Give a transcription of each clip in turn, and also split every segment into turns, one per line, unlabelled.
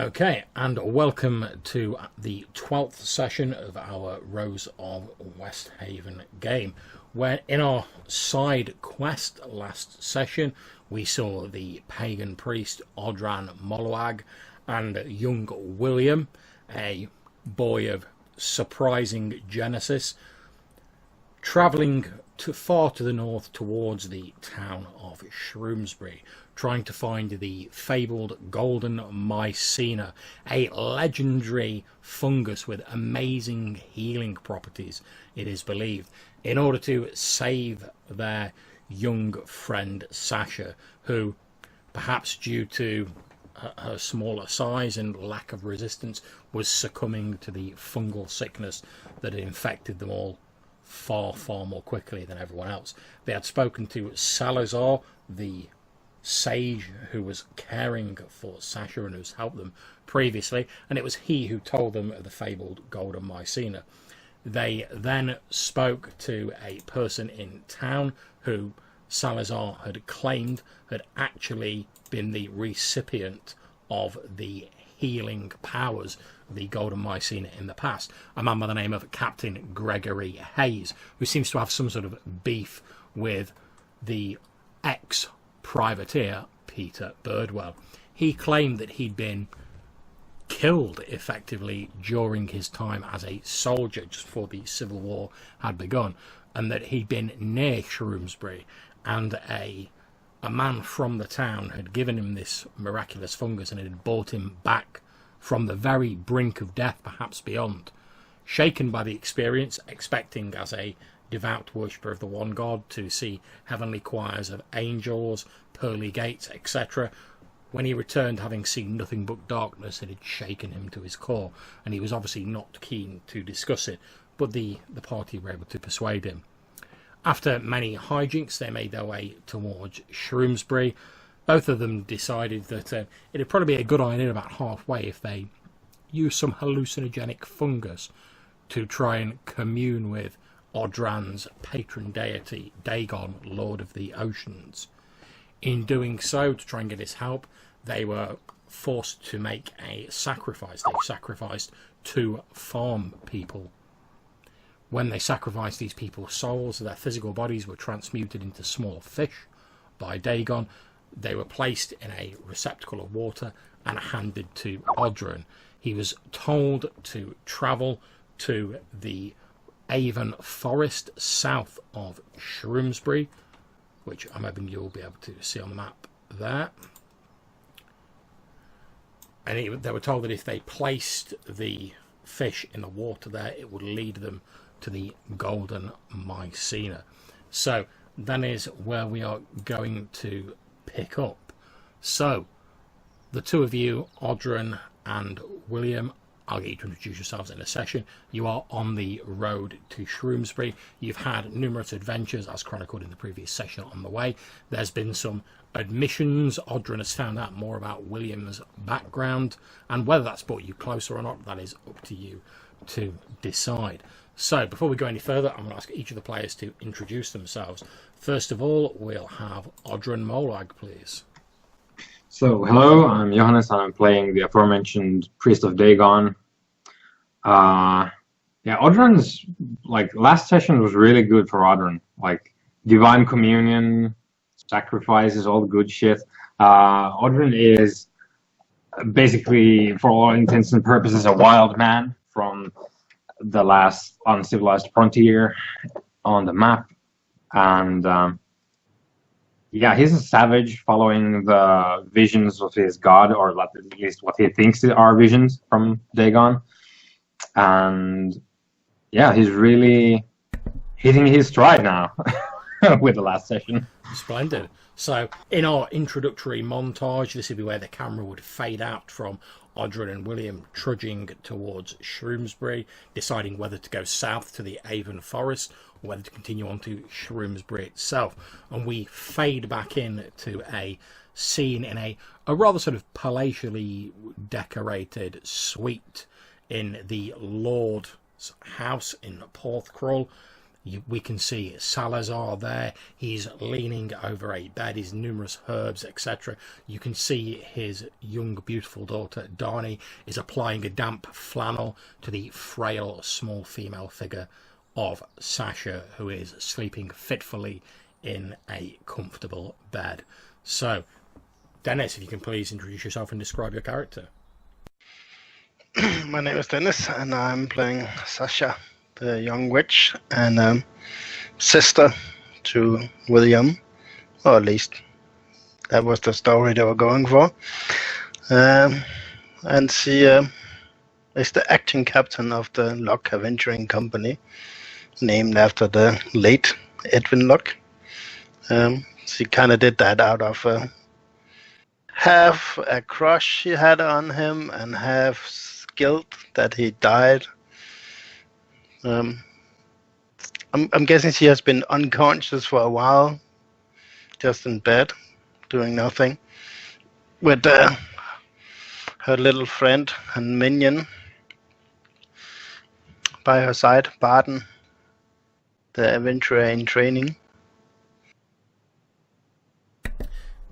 Okay, and welcome to the 12th session of our Rose of Westhaven game, where in our side quest last session we saw the pagan priest Odhran Moloag and young William, a boy of surprising genesis, travelling far to the north towards the town of Shroomsbury, trying to find the fabled Golden Mycena, a legendary fungus with amazing healing properties, it is believed, in order to save their young friend Sasha, who, perhaps due to her smaller size and lack of resistance, was succumbing to the fungal sickness that had infected them all far more quickly than everyone else. They had spoken to Salazar, the sage who was caring for Sasha and who's helped them previously, and it was he who told them of the fabled Golden Mycena. They then spoke to a person in town who Salazar had claimed had actually been the recipient of the healing powers of the Golden Mycena in the past, a man by the name of Captain Gregory Hayes, who seems to have some sort of beef with the ex-privateer Peter Birdwell. He claimed that he'd been killed effectively during his time as a soldier just before the Civil War had begun, and that he'd been near Shroomsbury, and a man from the town had given him this miraculous fungus and it had brought him back from the very brink of death, perhaps beyond. Shaken by the experience, expecting as a devout worshipper of the one God to see heavenly choirs of angels, pearly gates, etc., when he returned, having seen nothing but darkness, it had shaken him to his core, and he was obviously not keen to discuss it, but the party were able to persuade him. After many hijinks, they made their way towards Shroomsbury. Both of them decided that it'd probably be a good idea about halfway if they used some hallucinogenic fungus to try and commune with Odhran's patron deity, Dagon, Lord of the Oceans. In doing so, to try and get his help, they were forced to make a sacrifice. They sacrificed 2 farm people. When they sacrificed these people's souls, their physical bodies were transmuted into small fish by Dagon. They were placed in a receptacle of water and handed to Odhran. He was told to travel to the Aven Forest south of Shroomsbury, which I'm hoping you'll be able to see on the map there. And they were told that if they placed the fish in the water there, it would lead them to the Golden Mycena. So that is where we are going to pick up. So the two of you, Odhran and William, I'll get you to introduce yourselves in a session. You are on the road to Shroomsbury. You've had numerous adventures, as chronicled in the previous session, on the way. There's been some admissions. Odhran has found out more about William's background, and whether that's brought you closer or not, that is up to you to decide. So before we go any further, I'm going to ask each of the players to introduce themselves. First of all, we'll have Odhran Moloag, please.
So, hello, I'm Johannes, and I'm playing the aforementioned Priest of Dagon. Odhran's, last session was really good for Odhran. Divine Communion, sacrifices, all the good shit. Odhran is basically, for all intents and purposes, a wild man from the last uncivilized frontier on the map. And he's a savage following the visions of his god, or at least what he thinks are visions from Dagon. And he's really hitting his stride now with the last session.
Splendid. So in our introductory montage, this would be where the camera would fade out from Odhran and William trudging towards Shroomsbury, deciding whether to go south to the Aven Forest or whether to continue on to Shroomsbury itself. And we fade back in to a scene in a rather sort of palatially decorated suite in the Lord's house in Porthcrawl. We can see Salazar there. He's leaning over a bed. His numerous herbs, etc. You can see his young, beautiful daughter, Dani, is applying a damp flannel to the frail, small female figure of Sasha, who is sleeping fitfully in a comfortable bed. So, Dennis, if you can please introduce yourself and describe your character.
My name is Dennis, and I'm playing Sasha, the young witch, and sister to William, or at least that was the story they were going for. And she is the acting captain of the Locke Adventuring Company, named after the late Edwin Locke. She kind of did that out of half a crush she had on him and half guilt that he died. I'm guessing she has been unconscious for a while, just in bed, doing nothing, with her little friend and minion by her side, Barton, the adventurer in training.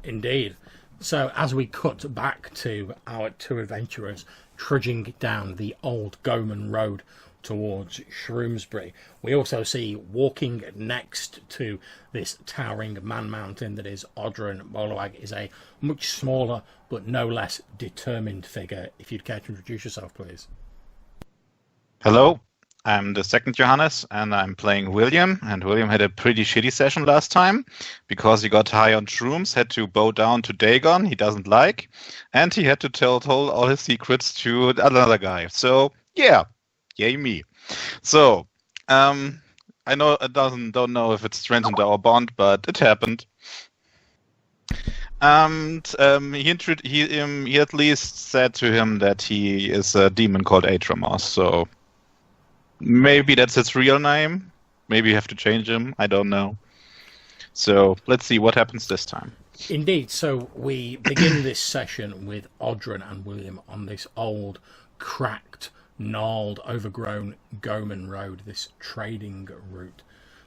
Indeed. So as we cut back to our two adventurers trudging down the old Goman Road towards Shroomsbury, we also see walking next to this towering man mountain that is Odhran Bolawag is a much smaller but no less determined figure. If you'd care to introduce yourself, please.
Hello, I'm the second Johannes, and I'm playing William. And William had a pretty shitty session last time because he got high on shrooms, had to bow down to Dagon, he doesn't like, and he had to tell all his secrets to another guy. So yeah, yay me. So I know it don't know if it strengthened our bond, but it happened. And he at least said to him that he is a demon called Atramos. So maybe that's his real name. Maybe you have to change him. I don't know. So let's see what happens this time.
Indeed. So we begin this session with Odhran and William on this old, cracked, gnarled, overgrown Goman Road, this trading route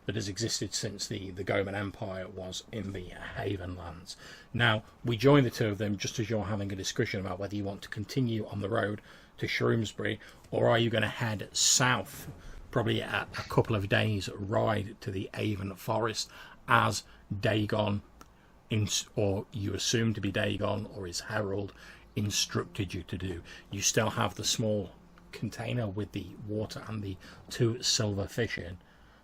that has existed since the Goman Empire was in the Haven lands. Now, we join the two of them just as you're having a discussion about whether you want to continue on the road to Shroomsbury, or are you going to head south, probably a couple of days ride to the Aven Forest, as Dagon, or you assume to be Dagon, or his herald, instructed you to do. You still have the small container with the water and the 2 silver fish in.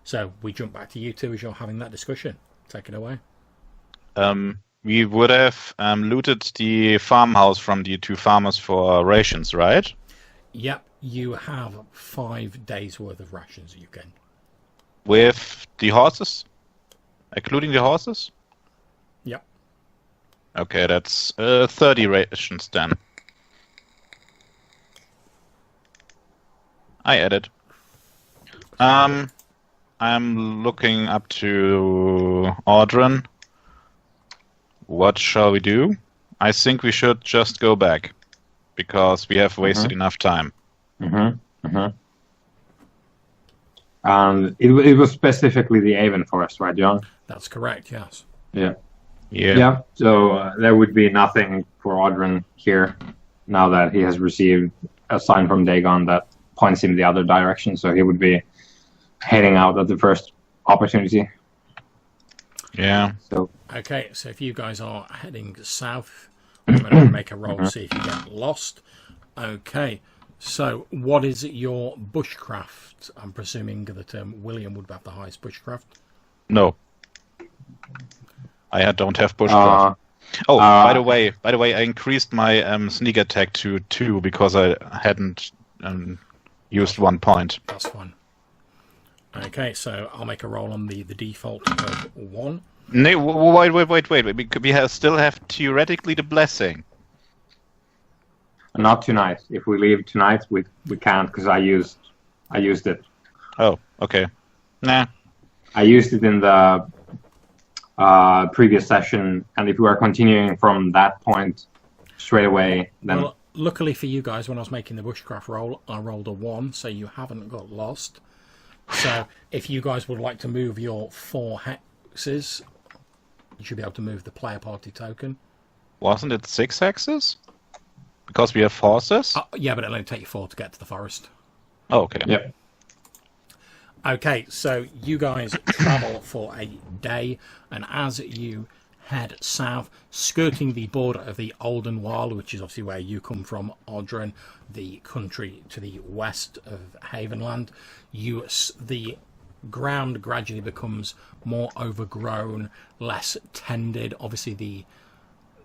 So we jump back to you two as you're having that discussion. Take it away.
We would have looted the farmhouse from the 2 farmers for rations, right?
Yep, you have 5 days worth of rations you can.
With the horses? Including the horses?
Yep.
Okay, that's 30 rations then. I added. I'm looking up to Odhran. What shall we do? I think we should just go back, because we have wasted enough time.
And it was specifically the Aven Forest, right, John?
That's correct, yes.
Yeah. So there would be nothing for Odhran here now that he has received a sign from Dagon that points him the other direction. So he would be heading out at the first opportunity.
Yeah.
So
okay, so if you guys are heading south, I'm going to make a roll to see if you get lost. Okay, so what is your bushcraft? I'm presuming that William would have the highest bushcraft.
No. I don't have bushcraft. By the way, I increased my sneak attack to 2 because I hadn't used 1 point.
That's fine. Okay, so I'll make a roll on the default of 1.
No, wait. We still have theoretically the blessing.
not tonight. If we leave tonight, we can't because I used it.
Oh, okay. Nah.
I used it in the previous session, and if we are continuing from that point straight away, then...
Well, luckily for you guys, when I was making the bushcraft roll, I rolled a 1, so you haven't got lost. So if you guys would like to move your 4 hexes, you should be able to move the player party token.
Wasn't it 6 hexes? Because we have forces?
Yeah, but it'll only take you 4 to get to the forest.
Oh, okay.
Yep.
Okay, so you guys travel for a day, and as you head south, skirting the border of the Olden Wild, which is obviously where you come from, Odhran, the country to the west of Havenland, the ground gradually becomes more overgrown, less tended. Obviously,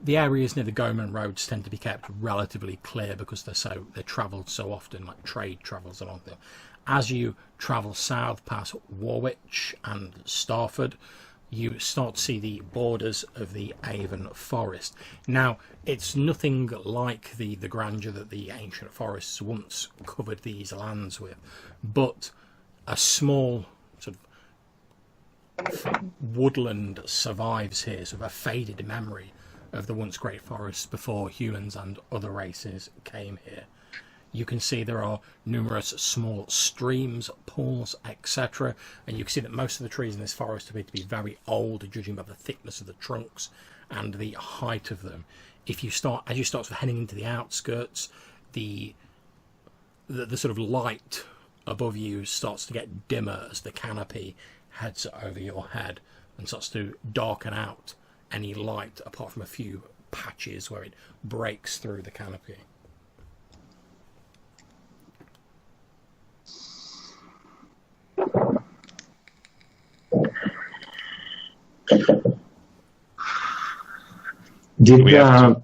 the areas near the Goman roads tend to be kept relatively clear because they're travelled so often, like trade travels along them. As you travel south past Warwick and Starford, you start to see the borders of the Aven Forest. Now, it's nothing like the grandeur that the ancient forests once covered these lands with, but a small sort of woodland survives here, sort of a faded memory of the once great forests before humans and other races came here. You can see there are numerous small streams, pools, etc. And you can see that most of the trees in this forest appear to be very old, judging by the thickness of the trunks and the height of them. As you start sort of heading into the outskirts, the sort of light above you starts to get dimmer as the canopy heads over your head and starts to darken out any light, apart from a few patches where it breaks through the canopy.
Did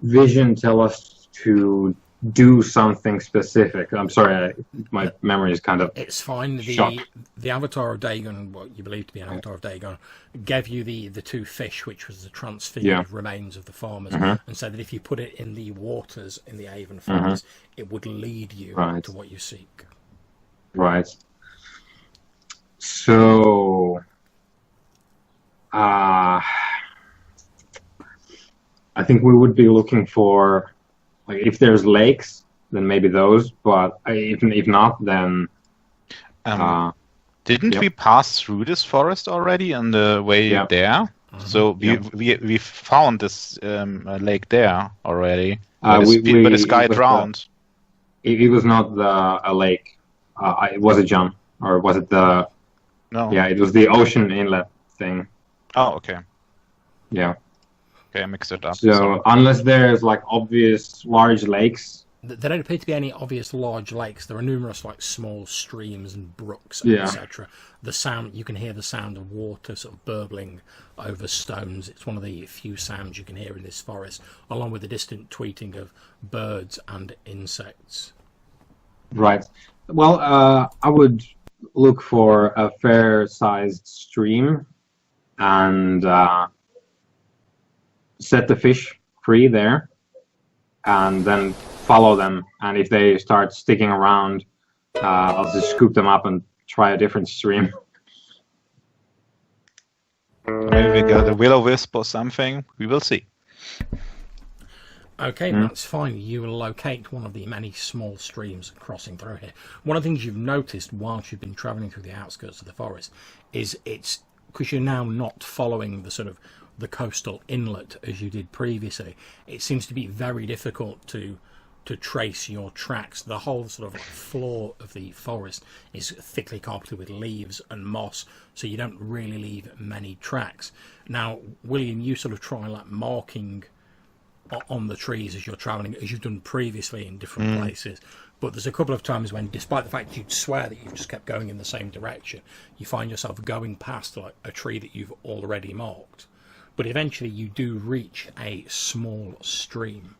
Vision tell us to do something specific? I'm sorry, my memory is kind of...
It's fine. The avatar of Dagon, what you believe to be an avatar of Dagon, gave you the 2 fish, which was the transfigured remains of the farmers, and said that if you put it in the waters in the Aven Forest, it would lead you to what you seek.
Right. So... I think we would be looking for, like, if there's lakes, then maybe those. But if not, then
didn't we pass through this forest already on the way there? So we found this lake there already. But the sky drowned.
It was not a lake. It was a jump, or was it the?
No.
Yeah, it was the ocean inlet thing.
Oh, okay.
Yeah.
Okay, I mixed it up.
So unless there's like obvious large lakes,
there don't appear to be any obvious large lakes. There are numerous like small streams and brooks, etc. The sound, you can hear the sound of water sort of burbling over stones. It's one of the few sounds you can hear in this forest, along with the distant tweeting of birds and insects.
Right. Well, I would look for a fair-sized stream and set the fish free there, and then follow them. And if they start sticking around, I'll just scoop them up and try a different stream.
Maybe we got a will-o-wisp or something. We will see.
Okay, that's fine. You will locate one of the many small streams crossing through here. One of the things you've noticed whilst you've been travelling through the outskirts of the forest is it's because you're now not following the sort of the coastal inlet as you did previously. It seems to be very difficult to trace your tracks. The whole sort of like floor of the forest is thickly carpeted with leaves and moss, so you don't really leave many tracks. Now, William, you sort of try like marking on the trees as you're travelling, as you've done previously in different places. But there's a couple of times when, despite the fact you'd swear that you've just kept going in the same direction, you find yourself going past like a tree that you've already marked. But eventually you do reach a small stream.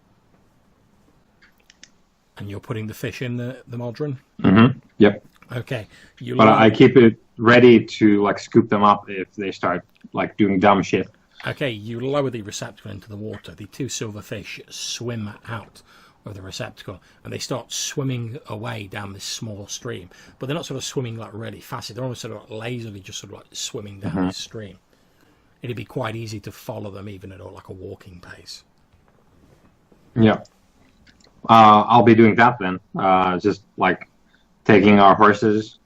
And you're putting the fish in the Modron?
Mm-hmm. Yep.
Okay.
But I keep it ready to like scoop them up if they start like doing dumb shit.
Okay, you lower the receptacle into the water. The 2 silver fish swim out of the receptacle and they start swimming away down this small stream. But they're not sort of swimming like really fast. They're almost sort of like lazily just sort of like swimming down this stream. It'd be quite easy to follow them even at like a walking pace.
Yeah. I'll be doing that then. Just like taking our horses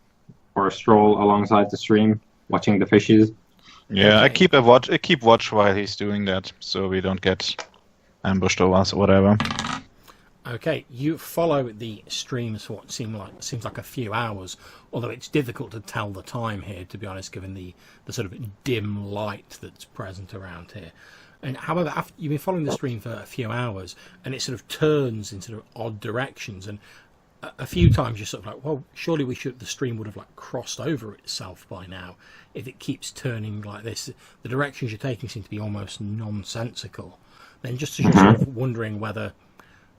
for a stroll alongside the stream, watching the fishes.
Yeah, I keep watch while he's doing that, so we don't get ambushed or whatever.
Okay, you follow the streams for what seems like a few hours, although it's difficult to tell the time here, to be honest, given the sort of dim light that's present around here. And however, after you've been following the stream for a few hours, and it sort of turns in sort of odd directions, and a few times you're sort of like, well, surely the stream would have like crossed over itself by now if it keeps turning like this. The directions you're taking seem to be almost nonsensical. Then just as you're sort of wondering whether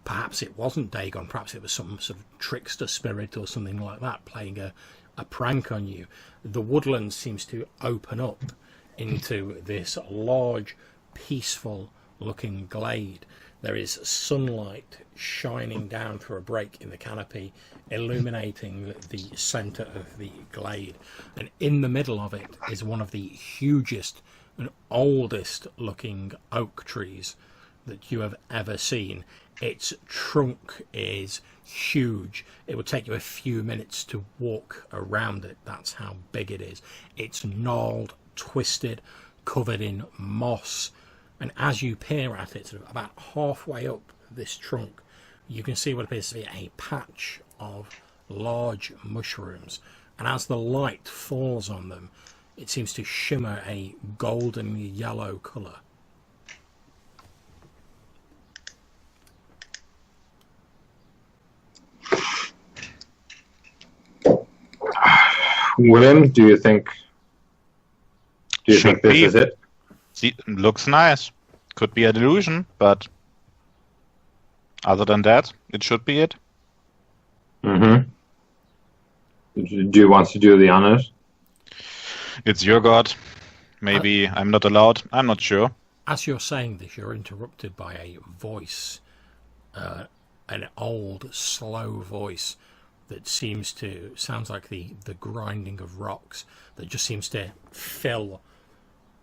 perhaps it wasn't Dagon, perhaps it was some sort of trickster spirit or something like that playing a prank on you, the woodland seems to open up into this large, peaceful looking glade. There is sunlight shining down through a break in the canopy, illuminating the centre of the glade. And in the middle of it is one of the hugest and oldest looking oak trees that you have ever seen. Its trunk is huge. It would take you a few minutes to walk around it. That's how big it is. It's gnarled, twisted, covered in moss. And as you peer at it, sort of about halfway up this trunk, you can see what appears to be a patch of large mushrooms. And as the light falls on them, it seems to shimmer a golden yellow colour.
William, do you think this is it?
See, looks nice. Could be a delusion, but other than that, it should be it.
Do you want to do the honors?
It's your god. Maybe I'm not allowed. I'm not sure.
As you're saying this, you're interrupted by a voice, an old, slow voice that sounds like the grinding of rocks, that just seems to fill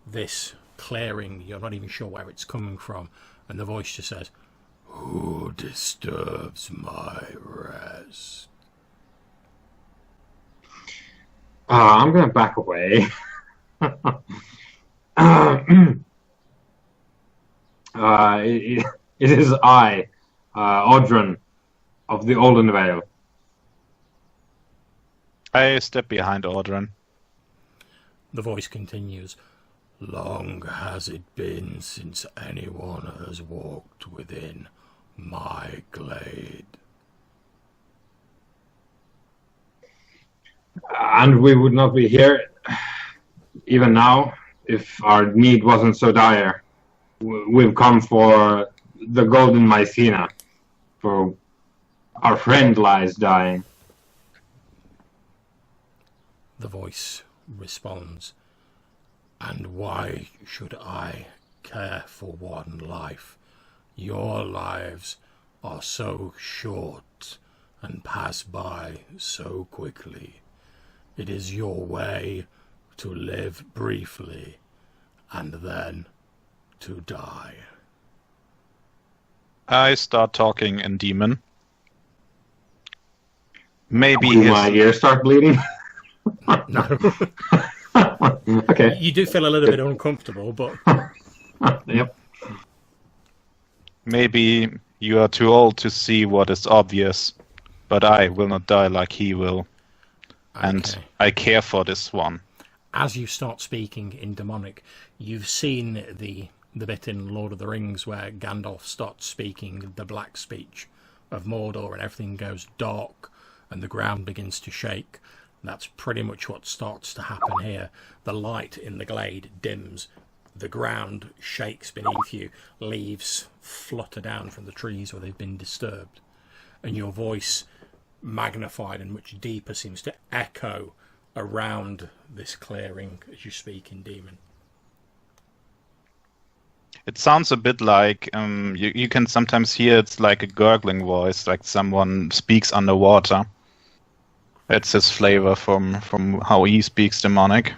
this clearing. You're not even sure where it's coming from, and the voice just says, "Who disturbs my rest?"
I'm gonna back away. It is I, Odhran of the Olden Vale.
I step behind Odhran.
The voice continues, "Long has it been since anyone has walked within my glade."
And we would not be here, even now, if our need wasn't so dire. We've come for the Golden Mycena, for our friend lies dying.
The voice responds, "And why should I care for one life? Your lives are so short and pass by so quickly. It is your way to live briefly and then to die."
I start talking in demon. Maybe
my ears start bleeding.
No.
Okay.
You do feel a little bit uncomfortable, but
Yep.
Maybe you are too old to see what is obvious, but I will not die like he will. And
okay.
I care for this one.
As you start speaking in demonic, you've seen the bit in Lord of the Rings where Gandalf starts speaking the black speech of Mordor and everything goes dark and the ground begins to shake. That's pretty much what starts to happen here. The light in the glade dims, the ground shakes beneath you, leaves flutter down from the trees where they've been disturbed, and your voice, magnified and much deeper, seems to echo around this clearing as you speak in demon.
It sounds a bit like, you can sometimes hear it's like a gurgling voice, like someone speaks underwater. That's his flavor from how he speaks demonic.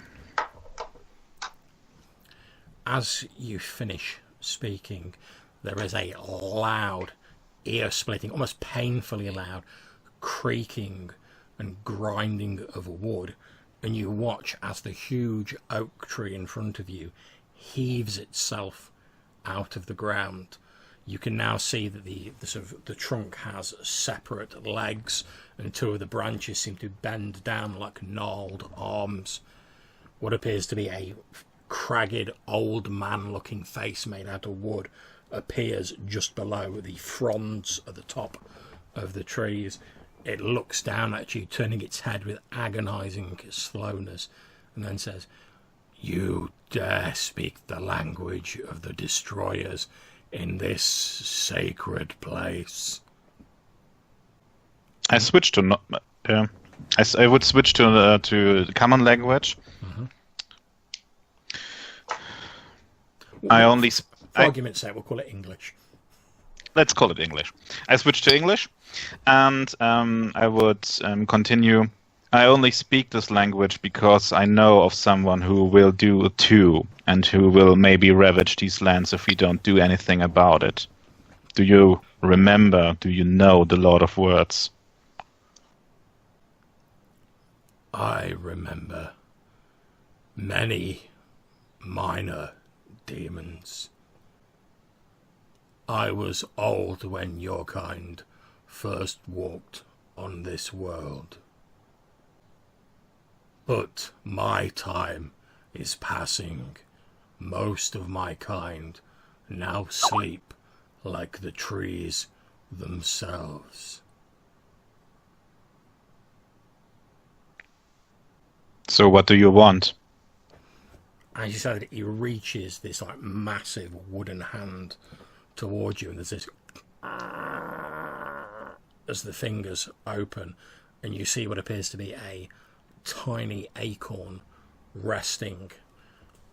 As you finish speaking, there is a loud, ear-splitting, almost painfully loud, creaking and grinding of wood, and you watch as the huge oak tree in front of you heaves itself out of the ground. You can now see that the trunk has separate legs, and two of the branches seem to bend down like gnarled arms. What appears to be a cragged old man looking face made out of wood appears just below the fronds at the top of the trees. It looks down at you, turning its head with agonizing slowness, and then says, "You dare speak the language of the destroyers in this sacred place?"
I switched to I would switch to common language.
Mm-hmm.
I only.
For argument's sake, we'll call it English.
Let's call it English. I switched to English, and I would continue. I only speak this language because I know of someone who will do it too, and who will maybe ravage these lands if we don't do anything about it. Do you remember? Do you know the Lord of Words?
I remember many minor demons. I was old when your kind first walked on this world. But my time is passing. Most of my kind now sleep like the trees themselves.
So what do you want?
As you said, he reaches this like massive wooden hand towards you, and there's this as the fingers open, and you see what appears to be a tiny acorn resting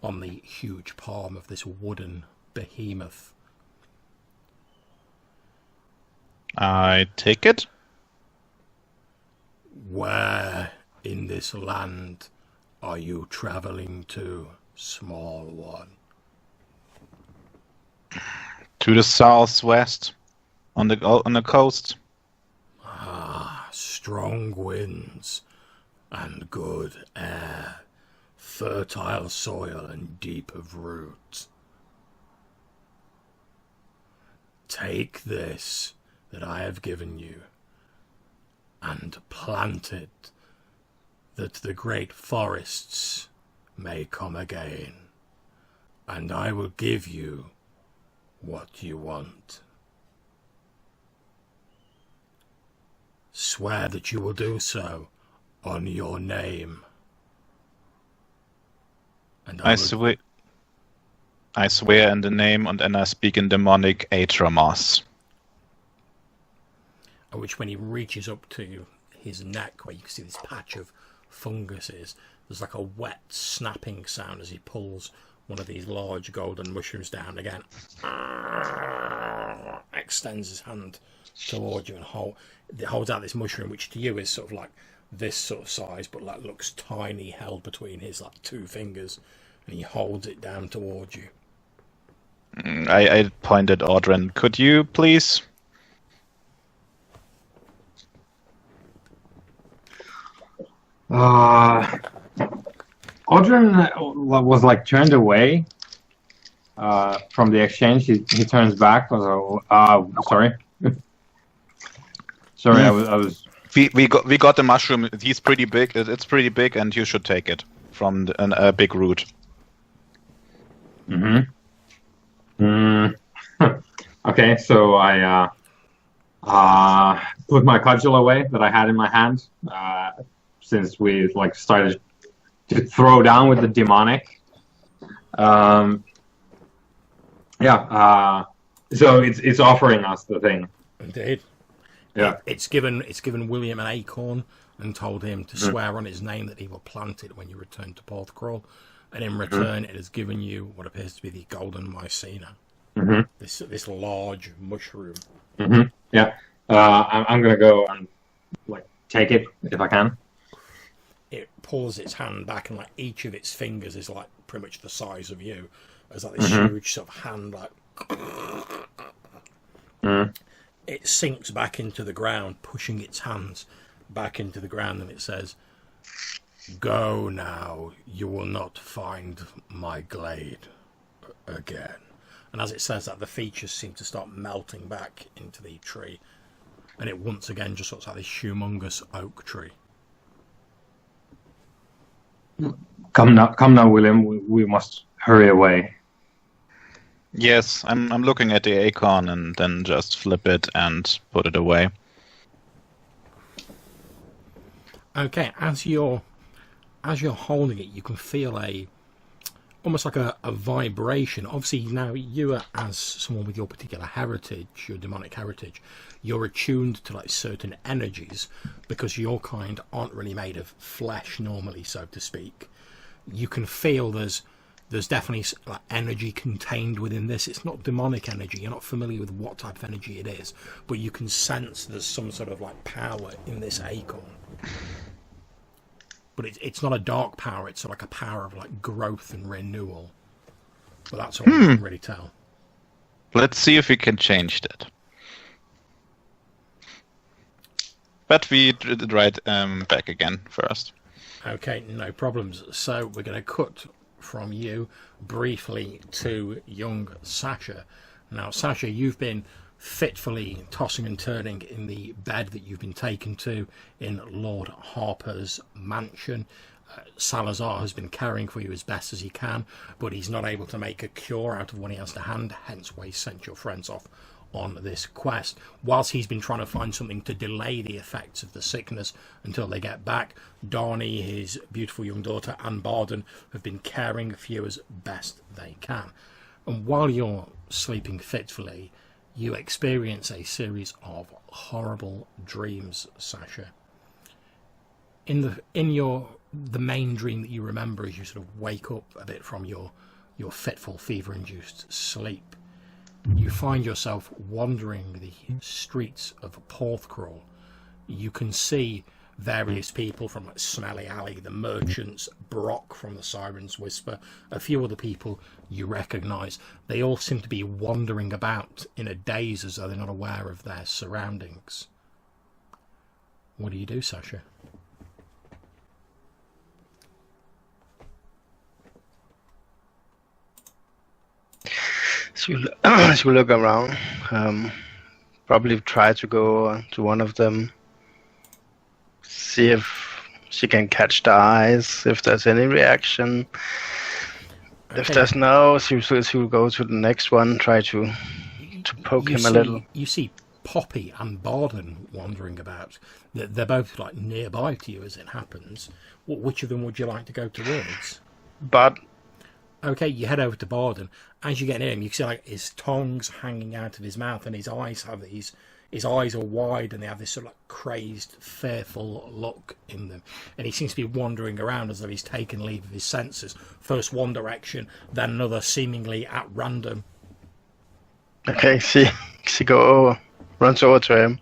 on the huge palm of this wooden behemoth.
I take it.
Where in this land are you travelling to, small one?
To the southwest, on the coast.
Ah, strong winds and good air, fertile soil and deep of root. Take this that I have given you and plant it, that the great forests may come again, and I will give you what you want. Swear that you will do so on your name. And
I swear in the name, and I speak in demonic Atramos.
At which, when he reaches up to his neck, where you can see this patch of fungus is, there's like a wet snapping sound as he pulls one of these large golden mushrooms down again. Extends his hand towards you and holds out this mushroom, which to you is sort of like this sort of size, but like looks tiny, held between his like two fingers, and he holds it down towards you.
I pointed Odhran. Could you please?
Odhran was like turned away from the exchange. He turns back. Sorry. Sorry, I was.
We got the mushroom. He's pretty big. It's pretty big, and you should take it from a big root.
Okay, so I put my cudgel away that I had in my hand, since we like started to throw down with the demonic. So it's offering us the thing.
Indeed.
Yeah.
It's given William an acorn and told him to swear on his name that he will plant it when you return to Porthcrawl, and in return it has given you what appears to be the Golden Mycena. This large mushroom.
Yeah. I'm gonna go and like take it if I can.
It pulls its hand back, and like each of its fingers is like pretty much the size of you. There's like this huge sort of hand, like it sinks back into the ground, pushing its hands back into the ground, and it says, "Go now, you will not find my glade again." And as it says that, the features seem to start melting back into the tree, and it once again just looks like this humongous oak tree.
Come now, William. We must hurry away.
Yes, I'm looking at the acorn and then just flip it and put it away.
Okay, as you're holding it, you can feel almost like a vibration. Obviously, now you are, as someone with your particular heritage, your demonic heritage, you're attuned to like certain energies because your kind aren't really made of flesh normally, so to speak. You can feel there's definitely like energy contained within this. It's not demonic energy. You're not familiar with what type of energy it is, but you can sense there's some sort of like power in this acorn. But it's not a dark power. It's like a power of like growth and renewal. But that's all you can really tell.
Let's see if we can change that. But we did it right back again first.
Okay, no problems. So we're going to cut from you briefly to young Sasha. Now, Sasha, you've been fitfully tossing and turning in the bed that you've been taken to in Lord Harper's mansion. Salazar has been caring for you as best as he can, but he's not able to make a cure out of what he has to hand, hence why he sent your friends off on this quest. Whilst he's been trying to find something to delay the effects of the sickness until they get back, Darnie, his beautiful young daughter, and Barden have been caring for you as best they can. And while you're sleeping fitfully, you experience a series of horrible dreams, Sasha. In the main dream that you remember as you sort of wake up a bit from your fitful, fever-induced sleep, you find yourself wandering the streets of Porthcrawl. You can see various people from like Smelly Alley, the merchants, Brock from the Siren's Whisper, a few other people you recognise. They all seem to be wandering about in a daze as though they're not aware of their surroundings. What do you do, Sasha?
So you look around, probably try to go to one of them, see if she can catch the eyes, if there's any reaction. Okay. If there's no, she will go to the next one, try to poke him a little.
You see Poppy and Barden wandering about. They're both like nearby to you as it happens. Which of them would you like to go towards?
But
okay, you head over to Barden. As you get near him, you can see like his tongue's hanging out of his mouth, and his eyes are wide, and they have this sort of like crazed, fearful look in them. And he seems to be wandering around as though he's taken leave of his senses. First one direction, then another, seemingly at random.
Okay, she runs over to him,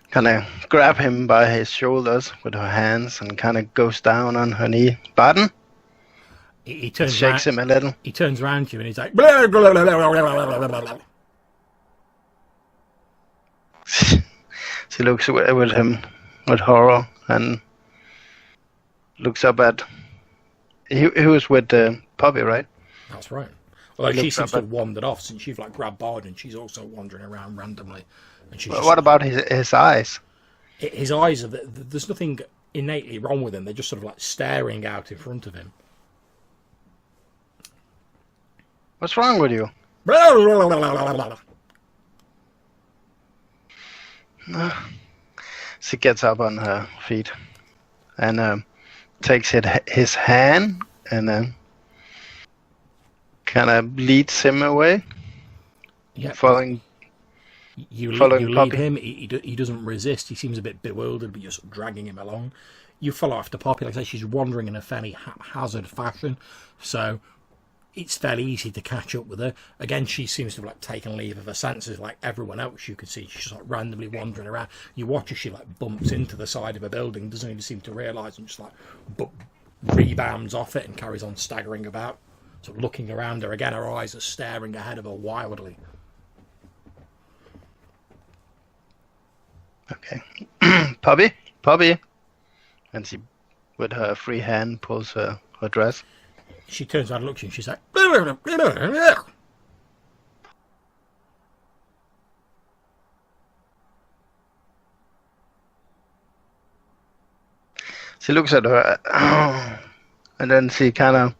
kind of grab him by his shoulders with her hands, and kind of goes down on her knee. Barden?
He turns
shakes him a little.
He turns around to you and he's like, blah, blah, blah, blah, blah, blah. She
looks with him with horror and looks up at. He was with Poppy, right?
That's right. Although she seems to have wandered off since you've like grabbed Barden. She's also wandering around randomly. And she's
what about his eyes?
His eyes are. There's nothing innately wrong with him. They're just sort of like staring out in front of him.
What's wrong with you? She gets up on her feet and takes his hand and kind of leads him away.
Yeah. You lead him. He doesn't resist. He seems a bit bewildered, but you're sort of dragging him along. You follow after Poppy. Like I say, she's wandering in a fairly haphazard fashion, so it's fairly easy to catch up with her. Again, she seems to have like taken leave of her senses like everyone else you can see. She's like randomly wandering around. You watch as she like bumps into the side of a building, doesn't even seem to realise, and just like rebounds off it and carries on staggering about. So looking around her again, her eyes are staring ahead of her wildly.
Okay. Poppy, puppy. And she, with her free hand, pulls her dress.
She turns around and looks at you and she's like,
she looks at her, and then she kind of,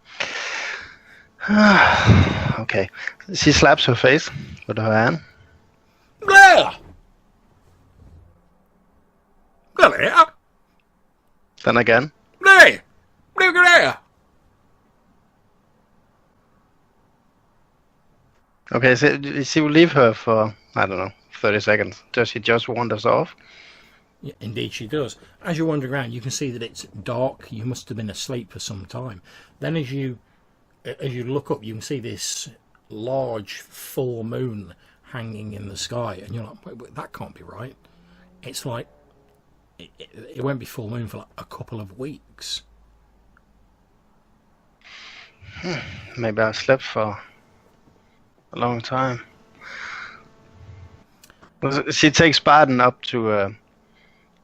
okay, she slaps her face with her hand. Then again. Okay, so she will leave her for, I don't know, 30 seconds. She just wanders off.
Yeah, indeed she does. As you're wandering around, you can see that it's dark. You must have been asleep for some time. Then as you look up, you can see this large full moon hanging in the sky. And you're like, wait, that can't be right. It's like, it won't be full moon for like a couple of weeks.
Maybe I slept for a long time. She takes Barden up to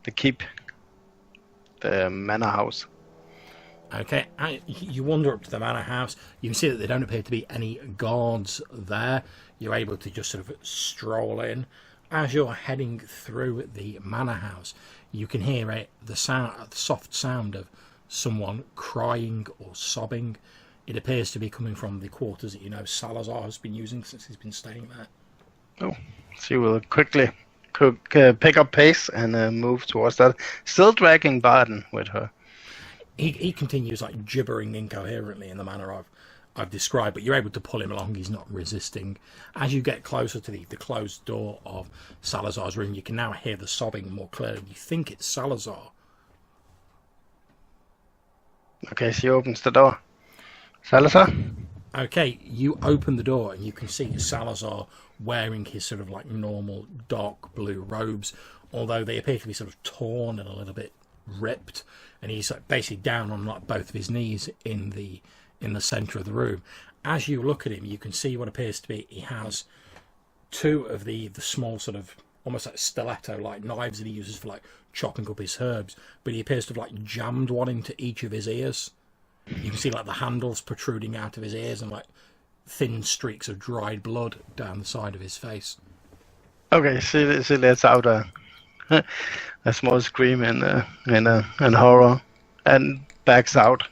the keep, the manor house.
Okay, you wander up to the manor house. You can see that there don't appear to be any guards there. You're able to just sort of stroll in. As you're heading through the manor house, you can hear the soft sound of someone crying or sobbing. It appears to be coming from the quarters that Salazar has been using since he's been staying there.
Oh, she will quickly pick up pace and move towards that, still dragging Barden with her.
He continues like gibbering incoherently in the manner I've described, but you're able to pull him along. He's not resisting. As you get closer to the closed door of Salazar's room, you can now hear the sobbing more clearly. You think it's Salazar.
Okay, she opens the door. Salazar?
Okay, you open the door and you can see Salazar wearing his sort of like normal dark blue robes, although they appear to be sort of torn and a little bit ripped, and he's like basically down on like both of his knees in the center of the room. As you look at him, you can see what appears to be, he has two of the small sort of almost like stiletto like knives that he uses for like chopping up his herbs, but he appears to have like jammed one into each of his ears. You can see like the handles protruding out of his ears and like thin streaks of dried blood down the side of his face.
Okay, she lets out a small scream in horror and backs out.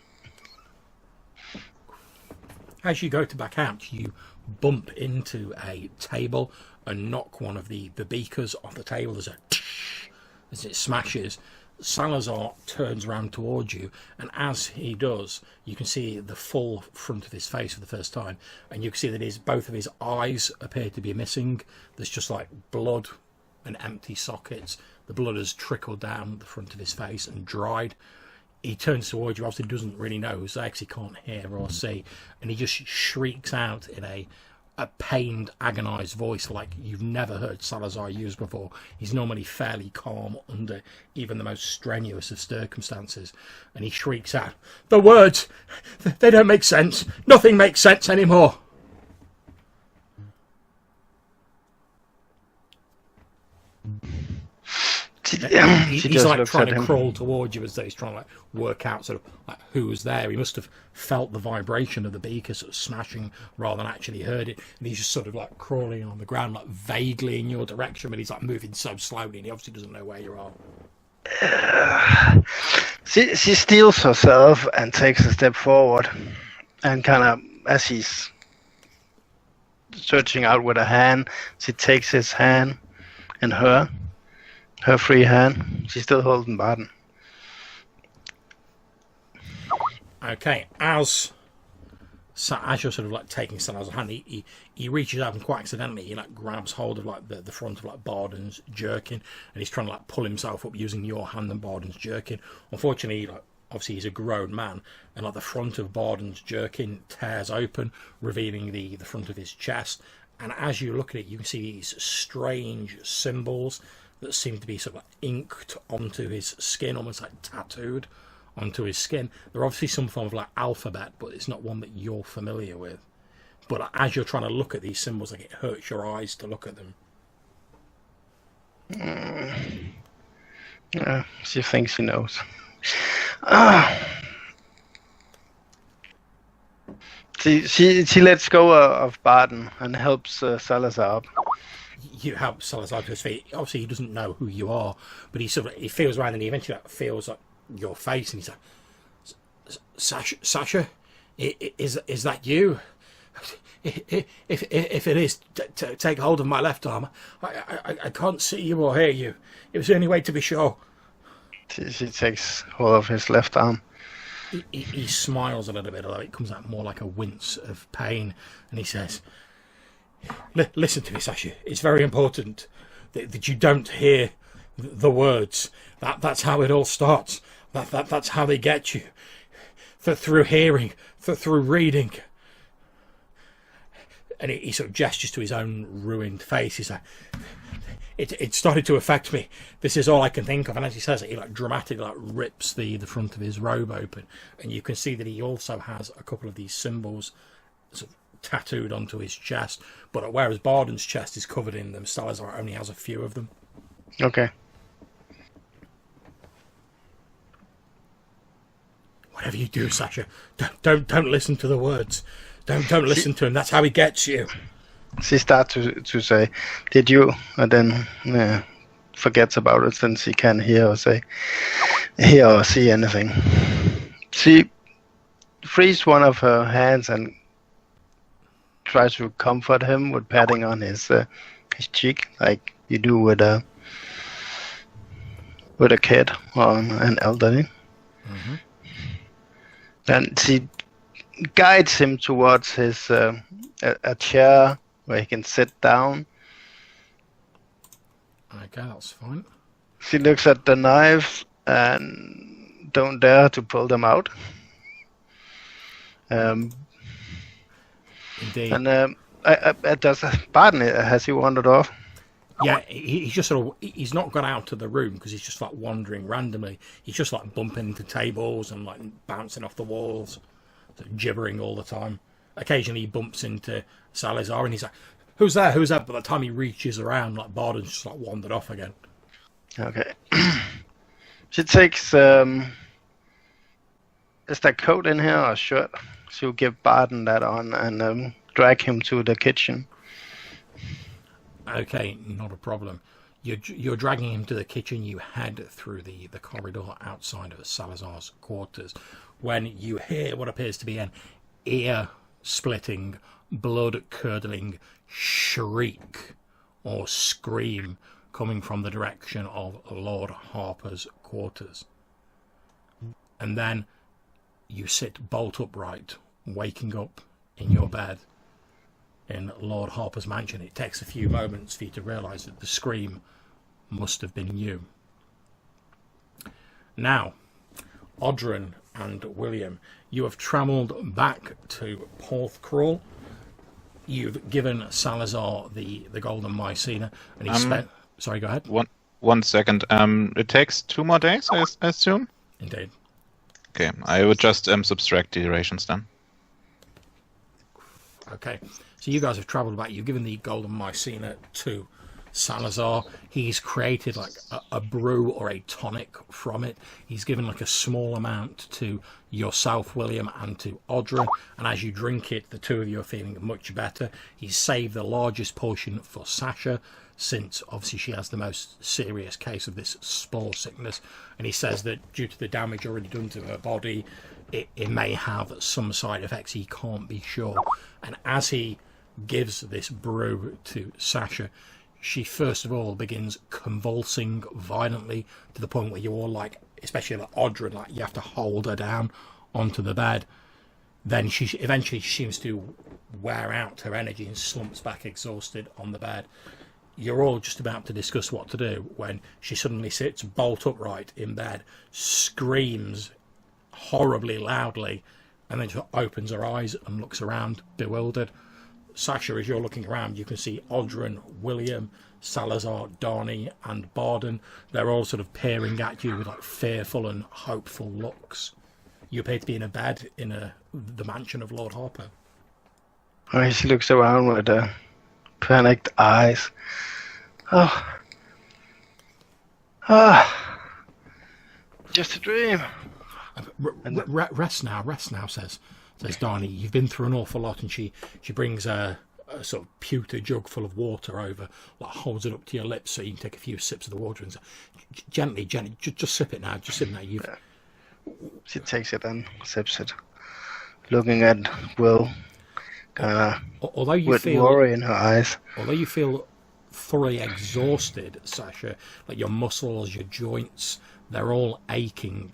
As you go to back out, you bump into a table and knock one of the beakers off the table. There's a as it smashes. Salazar turns around towards you, and as he does, you can see the full front of his face for the first time, and you can see that both of his eyes appear to be missing. There's just like blood and empty sockets. The blood has trickled down the front of his face and dried. He turns towards you, obviously doesn't really know, so actually can't hear or see, and he just shrieks out in a pained, agonised voice like you've never heard Salazar use before. He's normally fairly calm under even the most strenuous of circumstances, and he shrieks out, "The words, they don't make sense. Nothing makes sense anymore." He's like trying to crawl towards you as though he's trying to like work out sort of like who was there. He must have felt the vibration of the beaker sort of smashing rather than actually heard it. And he's just sort of like crawling on the ground, like vaguely in your direction, but he's like moving so slowly, and he obviously doesn't know where you are.
She steels herself and takes a step forward, and kind of as she's searching out with her hand, she takes his hand and her free hand. She's still holding Barden.
Okay, as you're sort of like taking Salazar's hand, he reaches out and quite accidentally he like grabs hold of like the front of like Barden's jerkin, and he's trying to like pull himself up using your hand and Barden's jerkin. Unfortunately, like obviously he's a grown man, and like the front of Barden's jerkin tears open, revealing the front of his chest. And as you look at it, you can see these strange symbols that seem to be sort of like inked onto his skin, almost like tattooed onto his skin. They're obviously some form of like alphabet, but it's not one that you're familiar with. But as you're trying to look at these symbols, like it hurts your eyes to look at them.
She thinks she knows. Ah. She lets go of Barden and helps Salazar up.
You help Salazar to his feet. Obviously, he doesn't know who you are, but he feels around and he eventually feels like your face, and he's like, Sasha, is that you? If it is, take hold of my left arm. I can't see you or hear you. It was the only way to be sure.
She takes hold of his left arm.
He smiles a little bit, although it comes out more like a wince of pain, and he says, listen to me, Sasha. It's very important that you don't hear the words. That's how it all starts. That's how they get you. Through hearing, through reading. And he sort of gestures to his own ruined face. He's like, it started to affect me. This is all I can think of. And as he says it, he dramatically rips the front of his robe open, and you can see that he also has a couple of these symbols sort of tattooed onto his chest. But whereas Barden's chest is covered in them, Salazar only has a few of them.
Okay.
Whatever you do, Sasha, don't listen to the words. Don't listen to him. That's how he gets you.
She starts to say, "Did you?" And then forgets about it since she can't hear or see anything. She frees one of her hands and tries to comfort him with patting on his cheek, like you do with a kid or an elderly. Mm-hmm. And she guides him towards his a chair where he can sit down.
Okay, that's fine.
She looks at the knives and don't dare to pull them out.
Indeed.
And does Barden, has he wandered off?
Yeah, he's just he's not gone out of the room because he's just wandering randomly. He's just bumping into tables and bouncing off the walls, gibbering all the time. Occasionally he bumps into Salazar and he's like, who's there? By the time he reaches around, Barden's just wandered off again.
Okay. She takes, is that coat in here or shirt? She'll give Barden that on and drag him to the kitchen.
Okay, not a problem. You're dragging him to the kitchen. You head through the corridor outside of Salazar's quarters when you hear what appears to be an ear-splitting, blood-curdling shriek or scream coming from the direction of Lord Harper's quarters. And then you sit bolt upright, waking up in your bed in Lord Harper's mansion. It takes a few moments for you to realise that the scream must have been you. Now, Odhran and William, you have travelled back to Porthcrawl. You've given Salazar the Golden Mycena, and he spent... Sorry, go ahead.
1 second. It takes 2 more days, I assume?
Indeed.
Okay, I would just subtract the durations then.
Okay, so you guys have travelled back. You've given the Golden Mycena to Salazar. He's created a brew or a tonic from it. He's given a small amount to yourself, William, and to Odhran. And as you drink it, the two of you are feeling much better. He's saved the largest portion for Sasha, since obviously she has the most serious case of this spore sickness. And he says that due to the damage already done to her body, it may have some side effects. He can't be sure. And as he gives this brew to Sasha, she first of all begins convulsing violently to the point where you're all especially Odhran, you have to hold her down onto the bed. Then she eventually seems to wear out her energy and slumps back exhausted on the bed. You're all just about to discuss what to do when she suddenly sits bolt upright in bed, screams horribly loudly, and then just opens her eyes and looks around bewildered. Sasha, as you're looking around, you can see Odhran, William, Salazar, Darnay and Barden. They're all sort of peering at you with fearful and hopeful looks. You appear to be in a bed in the mansion of Lord Harper.
She looks around with panicked eyes. Just a dream.
Rest now, says Darnie. You've been through an awful lot, and she brings a sort of pewter jug full of water over, like holds it up to your lips so you can take a few sips of the water and gently, just sip it now.
She takes it and sips it, looking at Will, kind of with worry in her eyes.
Although you feel thoroughly exhausted, Sasha, like your muscles, your joints, they're all aching.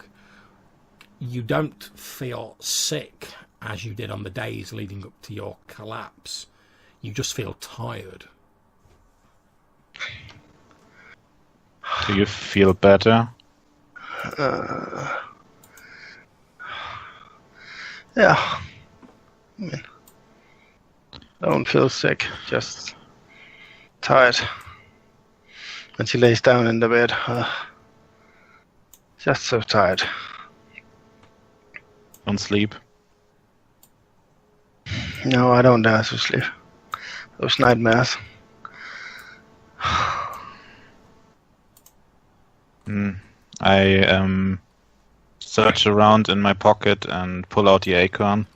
You don't feel sick as you did on the days leading up to your collapse. You just feel tired.
Do you feel better?
Yeah. I mean, I don't feel sick, just tired. And she lays down in the bed. Just so tired.
Don't sleep?
No, I don't dare to sleep. Those nightmares.
I search around in my pocket and pull out the acorn.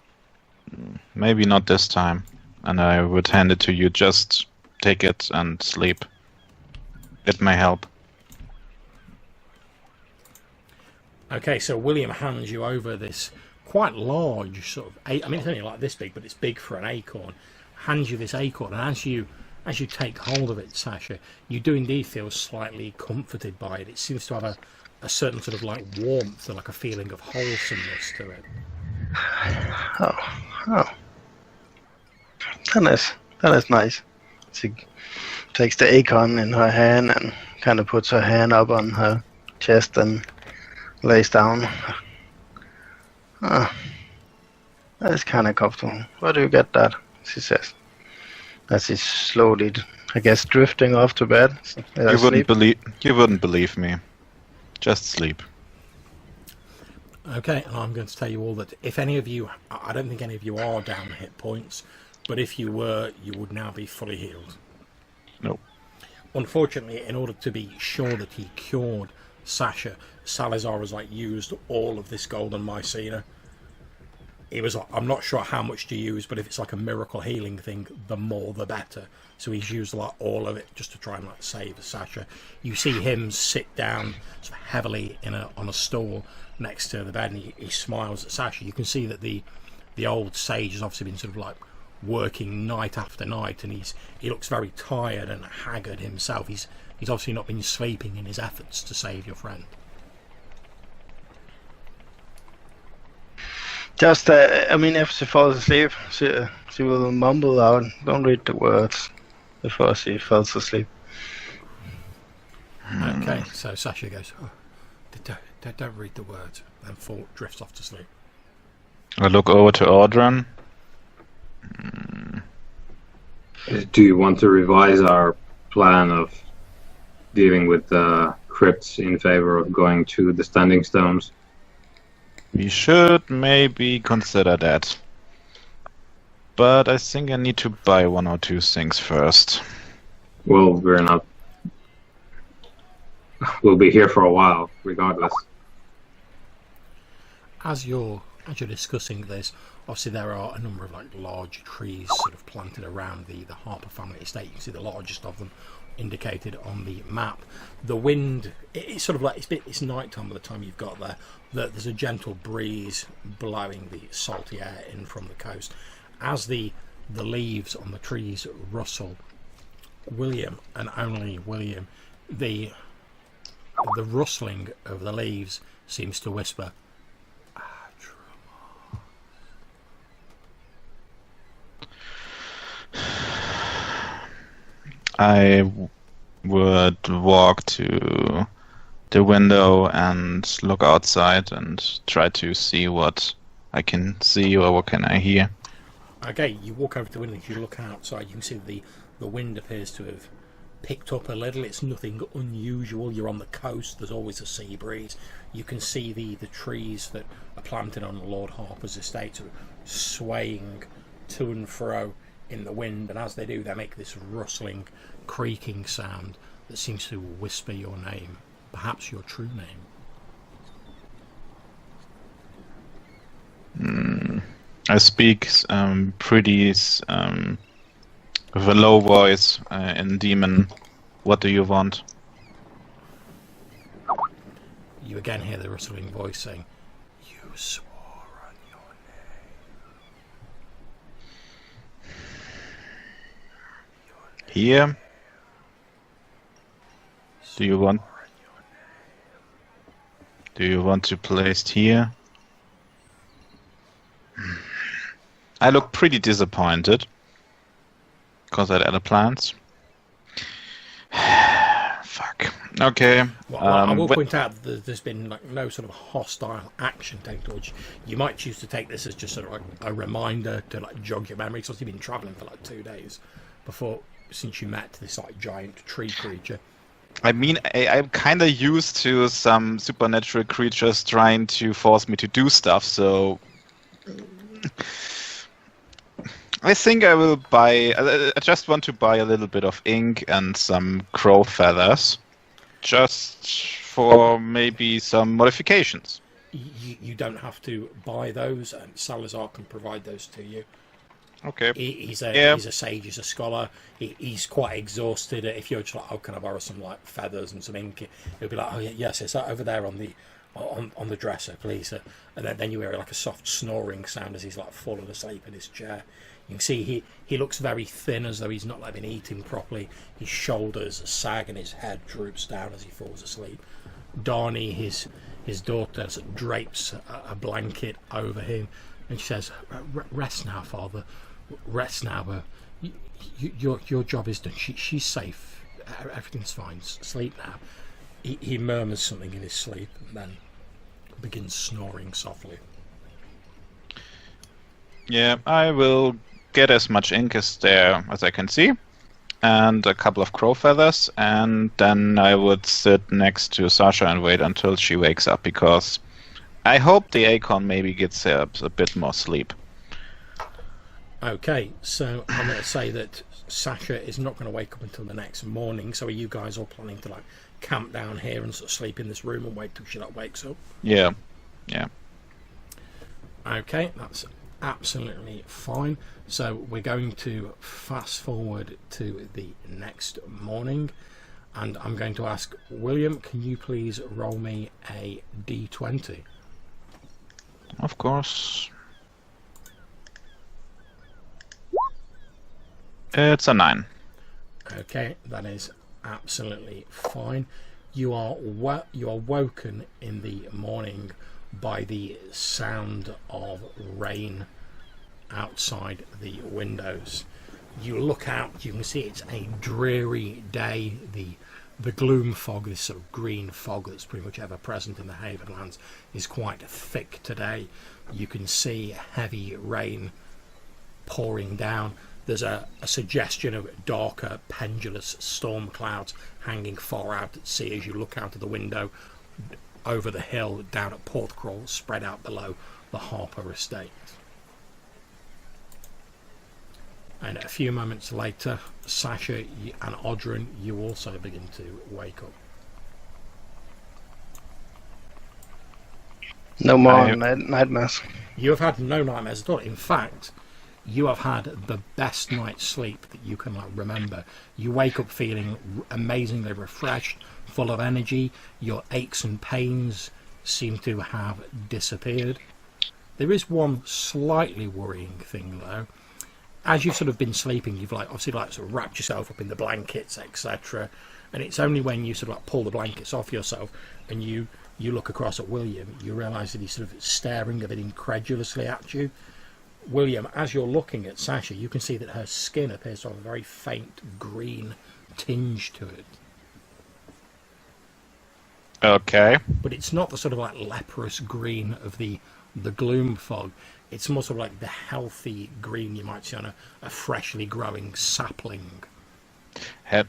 Maybe not this time. And I would hand it to you. Just take it and sleep. It may help.
Okay, so William hands you over this quite large sort of... I mean, it's only like this big, but it's big for an acorn. Hands you this acorn, and as you take hold of it, Sasha, you do indeed feel slightly comforted by it. It seems to have a certain sort of like warmth and like a feeling of wholesomeness to it.
Oh. That is nice. She takes the acorn in her hand and kind of puts her hand up on her chest and lays down. That is kind of comfortable. Where do you get that? She says. As she's slowly, I guess, drifting off to bed.
You wouldn't believe me. Just sleep.
Okay, and I'm going to tell you all that if any of you, I don't think any of you are down hit points, but if you were, you would now be fully healed.
Nope.
Unfortunately, in order to be sure that he cured Sasha, Salazar has used all of this Golden Mycena. He was like, I'm not sure how much to use, but if it's like a miracle healing thing, the more the better. So he's used all of it just to try and save Sasha. You see him sit down sort of heavily on a stool next to the bed, and he smiles at Sasha. You can see that the old sage has obviously been sort of working night after night, and he looks very tired and haggard himself. He's obviously not been sleeping in his efforts to save your friend.
Just, if she falls asleep, she will mumble out, don't read the words, before she falls asleep.
Okay, so Sasha goes, don't read the words, and drifts off to sleep.
I look over to Odhran.
Do you want to revise our plan of dealing with the crypts in favor of going to the standing stones?
We should maybe consider that. But I think I need to buy one or two things first.
Well, we'll be here for a while, regardless.
As you're discussing this, obviously there are a number of large trees sort of planted around the Harper family estate. You can see the largest of them indicated on the map. The wind, it's sort of it's night time by the time you've got there. There's a gentle breeze blowing the salty air in from the coast. As the leaves on the trees rustle, William, and only William, the rustling of the leaves seems to whisper,
I would walk to the window and look outside and try to see what I can see or what can I hear.
Okay, you walk over to the window, you look outside, you can see the wind appears to have picked up a little. It's nothing unusual. You're on the coast, there's always a sea breeze. You can see the trees that are planted on Lord Harper's estate are swaying to and fro in the wind, and as they do, they make this rustling, creaking sound that seems to whisper your name, perhaps your true name.
I speak pretty with a low voice in demon. What do you want?
You again hear the rustling voice saying, "You swore on your name."
Here? Do you want to place it here? I look pretty disappointed because I had other plans. Fuck. Okay.
Well, I will point out that there's been like no sort of hostile action taken towards you. You might choose to take this as just sort of like a reminder to like jog your memory. Because you've been travelling for like 2 days since you met this like giant tree creature.
I mean, I'm kind of used to some supernatural creatures trying to force me to do stuff, so I think I will buy. I just want to buy a little bit of ink and some crow feathers, just for maybe some modifications.
You don't have to buy those, and Salazar can provide those to you.
Okay.
He's a sage, he's a scholar. He's quite exhausted. If you're just like, oh, can I borrow some like feathers and some ink? He'll be like, oh yeah, yes, it's over there on the dresser, please. And then you hear like a soft snoring sound as he's like falling asleep in his chair. You can see he looks very thin, as though he's not like been eating properly. His shoulders sag and his head droops down as he falls asleep. Darnie, his daughter, drapes a blanket over him, and she says, "Rest now, Father. Rest now. Your job is done. She's safe. Everything's fine. Sleep now." He murmurs something in his sleep and then begins snoring softly.
Yeah, I will get as much ink as I can see, and a couple of crow feathers, and then I would sit next to Sasha and wait until she wakes up, because I hope the Acorn maybe gets a bit more sleep.
Okay, so I'm going to say that Sasha is not going to wake up until the next morning. So are you guys all planning to like camp down here and sort of sleep in this room and wait till she like wakes up?
Yeah.
Okay, that's absolutely fine. So we're going to fast forward to the next morning, and I'm going to ask William, can you please roll me a d20?
Of course. It's a 9.
Okay, that is absolutely fine. You are woken in the morning by the sound of rain outside the windows. You look out, you can see it's a dreary day. The gloom fog, this sort of green fog that's pretty much ever present in the Havenlands, is quite thick today. You can see heavy rain pouring down. There's a suggestion of darker, pendulous storm clouds hanging far out at sea as you look out of the window over the hill down at Porthcrawl, spread out below the Harper estate. And a few moments later, Sasha and Odhran, you also begin to wake up.
No more nightmares.
You have had no nightmares at all. In fact, you have had the best night's sleep that you can remember. You wake up feeling amazingly refreshed, full of energy. Your aches and pains seem to have disappeared. There is one slightly worrying thing though. As you've sort of been sleeping, you've obviously sort of wrapped yourself up in the blankets, etc. And it's only when you sort of pull the blankets off yourself and you look across at William, you realise that he's sort of staring a bit incredulously at you. William, as you're looking at Sasha, you can see that her skin appears to have a very faint green tinge to it.
Okay.
But it's not the sort of like leprous green of the gloom fog. It's more sort of like the healthy green you might see on a freshly growing sapling.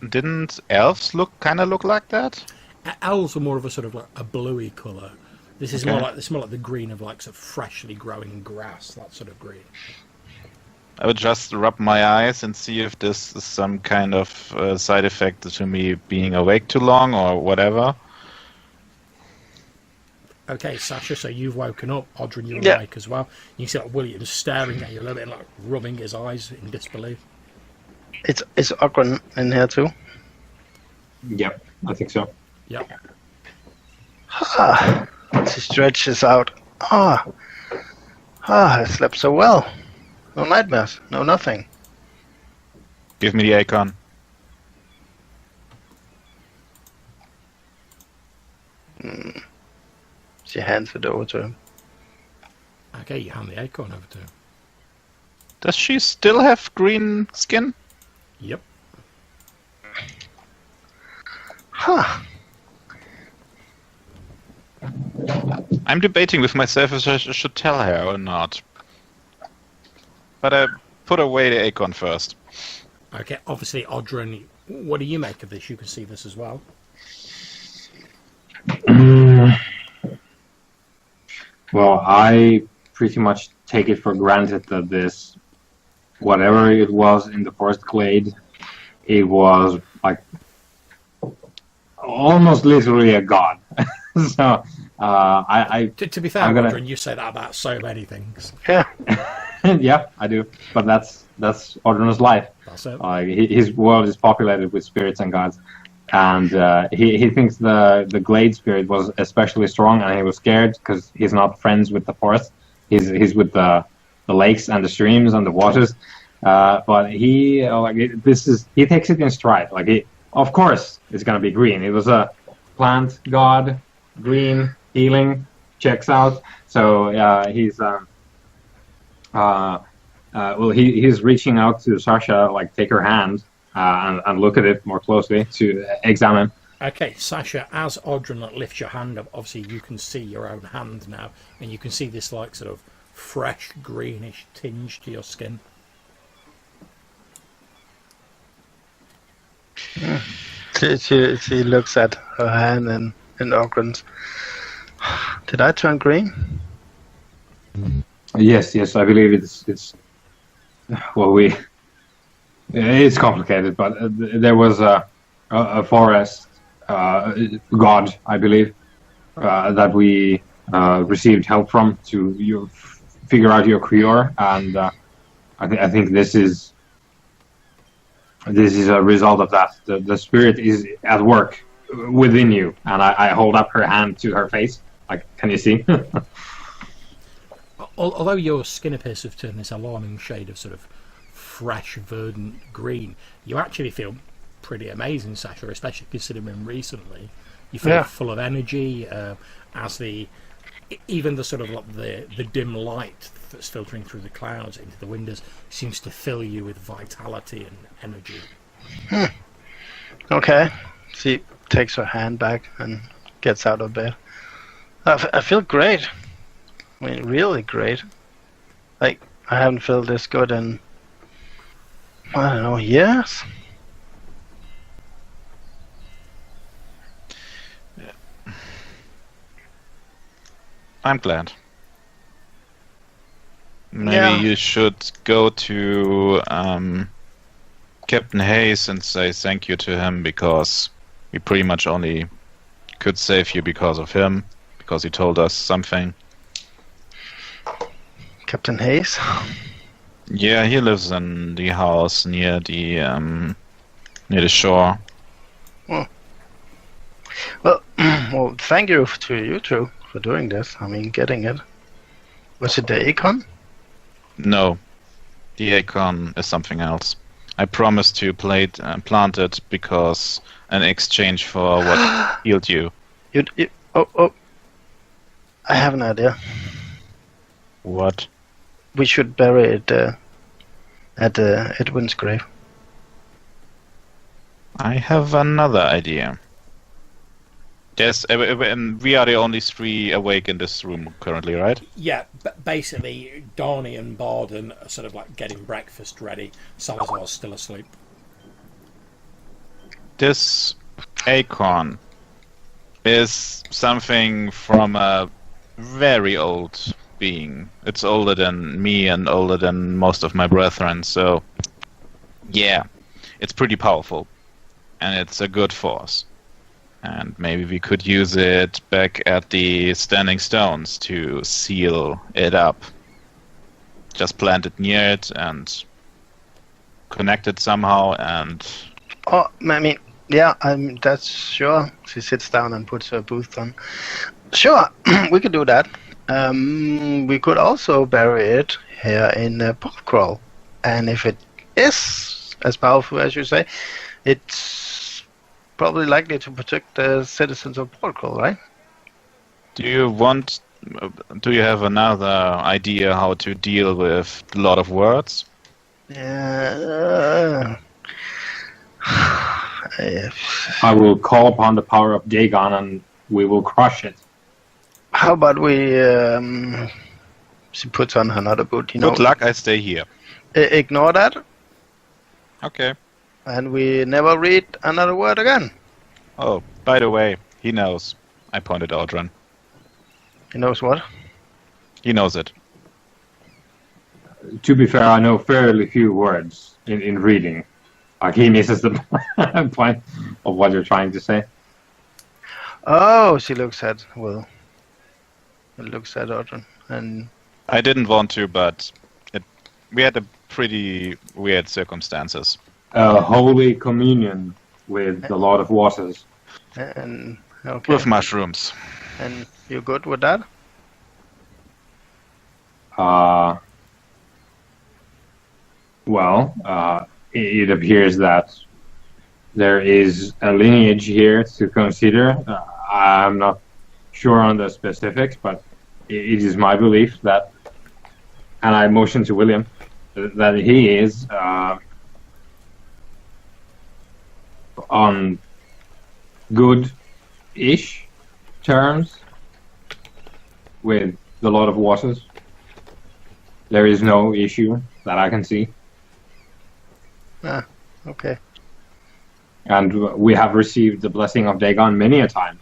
Didn't elves look like that?
Elves are more of a sort of like a bluey colour. This is more like the green of like sort of freshly growing grass, that sort of green.
I would just rub my eyes and see if this is some kind of side effect to me being awake too long or whatever.
Okay, Sasha, so you've woken up. Odhran, you're
Yeah.
awake as well. You see like William staring at you a little bit and like rubbing his eyes in disbelief.
Is Odhran in here too?
Yep, I think so.
Yep.
She stretches out. I slept so well. No nightmares, no nothing.
Give me the acorn.
She hands it over to him.
Okay, you hand the acorn over to him.
Does she still have green skin?
Yep.
Huh.
I'm debating with myself if I should tell her or not. But I put away the acorn first.
Okay, obviously, Odhran, what do you make of this? You can see this as well.
Well, I pretty much take it for granted that this, whatever it was in the forest glade, it was like almost literally a god. So
To be fair,
I'm gonna-
Odhran, you say that about so many things.
Yeah.
yeah, I do. But that's Odhran's life.
That's it.
His world is populated with spirits and gods, and he thinks the glade spirit was especially strong, and he was scared because he's not friends with the forest. He's with the lakes and the streams and the waters. But he he takes it in stride. Like of course it's gonna be green. It was a plant god, green healing checks out. So he's he's reaching out to Sasha, like take her hand and look at it more closely to examine.
Okay, Sasha, as Odhran lifts your hand up, obviously you can see your own hand now, and you can see this like sort of fresh greenish tinge to your skin.
She looks at her hand and Odhran's. Did I turn green?
Yes, I believe it's well, it's complicated, but there was a forest god, I believe, that we received help from to figure out your cure, and I think this is a result of that. The spirit is at work within you, and I hold up her hand to her face. Like, can you see?
Although your skin appears to have turned this alarming shade of sort of fresh, verdant green, you actually feel pretty amazing, Sasha, especially considering recently. You feel full of energy, as even the sort of like the dim light that's filtering through the clouds into the windows seems to fill you with vitality and energy.
Okay. She takes her hand back and gets out of bed. I feel great. I mean, really great. Like, I haven't felt this good in, I don't know, years?
I'm glad. Maybe you should go to Captain Hayes and say thank you to him, because we pretty much only could save you because of him, because he told us something.
Captain Hayes?
Yeah, he lives in the house near the shore.
Well, well, thank you to you two for doing this. I mean, getting it. Was it the acorn?
No, the acorn is something else. I promised to plant it because in exchange for what healed you.
Oh, I have an idea.
What?
We should bury it at Edwin's grave.
I have another idea. Yes, and we are the only three awake in this room currently, right?
Yeah, basically, Darnie and Barden are sort of like getting breakfast ready. Salazar's still asleep.
This acorn is something from a very old being. It's older than me and older than most of my brethren, so yeah, it's pretty powerful, and it's a good force. And maybe we could use it back at the Standing Stones to seal it up. Just plant it near it and connect it somehow and...
Oh, I mean, yeah, that's sure. She sits down and puts her boots on. Sure, we could do that. We could also bury it here in Porthcrawl. And if it is as powerful as you say, it's probably likely to protect the citizens of Porthcrawl, right?
Do you have another idea how to deal with a lot of words?
Yeah.
I will call upon the power of Dagon and we will crush it.
How about we... she puts on another boot,
Good luck, I stay here.
Ignore that.
Okay.
And we never read another word again.
Oh, by the way, he knows. I pointed out Odhran.
He knows what?
He knows it.
To be fair, I know fairly few words in reading. Like, he misses the point of what you're trying to say.
Oh, she looks at Will. It looks at Odhran, and
I didn't want to, but we had a pretty weird circumstances.
Holy communion with the Lord of Waters.
and okay.
With mushrooms.
And you good with that?
It appears that there is a lineage here to consider. I'm not sure on the specifics, but it is my belief that, and I motion to William, that he is on good-ish terms with the Lord of Waters. There is no issue that I can see.
Ah, okay.
And we have received the blessing of Dagon many a time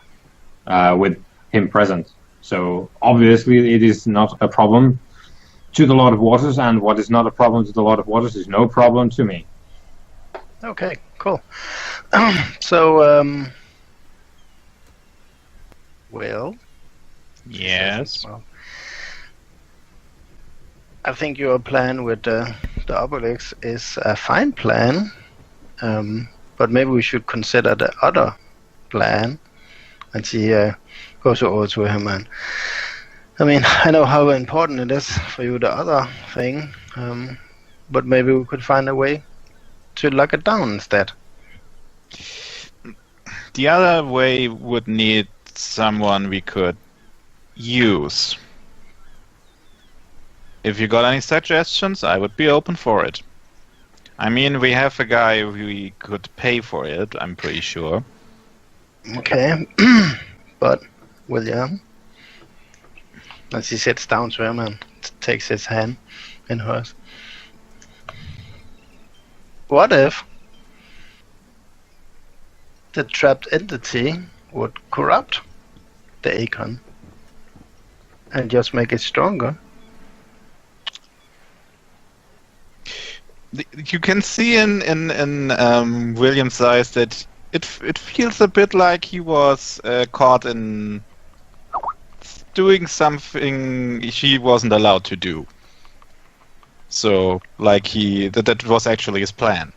with him present. So obviously it is not a problem to the Lord of Waters, and what is not a problem to the Lord of Waters is no problem to me.
Okay, cool. So, Will?
Yes.
Well, I think your plan with the obelisk is a fine plan, but maybe we should consider the other plan. And she goes over to him, and I mean, I know how important it is for you, the other thing, but maybe we could find a way to lock it down instead.
The other way would need someone we could use. If you got any suggestions, I would be open for it. I mean, we have a guy we could pay for it, I'm pretty sure.
Okay, but William, as he sits down to him and takes his hand in hers. What if the trapped entity would corrupt the Acorn and just make it stronger?
You can see in William's eyes that it feels a bit like he was caught in doing something he wasn't allowed to do. So, like that was actually his plan.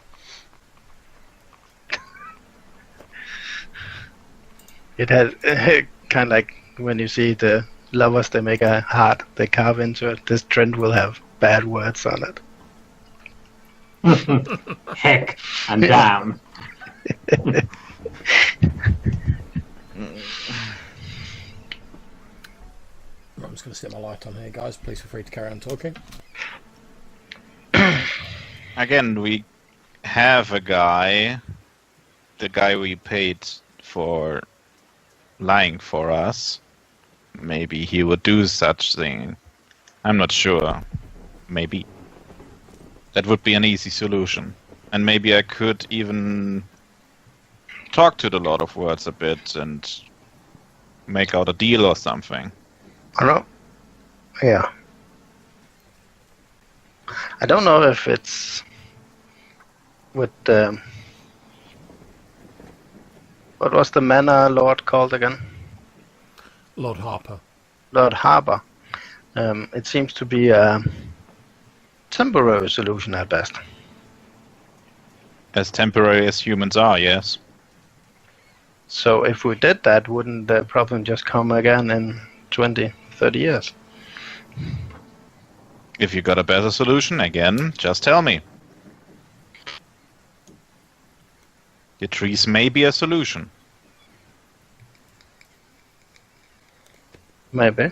It had kind of like when you see the lovers, they make a heart, they carve into it. This trend will have bad words on it.
Heck and damn.
I'm just going to set my light on here, guys. Please feel free to carry on talking.
Again, we have a guy, the guy we paid for lying for us. Maybe he would do such thing. I'm not sure. Maybe. That would be an easy solution. And maybe I could even talk to the Lord of Words a bit and make out a deal or something.
I don't know. Yeah. I don't know if it's with What was the manor lord called again?
Lord Harper.
Lord Harper. It seems to be a temporary solution at best.
As temporary as humans are, yes.
So if we did that, wouldn't the problem just come again in 20, 30 years?
If you got a better solution, again, just tell me. The trees may be a solution.
Maybe.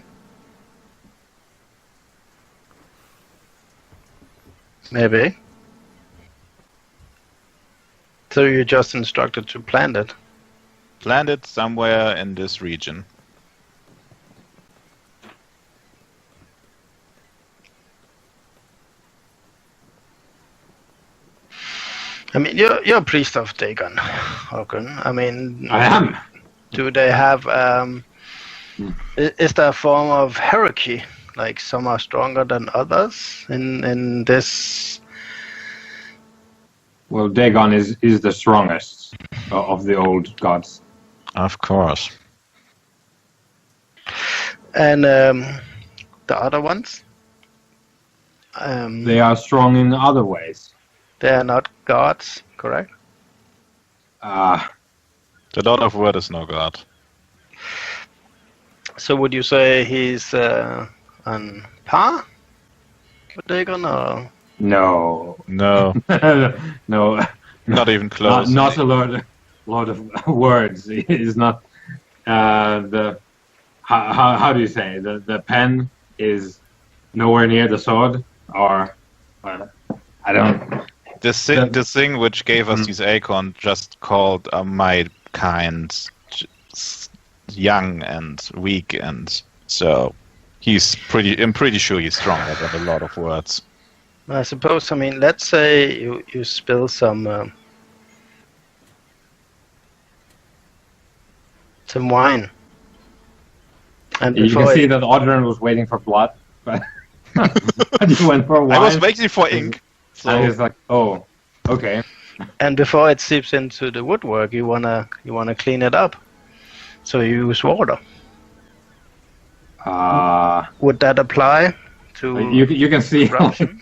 Maybe. So you're just instructed to plant it?
Plant it somewhere in this region.
I mean, you're a priest of Dagon, Håkon. I mean,
I am.
do they have? Is there a form of hierarchy? Like some are stronger than others in this?
Well, Dagon is the strongest of the old gods.
Of course.
And the other ones?
They are strong in other ways.
They are not gods, correct?
The Lord of Word is no god.
So would you say he's on par with Dagon, or?
No.
No,
No.
not even close.
Not a lot of words. It is not the how do you say the pen is nowhere near the sword, or I don't.
The thing which gave us these acorn just called my kind young and weak, and so I'm pretty sure he's stronger than a lot of words.
I suppose. I mean, let's say you spill some wine, and
You can see that Odhran was waiting for blood, but you went for wine.
I was waiting for ink. So
And he's like, oh, okay.
And before it seeps into the woodwork, you wanna clean it up, so you use water. Would that apply to?
You can see.
corruption?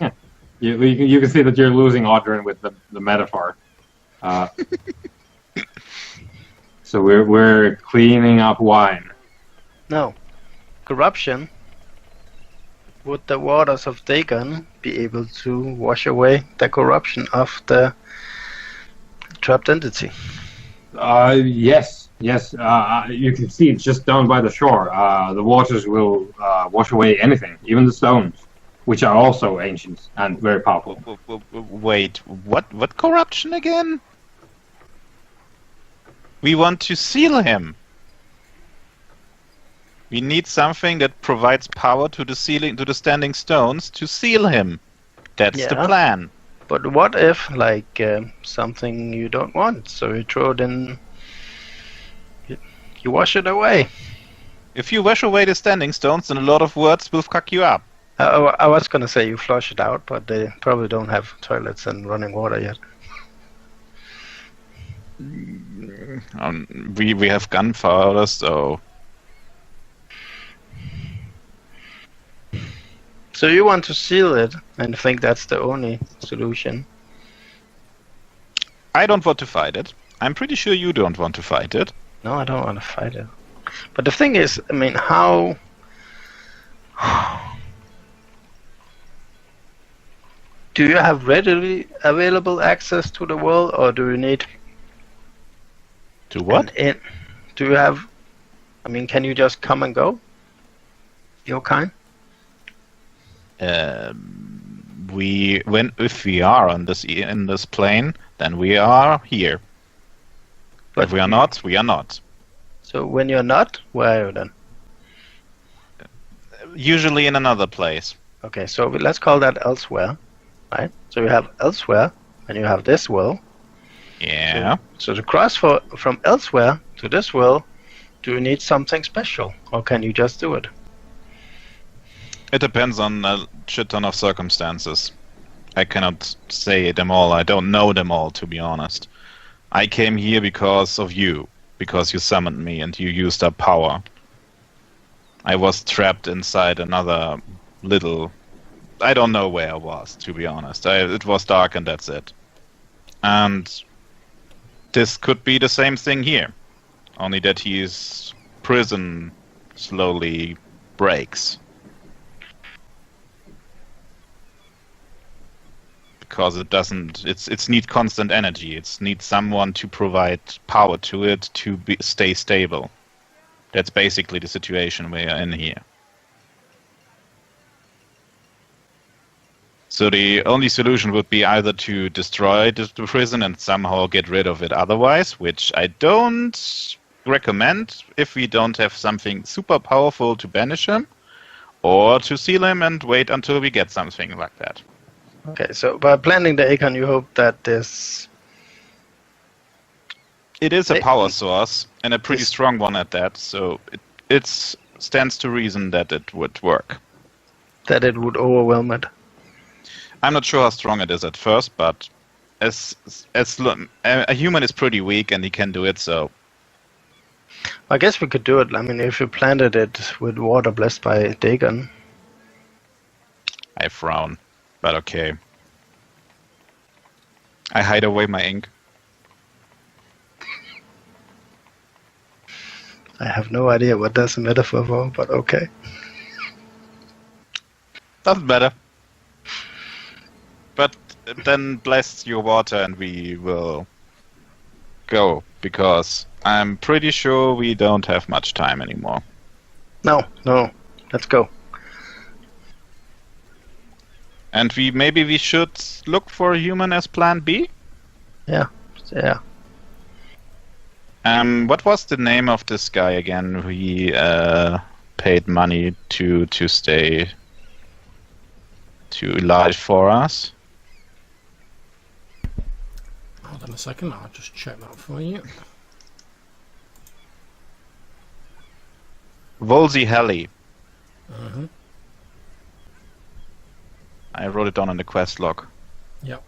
you can see that you're losing Odhran with the metaphor. So we're cleaning up wine.
No, corruption. Would the waters of Dagon be able to wash away the corruption of the trapped entity?
Yes. You can see it's just down by the shore. The waters will wash away anything, even the stones, which are also ancient and very powerful.
wait, what corruption again? We want to seal him. We need something that provides power to the standing stones to seal him. That's the plan.
But what if, like, something you don't want? So you throw it in. You wash it away.
If you wash away the standing stones, then a lot of words will fuck you up.
I was gonna say you flush it out, but they probably don't have toilets and running water yet.
We have gunpowder, so.
So you want to seal it and think that's the only solution?
I don't want to fight it. I'm pretty sure you don't want to fight it.
No, I don't want to fight it. But the thing is, I mean, how... Do you have readily available access to the world, or do you need...
To what?
Do you have... I mean, can you just come and go? Your kind?
If we are on in this plane, then we are here. But if we are not, we are not.
So when you're not, where are you then?
Usually in another place.
Okay, so let's call that elsewhere, right? So you have elsewhere, and you have this world.
Yeah.
So to cross from elsewhere to this world, do you need something special, or can you just do it?
It depends on a shit ton of circumstances. I cannot say them all. I don't know them all, to be honest. I came here because of you. because you summoned me and you used up power. I was trapped inside another little... I don't know where I was, to be honest. It was dark and that's it. And this could be the same thing here. Only that his prison slowly breaks. Because it's need constant energy. It's need someone to provide power to it to stay stable. That's basically the situation we are in here. So the only solution would be either to destroy the prison and somehow get rid of it otherwise, which I don't recommend if we don't have something super powerful to banish him, or to seal him and wait until we get something like that.
Okay, so by planting the Dagon, you hope that this...
It is a power source, and a pretty strong one at that, so it stands to reason that it would work.
That it would overwhelm it.
I'm not sure how strong it is at first, but a human is pretty weak and he can do it, so...
I guess we could do it. I mean, if you planted it with water blessed by Dagon.
I frown, but okay. I hide away my ink.
I have no idea what that's a metaphor for, but okay.
Doesn't matter. But then bless your water and we will go, because I'm pretty sure we don't have much time anymore.
No, let's go.
And maybe we should look for a human as plan B?
Yeah.
What was the name of this guy again who he paid money to stay alive for us?
Hold on a second, I'll just check that for you.
Wolsey Helly.
Mm-hmm.
I wrote it down in the quest log.
Yep.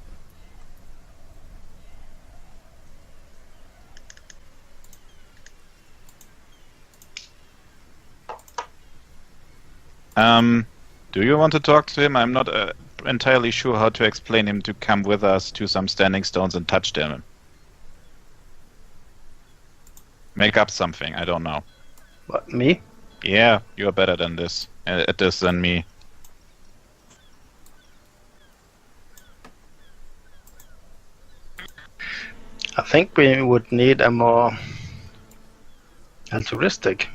Do you want to talk to him? I'm not entirely sure how to explain him to come with us to some standing stones and touch them. Make up something, I don't know.
What, me?
Yeah, you're better than this at this than me.
I think we would need a more altruistic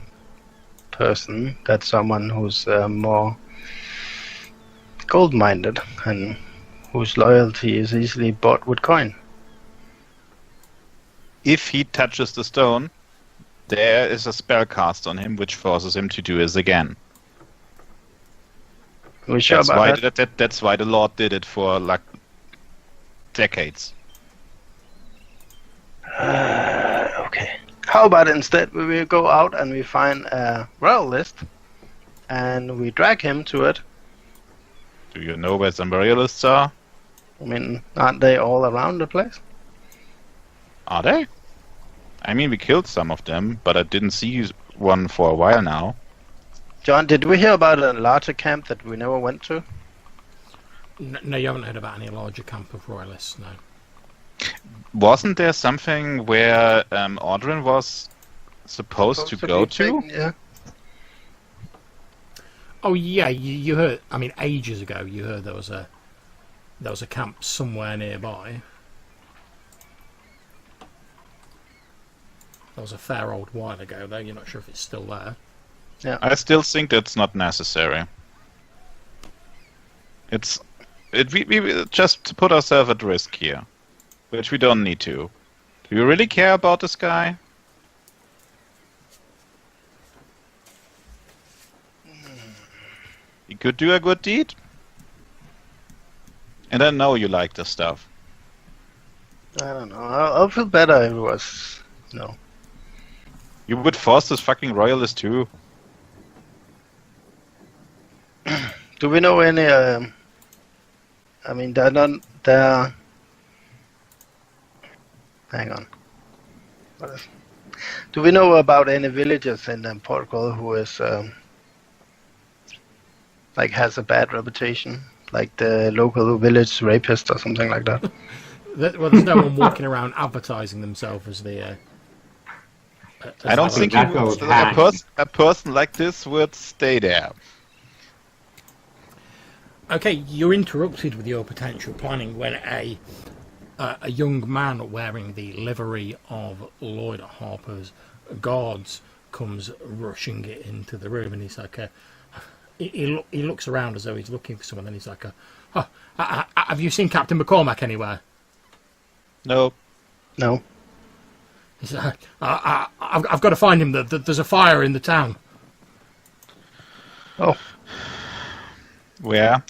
person. That's someone who's more gold-minded and whose loyalty is easily bought with coin.
If he touches the stone, there is a spell cast on him which forces him to do this again.
We sure
That's
about
why
that?
that's why the Lord did it for like decades.
Okay. How about instead we will go out and we find a royal list and we drag him to it.
Do you know where some royalists are?
I mean, aren't they all around the place?
Are they? I mean, we killed some of them, but I didn't see one for a while now.
John, did we hear about a larger camp that we never went to?
No, you haven't heard about any larger camp of royalists, no.
Wasn't there something where Odhran was supposed to go to?
Yeah.
Oh yeah, you heard. I mean, ages ago, you heard there was a camp somewhere nearby. That was a fair old while ago, though. You're not sure if it's still there.
Yeah.
I still think that's not necessary. We just put ourselves at risk here, which we don't need to. Do you really care about this guy? He could do a good deed. And I know you like this stuff.
I don't know. I'll feel better if it was... No.
You would force this fucking royalist too.
Do we know any... I mean, they're not... They're... Hang on. What is... Do we know about any villagers in Porthcrawl who is like has a bad reputation, like the local village rapist or something like that?
Well, there's no one walking around advertising themselves as the.
I don't think
that goes hand.
a person like this would stay there.
Okay, you're interrupted with your potential planning when a young man wearing the livery of Lloyd Harper's guards comes rushing into the room, and he's like, he looks around as though he's looking for someone, and he's like, have you seen Captain McCormack anywhere?
No.
No.
He said, I've got to find him. There's a fire in the town.
Oh.
Where?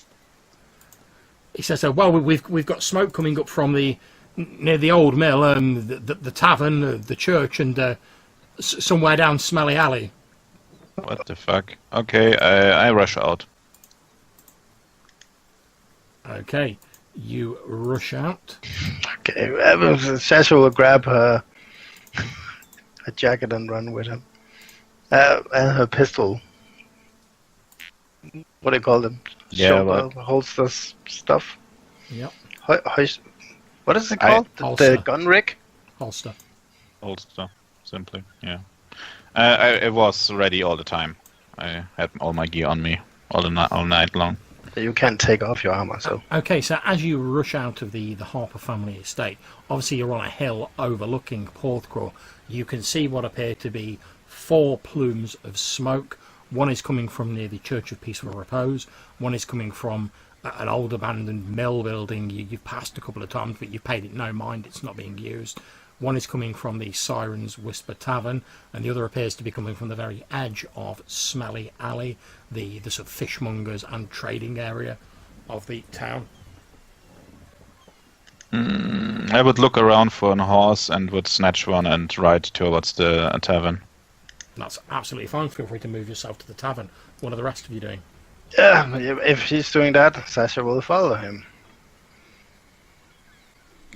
He says, well, we've got smoke coming up from near the old mill, the tavern, the church, and somewhere down Smelly Alley.
What the fuck? Okay, I rush out.
Okay, you rush out.
Okay, Sasha will grab her jacket and run with him. And her pistol. What do you call them?
Yeah,
Shoulder holsters stuff.
Yep.
What is it called? The gun rig?
Holster.
Holster, simply, yeah. I was ready all the time. I had all my gear on me all night long.
You can't take off your armor, so...
Okay, so as you rush out of the Harper family estate, obviously you're on a hill overlooking Porthcrawl. You can see what appear to be 4 plumes of smoke. One is coming from near the Church of Peaceful Repose. One is coming from an old abandoned mill building you've passed a couple of times, but you've paid it no mind, it's not being used. One is coming from the Siren's Whisper Tavern, and the other appears to be coming from the very edge of Smelly Alley, the sort of fishmongers and trading area of the town.
I would look around for a horse and would snatch one and ride towards the tavern.
That's absolutely fine. Feel free to move yourself to the tavern. What are the rest of you doing?
Yeah, if he's doing that, Sasha will follow him.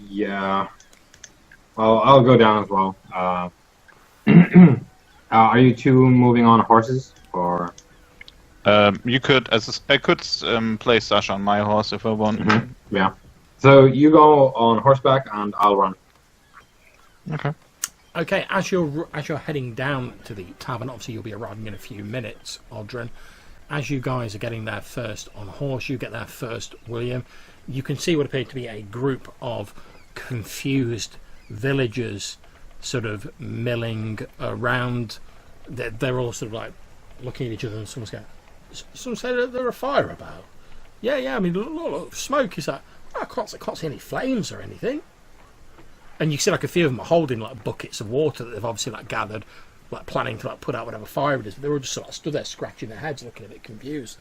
Yeah. Well, I'll go down as well. Are you two moving on horses, or?
You could, I could place Sasha on my horse if I want.
Mm-hmm. Yeah. So you go on horseback, and I'll run.
Okay.
Okay, as you're heading down to the tavern, obviously you'll be arriving in a few minutes, Odhran. As you guys are getting there first on horse, you get there first, William. You can see what appeared to be a group of confused villagers sort of milling around. They're all sort of like looking at each other, and someone said there's a fire about. Yeah, I mean, look, smoke is that. I can't see any flames or anything. And you see like a few of them are holding like buckets of water that they've obviously like gathered, like planning to like put out whatever fire it is. But they were just sort of stood there scratching their heads, looking a bit confused.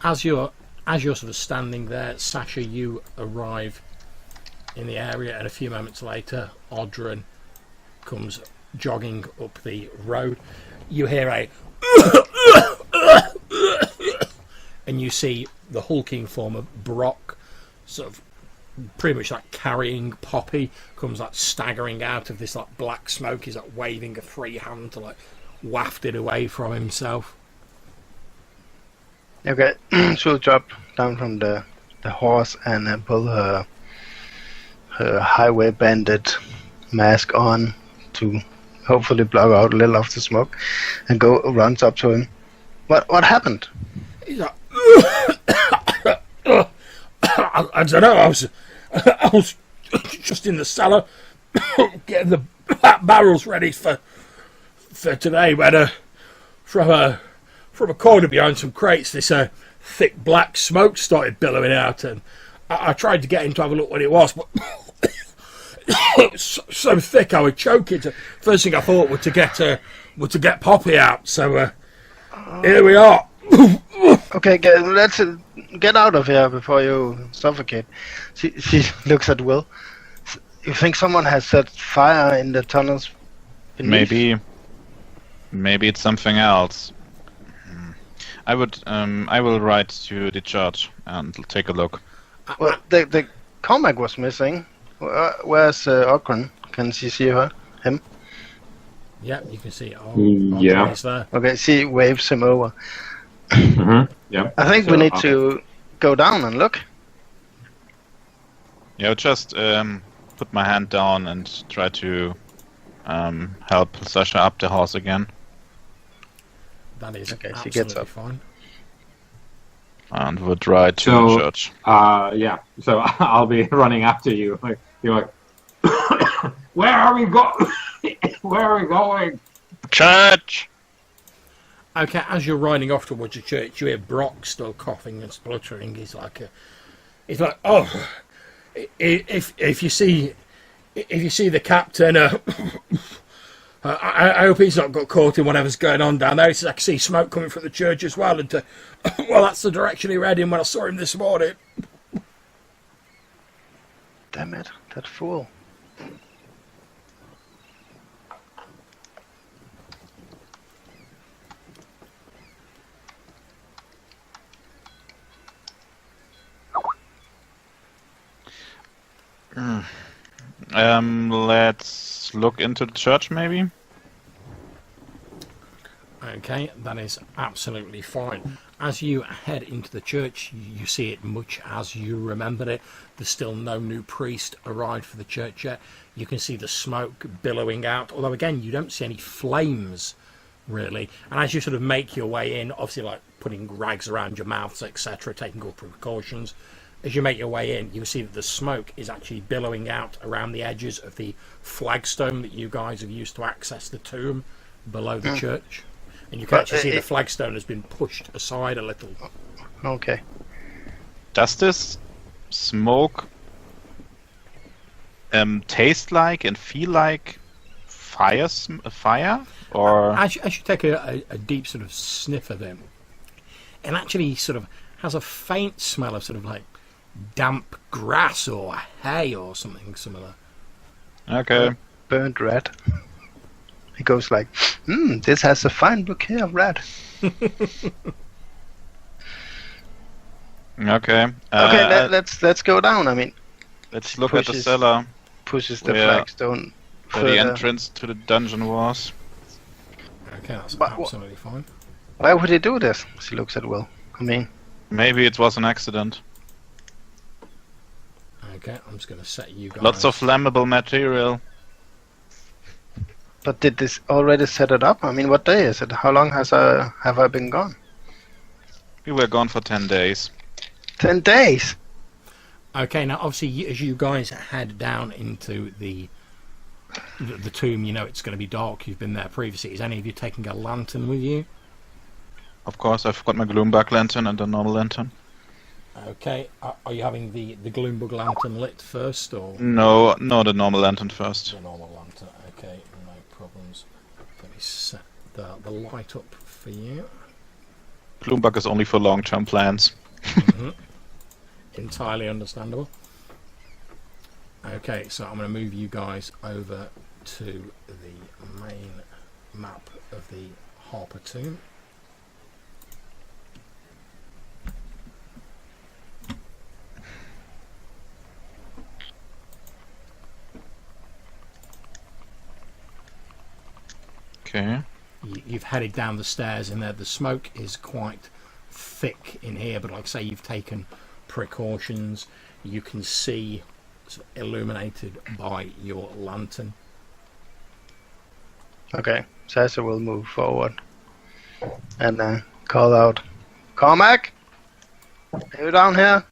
As you're sort of standing there, Sasha, you arrive in the area, and a few moments later, Odhran comes jogging up the road. You hear a and you see the hulking form of Brock, sort of pretty much like carrying Poppy, comes like staggering out of this like black smoke. He's like waving a free hand to like waft it away from himself.
Okay, she'll drop down from the horse and pull her highway bandit mask on to hopefully block out a little of the smoke, and runs up to him. What happened?
He's like, I don't know. I was just in the cellar getting the barrels ready for today. When from a corner behind some crates, this thick black smoke started billowing out, and I tried to get him to have a look what it was, but it was so thick I would choke it. First thing I thought was to get Poppy out. So here we are.
Okay, let's get out of here before you suffocate. She looks at Will. You think someone has set fire in the tunnels beneath?
Maybe it's something else. I will ride to the church and take a look.
Well, the Cormac was missing. Where's Odhran? Can she see him?
Yeah, you can see. Oh,
Yeah.
he's there.
Okay, she waves him over.
Yeah.
I think we need to go down and look.
Yeah, just put my hand down and try to help Sasha up the horse again.
That is
Okay, she
absolutely
gets up.
fine.
And would ride to
So-
the church.
Yeah. So I'll be running after you. Like, you're like, where are we going? Where are we going?
Church!
Okay, as you're riding off towards the church, you hear Brock still coughing and spluttering. He's like, oh, if you see the captain, I hope he's not got caught in whatever's going on down there. He says I can see smoke coming from the church as well, and well, that's the direction he read in when I saw him this morning.
Damn it, that fool.
Let's look into the church, maybe.
Okay, that is absolutely fine. As you head into the church, you see it much as you remembered it. There's still no new priest arrived for the church yet. You can see the smoke billowing out, although again, you don't see any flames, really. And as you sort of make your way in, obviously like putting rags around your mouths, etc., taking all precautions, as you make your way in, you see that the smoke is actually billowing out around the edges of the flagstone that you guys have used to access the tomb below the church. And you can actually see the flagstone has been pushed aside a little.
Okay.
Does this smoke taste like and feel like fire? Or
As you take a deep sort of sniff of it, it actually sort of has a faint smell of sort of like damp grass or hay or something similar.
okay.
Burnt red. He goes like, this has a fine bouquet of red.
Okay.
Okay, let's go down. I mean,
let's look at the
pushes-
cellar
pushes the
Yeah.
flagstone
where the
further.
entrance to the dungeon was.
Okay, that's
But what-
absolutely fine.
Why would he do this? She looks at Will. I mean,
Maybe it was an accident.
Okay, I'm just going to set you guys.
Lots of flammable material.
but did this already set it up? I mean, what day is it? How long have I been gone?
We were gone for 10 days.
10 days.
Okay, now obviously as you guys head down into the tomb, you know it's going to be dark. You've been there previously. Is any of you taking a lantern with you?
Of course, I've got my gloombug lantern and a normal lantern.
Okay, are you having the gloombug lantern lit first or
No, the normal lantern first.
the normal lantern? Okay, no problems. Let me set the light up for you.
Gloombug is only for long-term plans.
Entirely understandable. Okay, so I'm going to move you guys over to the main map of the Harper tomb.
Okay.
You've headed down the stairs in there. The smoke is quite thick in here, but like I say, you've taken precautions. You can see sort of illuminated by your lantern.
Okay, Sasha will move forward and call out, Cormac, are you down here?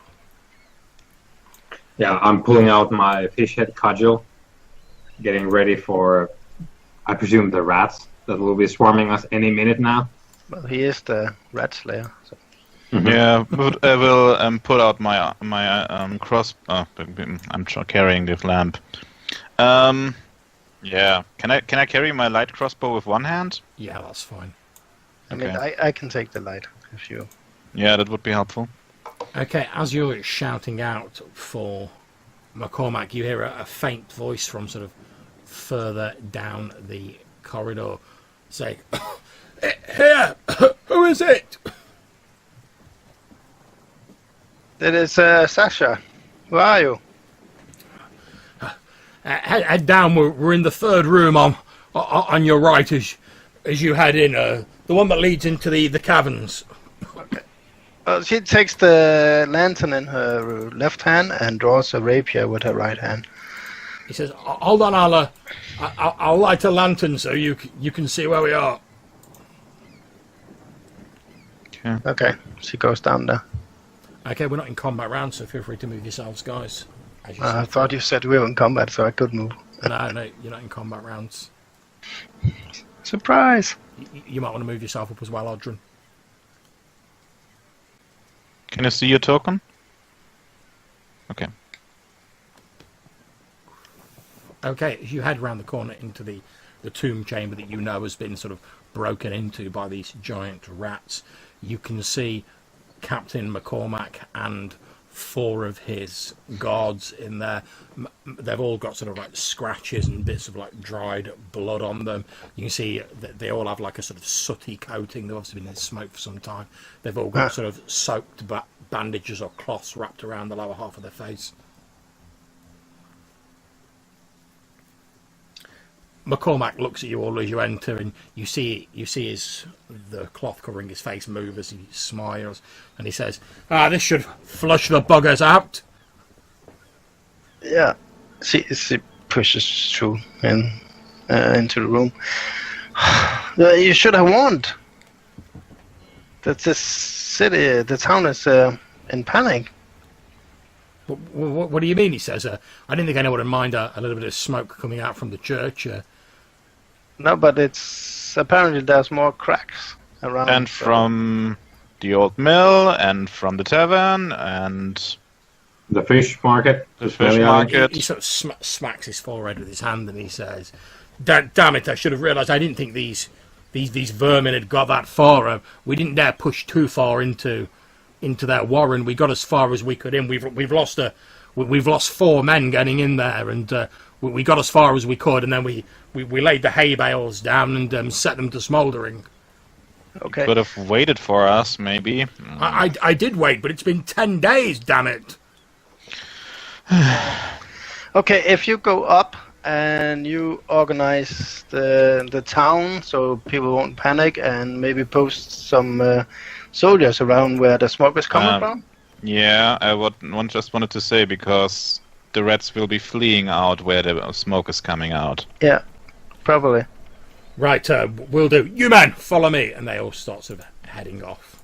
Yeah, I'm pulling out my fish head cudgel, getting ready for, I presume, the rats that will be swarming us any minute now.
Well, he is the rat slayer. So.
Yeah, but I will pull out my cross. I'm carrying the lamp. Yeah, can I carry my light crossbow with one hand?
Yeah, that's fine.
I mean,
Okay.
I can take the light if you.
Yeah, that would be helpful.
Okay, as you're shouting out for McCormack, you hear a faint voice from sort of further down the corridor saying, "Here, who is it?"
That is Sasha. Where are you?
Head down. We're in the third room on your right as you head in. The one that leads into the caverns.
Okay. She takes the lantern in her left hand and draws a rapier with her right hand.
He says, "Hold on, I'll light a lantern so you can see where we are."
Okay, she goes down there.
Okay, we're not in combat round, so feel free to move yourselves, guys. As you
I
said.
thought you said we were in combat, so I could move.
No, you're not in combat rounds.
Surprise!
You might want to move yourself up as well, Odhran.
Can you see your token? Okay.
Okay, as you head round the corner into the tomb chamber that you know has been sort of broken into by these giant rats, you can see Captain McCormack and 4 of his guards in there. They've all got sort of like scratches and bits of like dried blood on them. You can see that they all have like a sort of sooty coating. They've obviously been in smoke for some time. They've all got sort of soaked bandages or cloths wrapped around the lower half of their face. McCormack looks at you all as you enter, and you see the cloth covering his face move as he smiles, and he says, "This should flush the buggers out."
Yeah, she pushes through and into the room. You should have warned that this city, the town is in panic.
What do you mean? He says, "I didn't think anyone would mind a little bit of smoke coming out from the church."
No, but it's apparently there's more cracks around.
And from the old mill, and from the tavern, and
The fish market.
the fish market.
He sort of smacks his forehead with his hand, and he says, "Damn it! I should have realised. I didn't think these vermin had got that far. We didn't dare push too far into their warren. We got as far as we could in. We've lost 4 men getting in there, and we got as far as we could, and then we laid the hay bales down and set them to smouldering."
Okay.
Could have waited for us, maybe.
I did wait, but it's been 10 days. Damn it!
Okay, if you go up and you organize the town so people won't panic, and maybe post some soldiers around where the smoke is coming from.
Yeah, I just wanted to say, because the rats will be fleeing out where the smoke is coming out.
Yeah, probably.
Right, we'll do. You men, follow me, and they all start sort of heading off.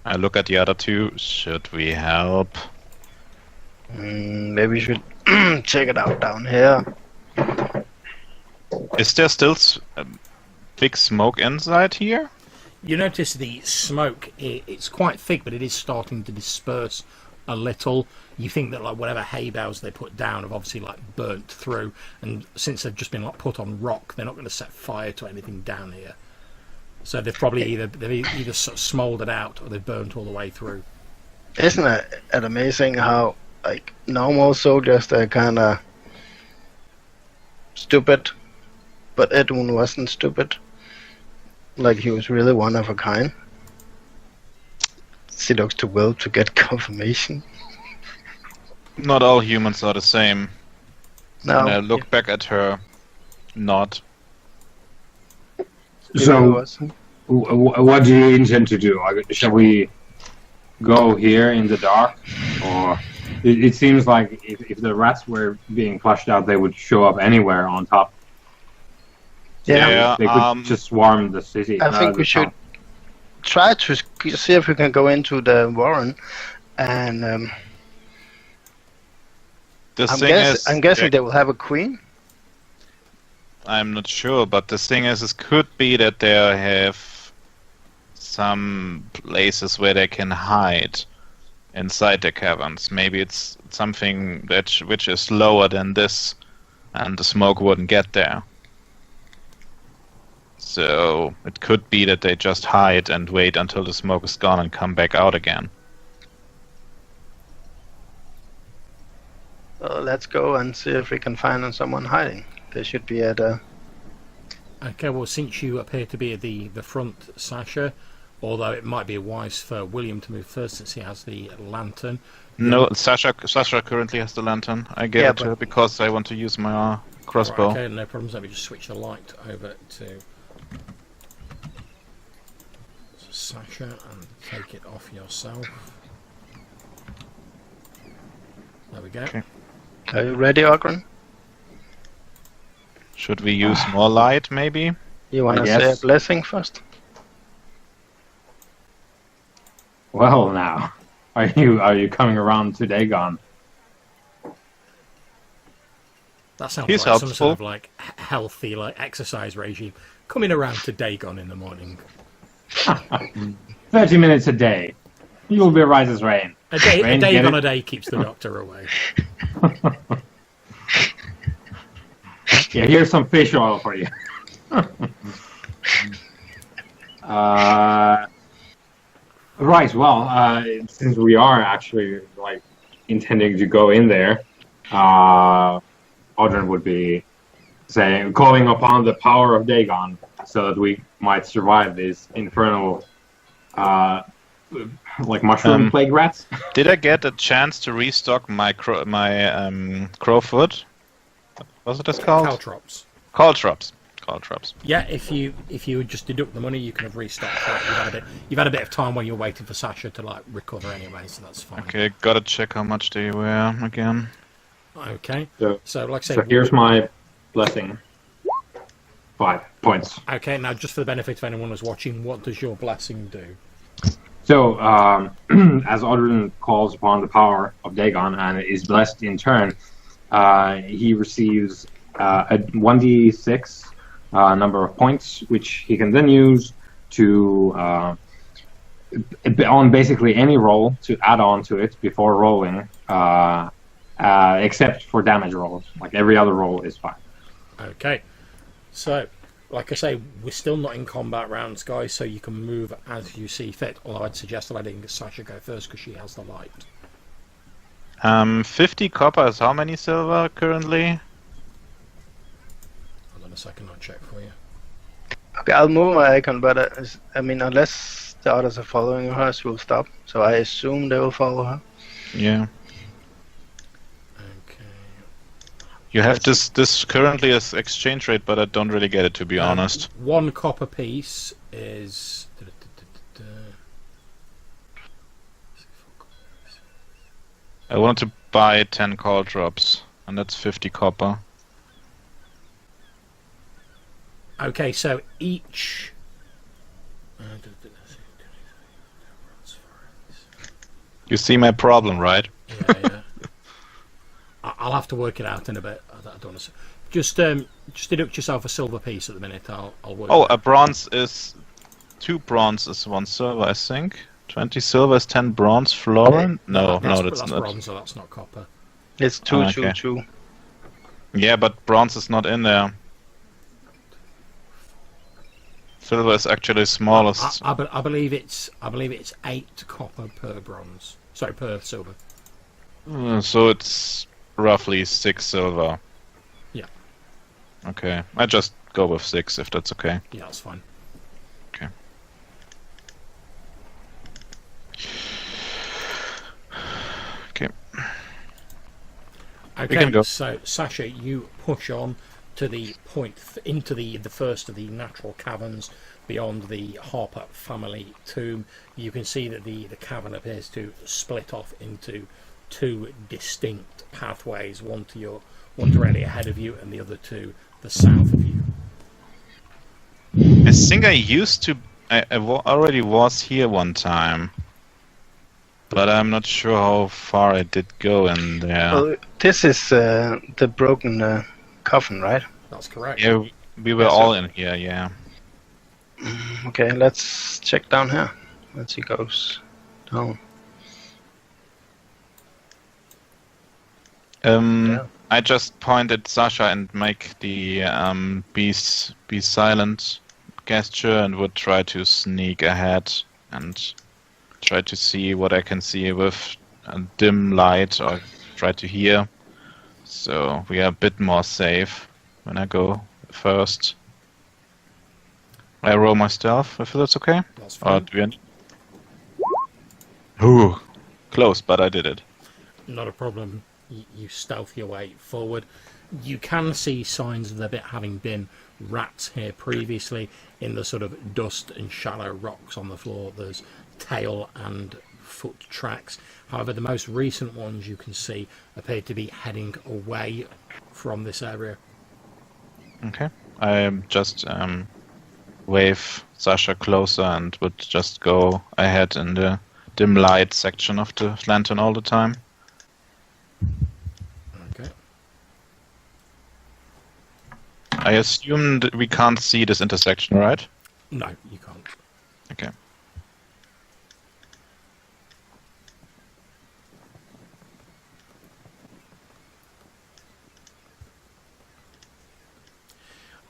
I look at the other 2. Should we help?
Maybe we should check it out down here.
Is there still thick smoke inside here?
You notice the smoke, it's quite thick, but it is starting to disperse a little. You think that like whatever hay bales they put down have obviously like burnt through, and since they've just been like put on rock, they're not going to set fire to anything down here. So they've probably either sort of smouldered out or they've burnt all the way through.
Isn't it amazing how like normal soldiers, they're kind of stupid, but Edwin wasn't stupid. Like, he was really one of a kind. She looks too well to get confirmation.
Not all humans are the same.
No.
And I look back at her, nod.
So, what do you intend to do? Shall we go here in the dark? Or it seems like if the rats were being flushed out, they would show up anywhere on top.
Yeah,
They could just swarm the city.
I think we should try to see if we can go into the warren, and I'm guessing they will have a queen.
I'm not sure, but the thing is, it could be that they have some places where they can hide inside the caverns. Maybe it's something which is lower than this, and the smoke wouldn't get there. So it could be that they just hide and wait until the smoke is gone and come back out again.
Let's go and see if we can find someone hiding. They should be at a
Okay, well, since you appear to be at the front, Sasha, although it might be wise for William to move first since he has the lantern.
No, Sasha currently has the lantern. I gave it to her because I want to use my crossbow.
Right, okay, no problems. Let me just switch the light over to Sasha and take it off yourself. There we go.
Okay. Are you ready, Odhran?
Should we use more light, maybe?
You want to say a blessing first?
Well, now, are you coming around to Dagon?
That sounds
He's
like some
helpful.
sort of like healthy like exercise regime. Coming around to Dagon in the morning.
30 minutes a day. You will be right as rain.
A
Rain,
day
get
on
it?
a day keeps the doctor away.
Yeah, here's some fish oil for you. Right, well, since we are actually like intending to go in there, Odhran would be saying, calling upon the power of Dagon so that we might survive these infernal like mushroom plague rats.
Did I get a chance to restock my crowfoot? What's it called?
Caltrops.
Caltrops.
Yeah, if you would just deduct the money, you can have restocked that. You've had a bit of time when you're waiting for Sasha to like recover anyway, so that's fine.
Okay, gotta check how much they were again.
Okay. So like I say,
So here's my blessing. 5 points.
okay, now just for the benefit of anyone who's watching, what does your blessing do?
So, as Odhran calls upon the power of Dagon and is blessed in turn, he receives a 1d6 number of points, which he can then use to, on basically any roll, to add on to it before rolling, except for damage rolls. Like every other roll is fine.
Okay. So, like I say, we're still not in combat rounds, guys, so you can move as you see fit. Although I'd suggest letting Sasha go first because she has the light.
50 copper is how many silver currently?
Hold on a second, I'll check for you.
Okay, I'll move my icon, but I mean, unless the others are following her, she will stop. So I assume they will follow her.
Yeah.
Okay.
You have this currently as exchange rate, but I don't really get it, to be honest.
1 copper piece is...
I wanted to buy 10 call drops, and that's 50 copper.
Okay, so each...
You see my problem, right?
Yeah. I'll have to work it out in a bit. I don't want to... Just deduct yourself a silver piece at the minute. I'll work.
Oh,
it out.
a bronze is 2 bronze is 1 silver, I think. 20 silver is 10 bronze. Florin? No, that's not.
bronze, so that's not copper.
It's 2,
Oh, okay.
2, 2.
Yeah, but bronze is not in there. Silver is actually smallest.
I believe it's 8 copper per bronze. Sorry, per silver.
So it's roughly 6 silver.
Yeah.
Okay, I just go with 6 if that's okay.
Yeah, that's fine.
Okay. Okay. We can go.
So Sasha, you push on to the point into the first of the natural caverns beyond the Harper family tomb. You can see that the cavern appears to split off into 2 distinct pathways, one directly ahead of you and the other to the south of you.
I think I already was here one time, but I'm not sure how far I did go in there.
Well, this is the broken coffin, right?
That's correct.
Yeah, we were all in here, yeah.
Okay, let's check down here. Let's see, goes down. Yeah.
I just point at Sasha and make the be silent gesture and would try to sneak ahead and try to see what I can see with a dim light or try to hear. So we are a bit more safe when I go first. I roll my stealth, if that's okay.
That's
Or
fine.
do we end? Ooh, close, but I did it.
Not a problem. You stealth your way forward. You can see signs of there having been rats here previously in the sort of dust and shallow rocks on the floor. There's tail and foot tracks. However, the most recent ones you can see appear to be heading away from this area.
Okay. I just wave Sasha closer and would just go ahead in the dim light section of the lantern all the time.
Okay.
I assume that we can't see this intersection, right?
No, you can't.
Okay.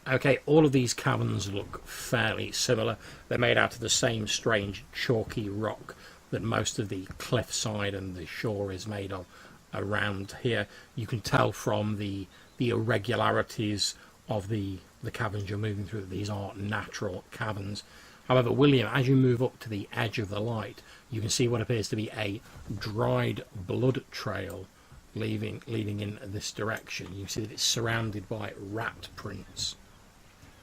Okay, all of these caverns look fairly similar. They're made out of the same strange chalky rock that most of the cliffside and the shore is made of around here. You can tell from the irregularities of the caverns you're moving through that these are natural caverns. However, William, as you move up to the edge of the light, you can see what appears to be a dried blood trail leading in this direction. You see that it's surrounded by rat prints.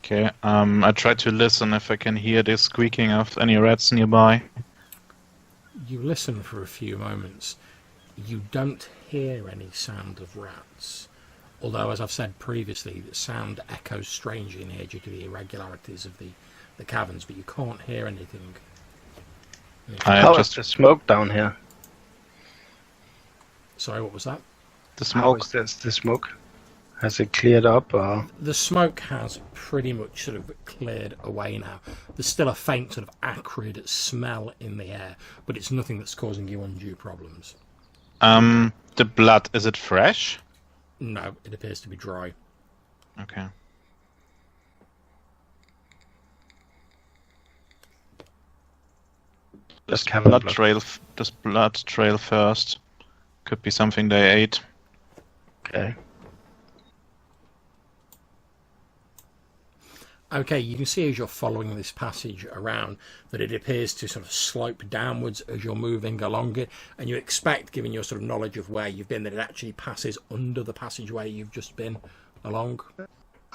Okay, I try to listen if I can hear the squeaking of any rats nearby.
You listen for a few moments. You don't hear any sound of rats. Although, as I've said previously, the sound echoes strangely in here due to the irregularities of the caverns, but you can't hear anything.
How is the smoke down here?
Sorry, what was that?
The
How
smoke.
is the smoke? Has it cleared up? Or?
The smoke has pretty much sort of cleared away now. There's still a faint sort of acrid smell in the air, but it's nothing that's causing you undue problems.
The blood, is it fresh?
No, it appears to be dry.
Okay. Does
cavern
blood
blood.
trail? Does blood trail first? Could be something they ate.
Okay.
Okay, you can see as you're following this passage around that it appears to sort of slope downwards as you're moving along it, and you expect, given your sort of knowledge of where you've been, that it actually passes under the passageway you've just been along.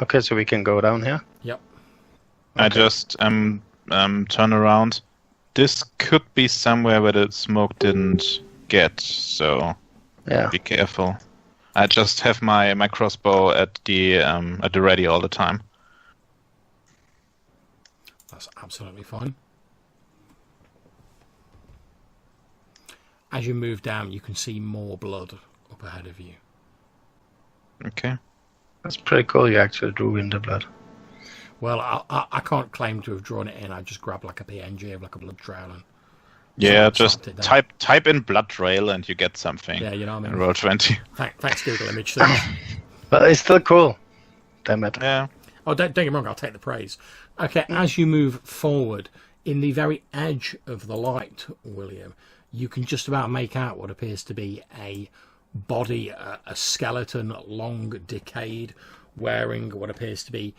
Okay, so we can go down here.
Yep.
I just turn around. This could be somewhere where the smoke didn't get, so
Yeah.
be careful. I just have my crossbow at the ready all the time.
That's absolutely fine. As you move down, you can see more blood up ahead of you.
Okay.
That's pretty cool. You actually drew in the blood.
Well, I can't claim to have drawn it in. I just grabbed like a PNG of like a blood trail and
Yeah,
Sorted
just
down.
type in blood trail and you get something.
Yeah, you know what I
And
mean.
roll 20.
Thanks, Google image search.
But it's still cool. Damn it.
Yeah.
Oh, don't get me wrong, I'll take the praise. Okay, as you move forward, in the very edge of the light, William, you can just about make out what appears to be a body, a skeleton, long decayed, wearing what appears to be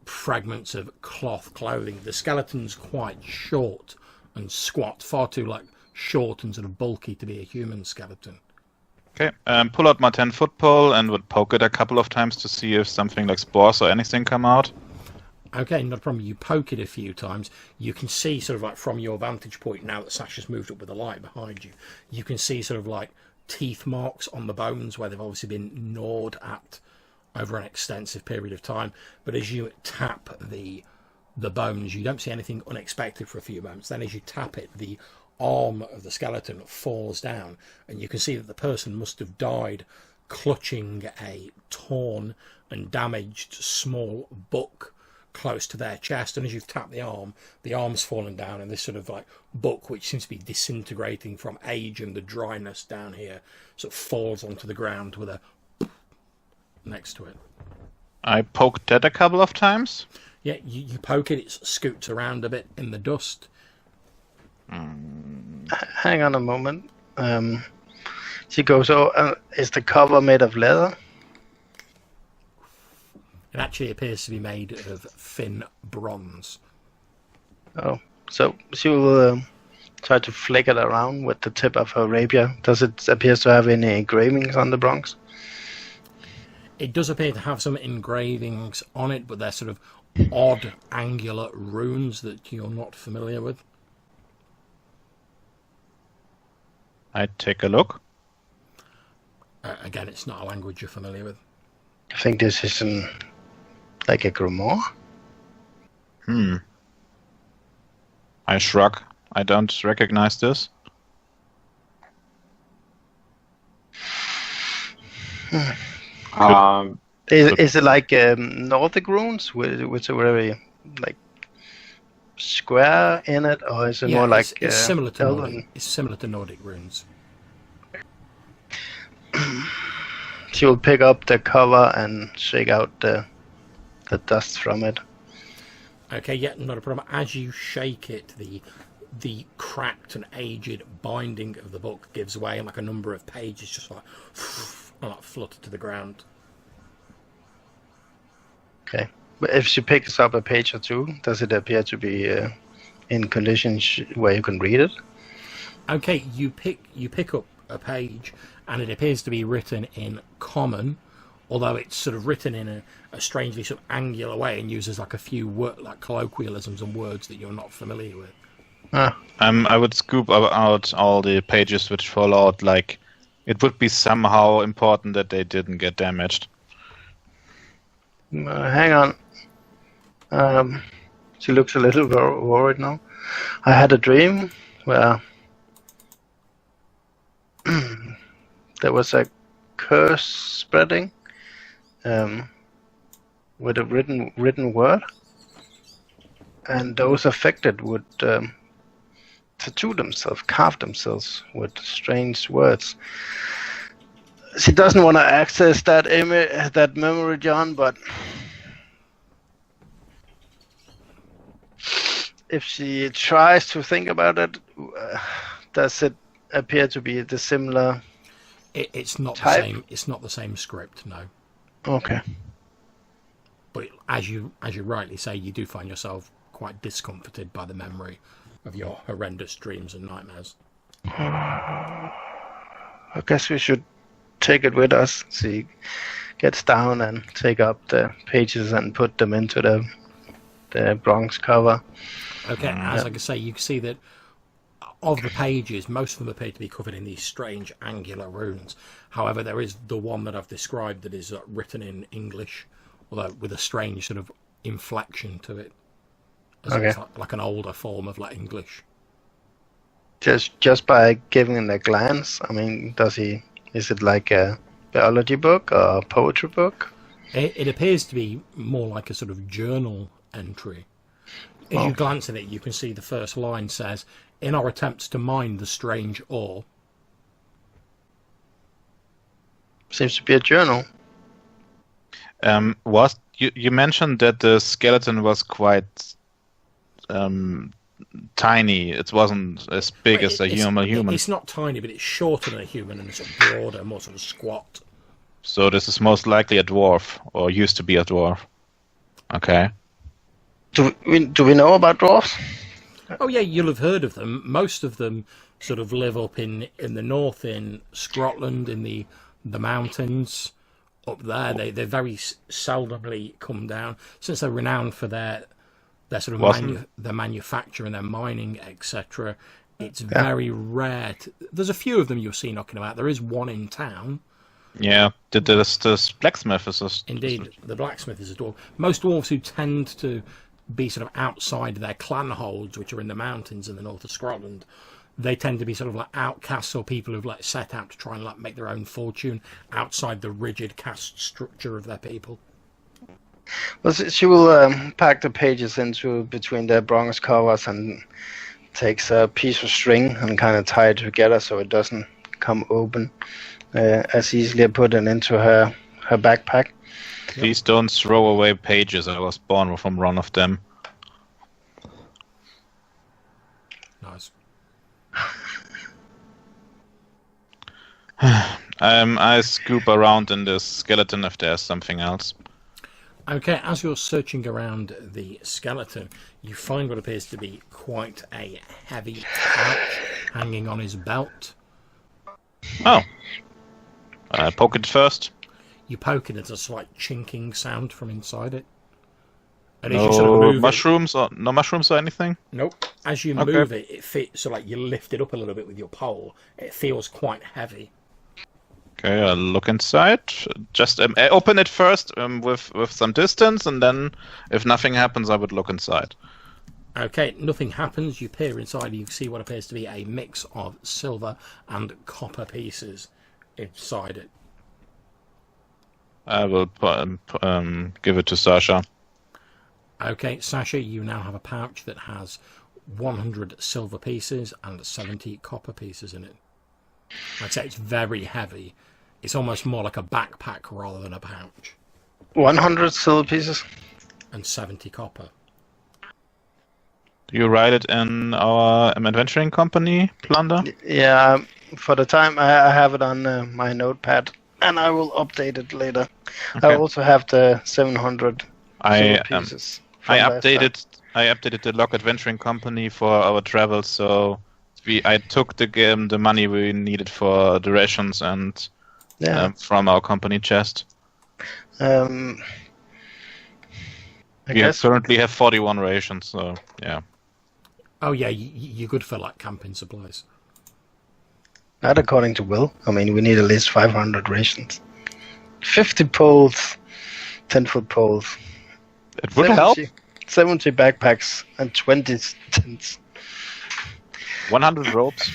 fragments of cloth clothing. The skeleton's quite short and squat, far too like short and sort of bulky to be a human skeleton.
Okay. Pull out my 10-foot pole and would poke it a couple of times to see if something like spores or anything come out.
Okay, not a problem. You poke it a few times. You can see sort of like from your vantage point now that Sasha's moved up with the light behind you, you can see sort of like teeth marks on the bones where they've obviously been gnawed at over an extensive period of time. But as you tap the bones, you don't see anything unexpected for a few moments. Then as you tap it, the arm of the skeleton falls down, and you can see that the person must have died clutching a torn and damaged small book close to their chest. And as you've tapped the arm's fallen down, and this sort of like book, which seems to be disintegrating from age and the dryness down here, sort of falls onto the ground with a next to it.
I poked that a couple of times.
Yeah, you poke it, it scoots around a bit in the dust.
Hang on a moment. She goes, is the cover made of leather?
It actually appears to be made of thin bronze.
Oh, so she will try to flick it around with the tip of her rapier. Does it appear to have any engravings on the bronze?
It does appear to have some engravings on it, but they're sort of odd angular runes that you're not familiar with.
I'd take a look.
Again, it's not a language you're familiar with.
I think this is like a grimoire.
I shrug. I don't recognize this.
Is it like Nordic runes, which are very like square in it, or is it more like
it's similar to
Elven?
Nordic? It's similar to Nordic runes.
She will pick up the cover and shake out the dust from it.
Okay, yeah, not a problem. As you shake it, the cracked and aged binding of the book gives way, and like a number of pages just like flutter to the ground.
Okay, but if she picks up a page or two, does it appear to be in conditions where you can read it?
Okay, you pick up a page, and it appears to be written in common, although it's sort of written in a strangely sort of angular way and uses like a few like colloquialisms and words that you're not familiar with.
I would scoop out all the pages which fall out. Like, it would be somehow important that they didn't get damaged.
Hang on. She looks a little worried now. I had a dream where there was a curse spreading with a written word, and those affected would tattoo themselves, carve themselves with strange words. She doesn't want to access that that memory, John, but if she tries to think about it, does it appear to be the similar?
It's not
type?
the same. It's not the same script, no.
Okay.
But as you rightly say, you do find yourself quite discomforted by the memory of your horrendous dreams and nightmares.
I guess we should take it with us. She gets down and take up the pages and put them into the bronze cover.
Okay, as I can say, you can see that of the pages, most of them appear to be covered in these strange angular runes. However, there is the one that I've described that is written in English, although with a strange sort of inflection to it.
Okay.
It's like an older form of like English.
Just by giving it a glance, I mean, is it like a biology book or a poetry book?
It appears to be more like a sort of journal entry. As you glance at it, you can see the first line says, "In our attempts to mine the strange ore."
Seems to be a journal.
You mentioned that the skeleton was quite tiny. It wasn't as big as a human.
It's not tiny, but it's shorter than a human and sort of broader, more sort of squat.
So this is most likely a dwarf, or used to be a dwarf. Okay.
Do we know about dwarfs?
Oh yeah, you'll have heard of them. Most of them sort of live up in the north, in Scotland, in the mountains up there. They very seldomly come down, since they're renowned for their sort of their manufacture and their mining, etc. It's very rare. There's a few of them you'll see knocking about. There is one in town.
Yeah, the blacksmith is
Indeed, the blacksmith is a dwarf. Most dwarves who tend to be sort of outside their clan holds, which are in the mountains in the north of Scotland, they tend to be sort of like outcasts or people who've like set out to try and like make their own fortune outside the rigid caste structure of their people.
Well, she will pack the pages into between the bronze covers and takes a piece of string and kind of tie it together so it doesn't come open as easily. Put it into her backpack.
Please don't throw away pages. I was born from one of them.
Nice.
I scoop around in the skeleton if there's something else.
Okay, as you're searching around the skeleton, you find what appears to be quite a heavy pouch hanging on his belt.
Oh. Poke it first.
You poke it, there's a slight chinking sound from inside it. And as you sort of
No
move
mushrooms or anything?
Nope. As you move it, it fits, so like you lift it up a little bit with your pole. It feels quite heavy.
Okay, I'll look inside. Just open it first with some distance, and then if nothing happens, I would look inside.
Okay, nothing happens. You peer inside and you see what appears to be a mix of silver and copper pieces inside it.
I will give it to Sasha.
Okay, Sasha, you now have a pouch that has 100 silver pieces and 70 copper pieces in it. I'd say it's very heavy. It's almost more like a backpack rather than a pouch.
100 silver pieces.
And 70 copper.
Do you write it in our adventuring company, Plunder?
Yeah, for the time I have it on my notepad, and I will update it later.
Okay.
I also have the 700 silver pieces.
I updated the log adventuring company for our travel, so I took the money we needed for the rations and from our company chest.
I guess
currently have 41 rations, so yeah.
Oh yeah, you're good for like camping supplies.
Not according to Will. I mean, we need at least 500 rations. 50 poles, 10-foot poles.
It would help.
70 backpacks and 20 tents.
100 ropes.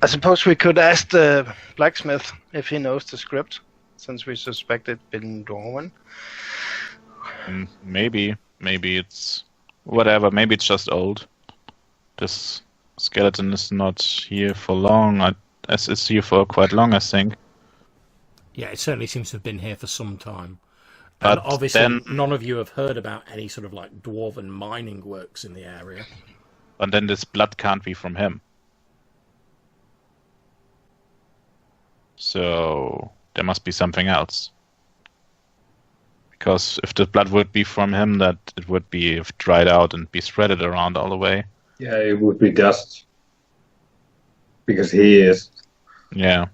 I suppose we could ask the blacksmith if he knows the script, since we suspect it been Dorman.
Maybe it's whatever. Maybe it's just old. This skeleton is not here for long. It's here for quite long, I think.
Yeah, it certainly seems to have been here for some time.
But
and obviously,
then,
none of you have heard about any sort of like dwarven mining works in the area.
And then this blood can't be from him. So there must be something else. Because if the blood would be from him, that it would be dried out and be spreaded around all the way.
Yeah, it would be dust. Because he is.
Yeah.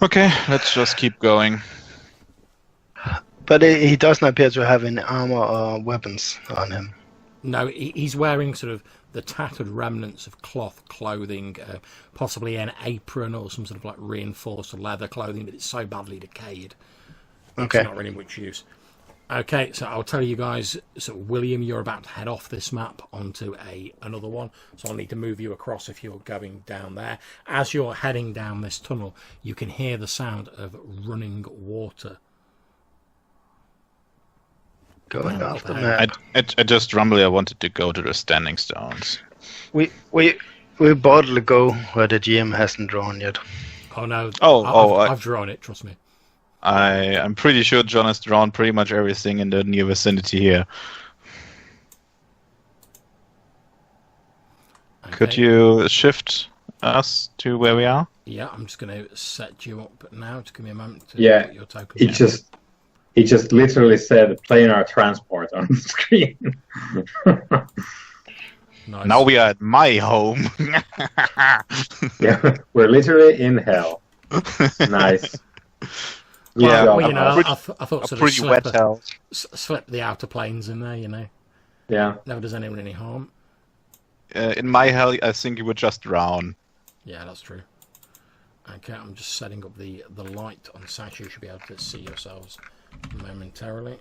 Okay, let's just keep going.
But he doesn't appear to have any armor or weapons on him.
No, he's wearing sort of the tattered remnants of cloth clothing, possibly an apron or some sort of like reinforced leather clothing, but it's so badly decayed.
Okay.
It's not really much use. Okay, so I'll tell you guys, so William, you're about to head off this map onto another one, so I'll need to move you across if you're going down there. As you're heading down this tunnel, you can hear the sound of running water.
Going off the map.
I just rumbled I wanted to go to the standing stones.
We boldly go where the GM hasn't drawn yet.
Oh no! I've drawn it. Trust me.
I'm pretty sure John has drawn pretty much everything in the near vicinity here. Okay. Could you shift us to where we are?
Yeah, I'm just going to set you up now. Just give me a moment to put your token.
He just literally said planar transport on the screen.
Nice.
Now we are at my home.
Yeah, we're literally in hell. Nice.
Yeah,
well, you know, I thought sort of
pretty wet hell.
Slip the outer planes in there, you know.
Yeah.
Never does anyone any harm.
In my hell, I think you would just drown.
Yeah, that's true. Okay, I'm just setting up the light on Sasha. You should be able to see yourselves momentarily.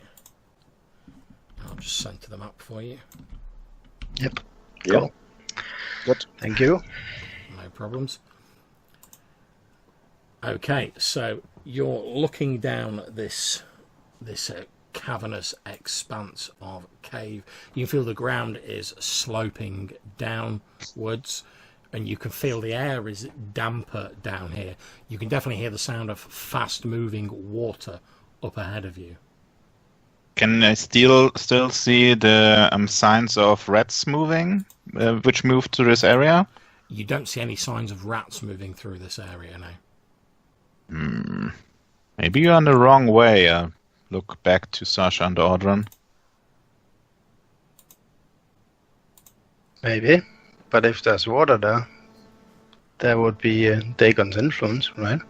I'll just center them up for you.
Yep.
Cool.
Good. Thank you.
No problems. Okay, so you're looking down this cavernous expanse of cave. You can feel the ground is sloping downwards, and you can feel the air is damper down here. You can definitely hear the sound of fast-moving water up ahead of you.
Can I still see the signs of rats moving, which moved to this area?
You don't see any signs of rats moving through this area now.
Maybe you're on the wrong way. Look back to Sasha and Odhran.
Maybe. But if there's water there, there would be Dagon's influence, right?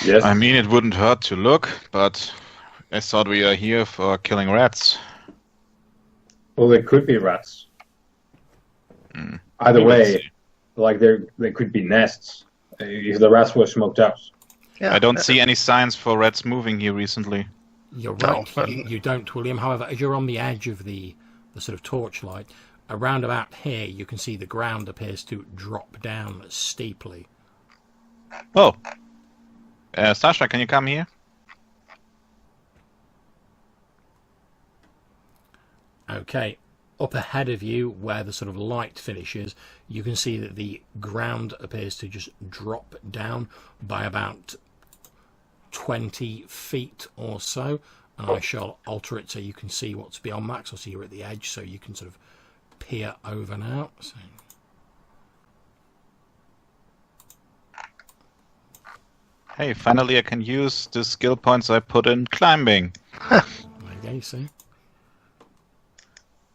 Yes.
I mean, it wouldn't hurt to look, but I thought we are here for killing rats.
Well, there could be rats.
Mm.
Either
Let's
way,
see.
like there could be nests if the rats were smoked out.
Yeah.
I don't see any signs for rats moving here recently.
You're
No,
right.
but-
You don't, William. However, as you're on the edge of the sort of torchlight, around about here, you can see the ground appears to drop down steeply.
Oh. Sasha, can you come here?
Okay, up ahead of you, where the sort of light finishes, you can see that the ground appears to just drop down by about 20 feet or so. And I shall alter it so you can see what's beyond that. So I see you're at the edge, so you can sort of peer over now. So,
Hey, finally I can use the skill points I put in climbing.
there you go, you see.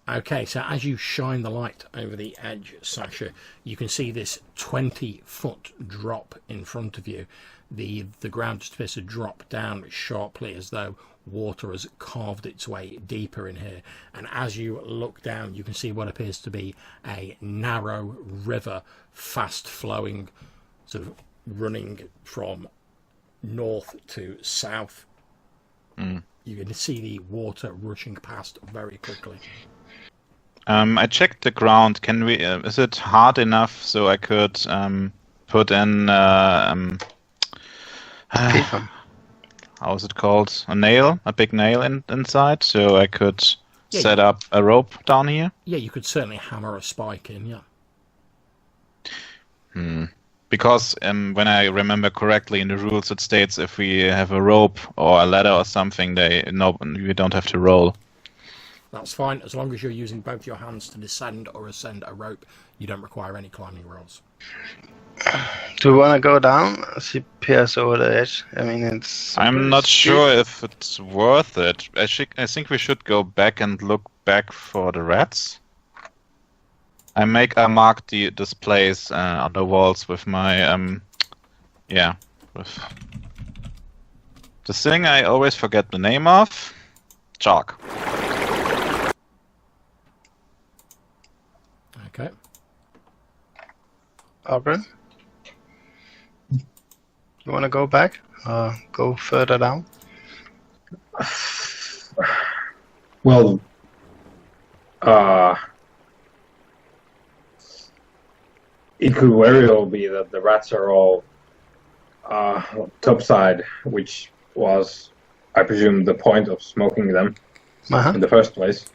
Okay, so as you shine the light over the edge, Sasha, you can see this 20-foot drop in front of you. The ground just appears to drop down sharply as though water has carved its way deeper in here. And as you look down, you can see what appears to be a narrow river, fast-flowing, sort of running from north to south. You can see the water rushing past very quickly.
I checked the ground. Can we? Is it hard enough so I could put in? How is it called? A nail, a big nail inside, so I could set up a rope down here.
Yeah, you could certainly hammer a spike in. Yeah.
Because when I remember correctly, in the rules it states if we have a rope or a ladder or something, we don't have to roll.
That's fine, as long as you're using both your hands to descend or ascend a rope, you don't require any climbing rolls.
Do we want to go down? See, pierce over the edge. I mean, it's.
I'm not sure if it's worth it. I think we should go back and look back for the rats. I mark this place on the walls with my with the thing I always forget the name of. Chalk.
Okay.
Odhran? You want to go back? Go further down?
Well, it could very well be that the rats are all topside, which was, I presume, the point of smoking them in the first place.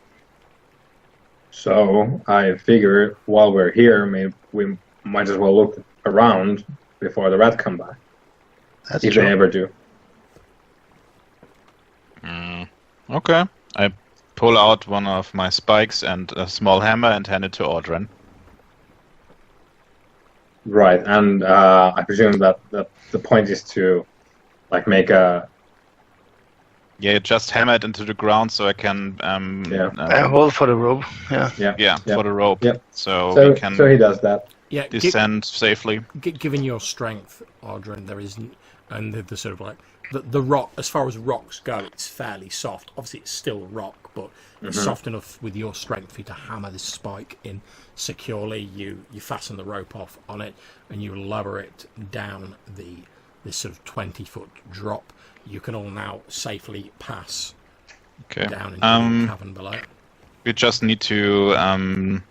So I figure while we're here, we might as well look around before the rats come back.
That's
if
true.
they ever do.
Okay. I pull out one of my spikes and a small hammer and hand it to Odhran.
Right, and I presume that the point is to make a...
Yeah, just hammer it into the ground so I can
A hole for the rope. Yeah.
for the rope.
Yep.
So we can
so he does that.
Yeah,
descend safely.
given your strength, Odhran, there isn't, and the sort of the rock, as far as rocks go, it's fairly soft. Obviously, it's still rock, but it's soft enough with your strength for you to hammer this spike in securely. You fasten the rope off on it, and you lower it down this sort of 20-foot drop. You can all now safely pass down into the cavern below.
We just need to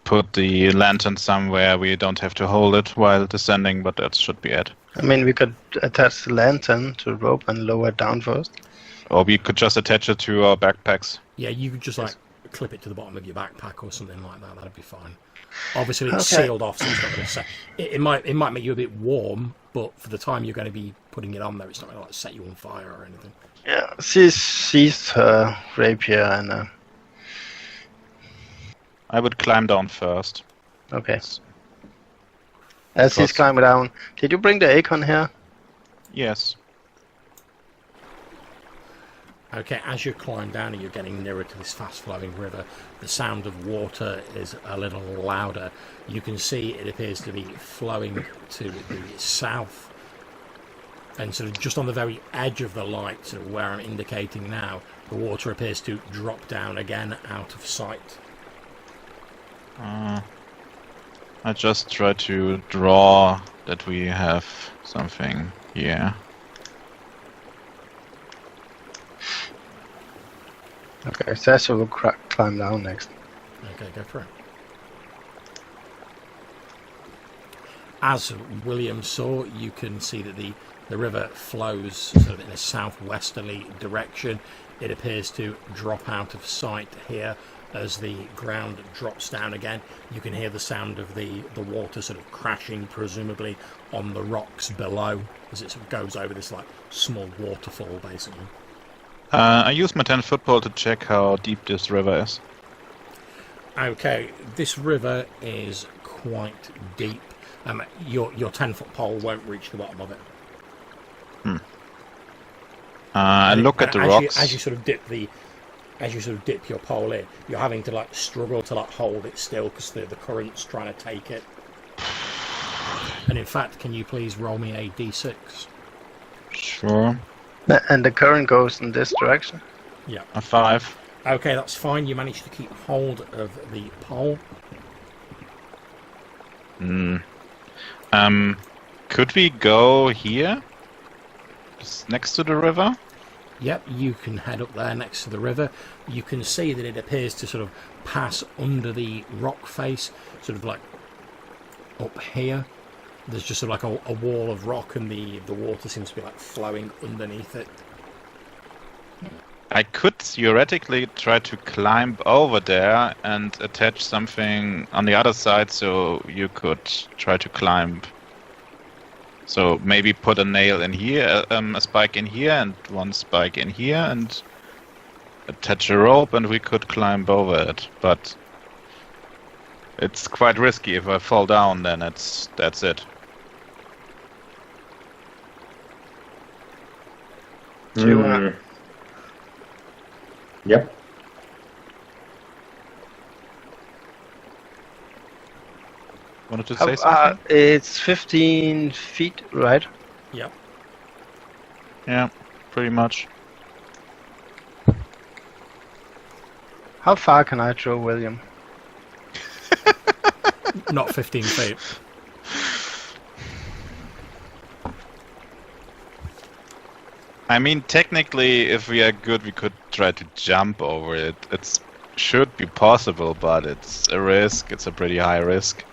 put the lantern somewhere. We don't have to hold it while descending, but that should be it.
I mean, we could attach the lantern to the rope and lower it down first.
Or we could just attach it to our backpacks.
Yeah, you could just clip it to the bottom of your backpack or something like that. That'd be fine. Obviously, it's sealed off, so it's not going to set. It might make you a bit warm, but for the time you're going to be putting it on there, it's not going to set you on fire or anything.
Yeah, she's sheathed her rapier and.
I would climb down first.
Okay. As he's climbing down, did you bring the acorn here?
Yes.
Okay, as you climb down and you're getting nearer to this fast-flowing river, the sound of water is a little louder. You can see it appears to be flowing to the south, and sort of just on the very edge of the light, sort of where I'm indicating now, the water appears to drop down again out of sight.
I just try to draw that we have something here.
Okay, Sasha will climb down next.
Okay, go for it. As William saw, you can see that the river flows sort of in a southwesterly direction. It appears to drop out of sight here as the ground drops down again. You can hear the sound of the water sort of crashing, presumably on the rocks below, as it sort of goes over this like small waterfall, basically.
I use my 10-foot pole to check how deep this river is.
Okay, this river is quite deep. Your 10-foot pole won't reach the bottom of it.
I look at the rocks.
As you sort of dip your pole in, you're having to like struggle to like hold it still because the current's trying to take it. And in fact, can you please roll me a d6?
Sure.
And the current goes in this direction?
Yeah.
A 5.
Okay, that's fine. You managed to keep hold of the pole.
Could we go here? Just next to the river?
Yep, you can head up there next to the river. You can see that it appears to sort of pass under the rock face, sort of like up here. There's just sort of like a wall of rock, and the water seems to be like flowing underneath it.
I could theoretically try to climb over there and attach something on the other side so you could try to climb. So maybe put a nail in here, a spike in here, and one spike in here, and attach a rope, and we could climb over it. But it's quite risky. If I fall down, then that's it.
Do you wanna...
Yep.
Wanted to say something?
It's 15 feet, right?
Yep.
Yeah, pretty much.
How far can I throw William?
Not 15 feet.
I mean, technically, if we are good, we could try to jump over it. It should be possible, but it's a risk. It's a pretty high risk.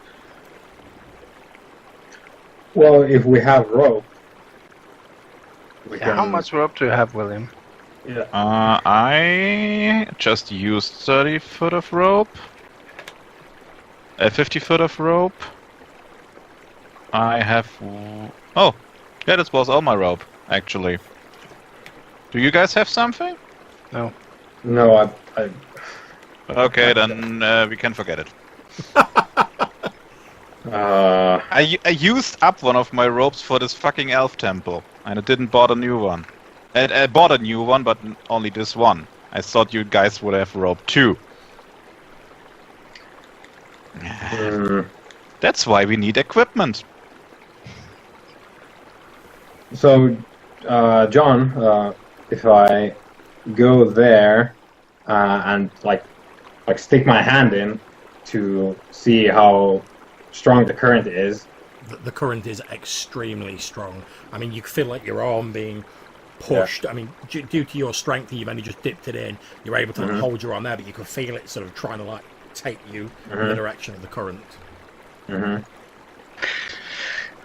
Well, if we have rope, we can...
How much rope do you have, William?
Yeah.
I just used 30 foot of rope. 50 foot of rope. I have... Oh, yeah, this was all my rope, actually. Do you guys have something?
No.
No,
Okay, then we can forget it. I used up one of my ropes for this fucking elf temple, and I didn't bought a new one. I bought a new one, but only this one. I thought you guys would have rope too. That's why we need equipment.
So, John, if I go there and like stick my hand in to see how strong the current is.
The current is extremely strong. I mean, you feel like your arm being pushed. Yeah. I mean, due to your strength, you've only just dipped it in. You're able to hold your arm there, but you can feel it sort of trying to like take you in the direction of the current.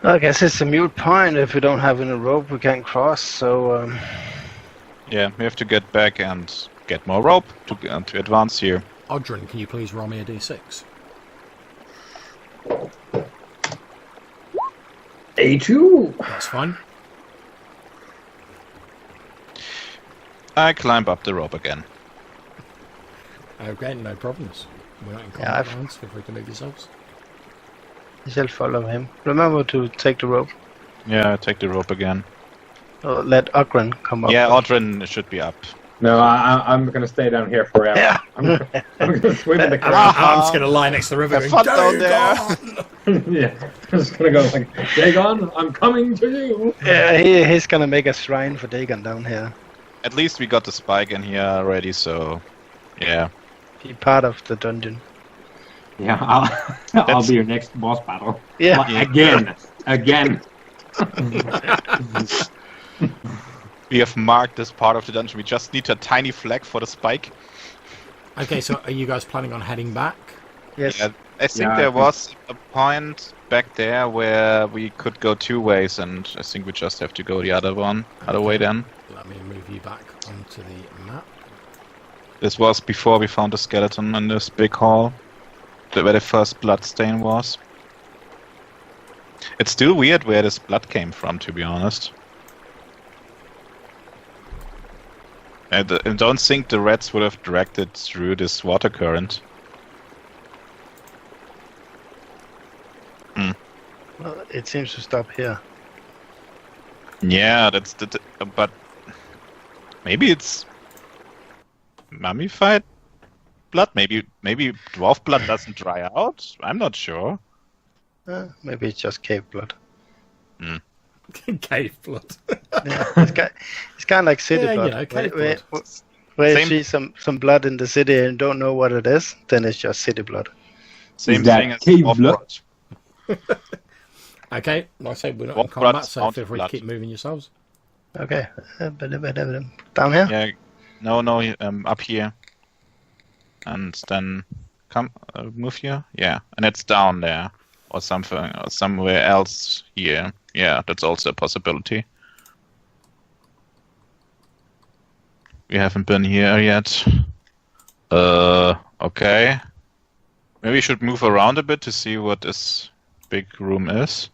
I guess it's a mute point. If we don't have any rope, we can't cross. So.
Yeah, we have to get back and get more rope to advance here.
Odhran, can you please roll me a d6?
A2.
That's fine.
I climb up the rope again.
Okay, no problems. We're not in combat rounds. Feel free to move yourselves.
I shall follow him. Remember to take the rope.
Yeah, I take the rope again.
Let Odhran come up.
Yeah, Odhran should be up.
No, I'm gonna stay down here forever.
Yeah.
I'm gonna swim in the
I'm
crowd.
just going to lie next to the river
Have
going,
fun down there.
Yeah, I'm just gonna go like, Dagon, I'm coming to you.
Yeah, he's gonna make a shrine for Dagon down here.
At least we got the spike in here already, so yeah.
Be part of the dungeon.
Yeah, I'll be your next boss battle.
Yeah.
Like, again.
We have marked this part of the dungeon. We just need a tiny flag for the spike.
Okay, so are you guys planning on heading back?
Yes.
Yeah, I think
Yeah,
there
I think-
was a point back there where we could go two ways, and I think we just have to go the other way then.
Let me move you back onto the map.
This was before we found the skeleton in this big hall, where the first blood stain was. It's still weird where this blood came from, to be honest. I don't think the rats would have dragged it through this water current.
Well, it seems to stop here.
Yeah, but maybe it's mummified blood. Maybe dwarf blood doesn't dry out. I'm not sure.
Maybe it's just cave blood.
Cave blood.
Yeah, it's kind of like city
Yeah,
blood.
you know, cave blood.
Where
Same-
you see some blood in the city and don't know what it is, then it's just city blood.
Same
Is that
thing as
cave
dwarf
blood?
blood.
Okay, like I said, we're not
What
in combat,
blood's
so
not
feel free
blood?
to keep moving yourselves.
Okay. Down here?
Yeah, no, up here, and then move here. Yeah, and it's down there or something, or somewhere else here. Yeah, that's also a possibility. We haven't been here yet. Okay. Maybe we should move around a bit to see what this big room is.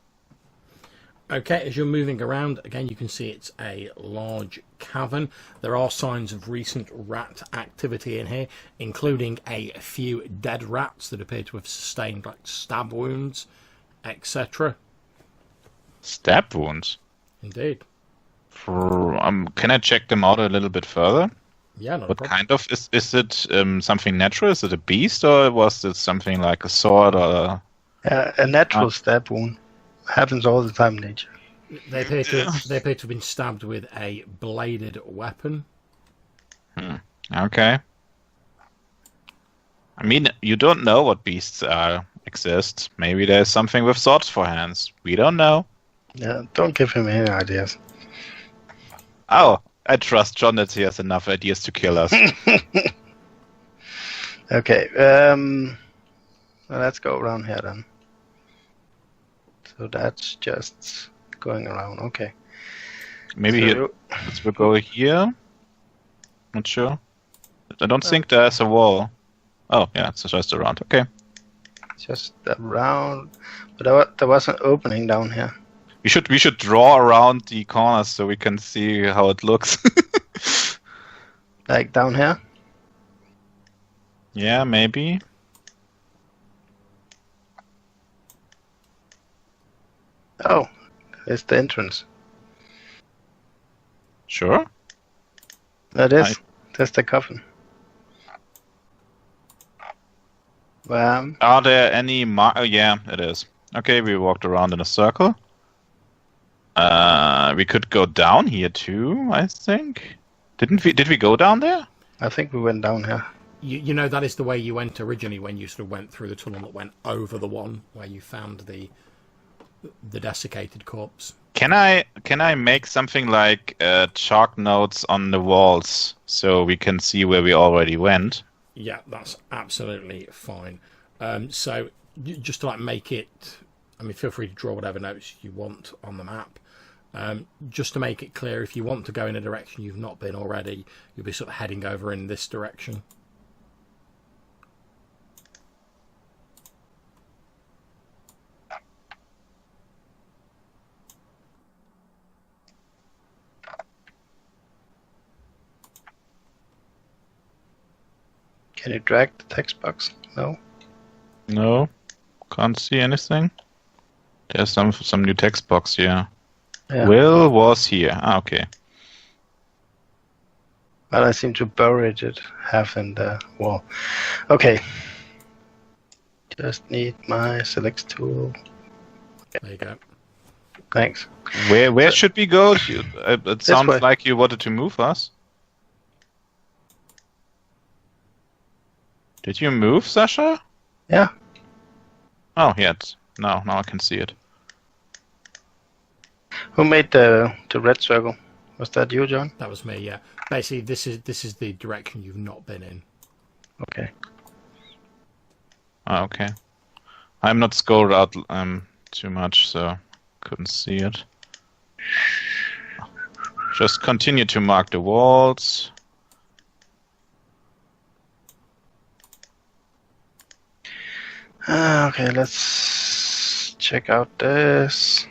Okay, as you're moving around, again, you can see it's a large cavern. There are signs of recent rat activity in here, including a few dead rats that appear to have sustained like stab wounds, etc.
Stab wounds.
Indeed.
Can I check them out a little bit further?
Yeah, not a
What
problem.
kind of is it? Something natural? Is it a beast, or was it something like a sword or?
A natural stab wound. Happens all the time in nature.
They appear to have been stabbed with a bladed weapon.
Okay. I mean, you don't know what beasts exist. Maybe there's something with swords for hands. We don't know.
Yeah, don't give him any ideas.
Oh, I trust John that he has enough ideas to kill us.
Okay, well, let's go around here then. So that's just going around, okay.
Maybe
So-
we'll go here. Not sure. I don't think there's a wall. Oh, yeah, it's just around. Okay.
Just around, but there was an opening down here.
We should draw around the corners so we can see how it looks.
Like down here?
Yeah, maybe.
Oh, it's the entrance.
Sure.
That is. That's the coffin.
Are there any oh, yeah, it is. Okay, we walked around in a circle. We could go down here too, I think. Did we go down there?
I think we went down here.
You know that is the way you went originally when you sort of went through the tunnel that went over the one where you found the desiccated corpse.
Can I make something like chalk notes on the walls so we can see where we already went?
Yeah, that's absolutely fine. So just to like make it, I mean, feel free to draw whatever notes you want on the map. Just to make it clear, if you want to go in a direction you've not been already, you'll be sort of heading over in this direction.
Can you drag the text box? No?
No, can't see anything. There's some new text box here.
Yeah.
Will was here. Ah, okay.
But I seem to buried it half in the wall. Okay. Just need my select tool.
There you go.
Thanks.
Where should we go? It sounds
way.
like you wanted to move us. Did you move, Sasha?
Yeah.
Oh, yeah. Now I can see it.
Who made the red circle? Was that you, John?
That was me, yeah. Basically, this is the direction you've not been in.
Okay.
Oh, okay. I'm not scrolled out too much, so couldn't see it. Just continue to mark the walls.
Okay, let's check out this.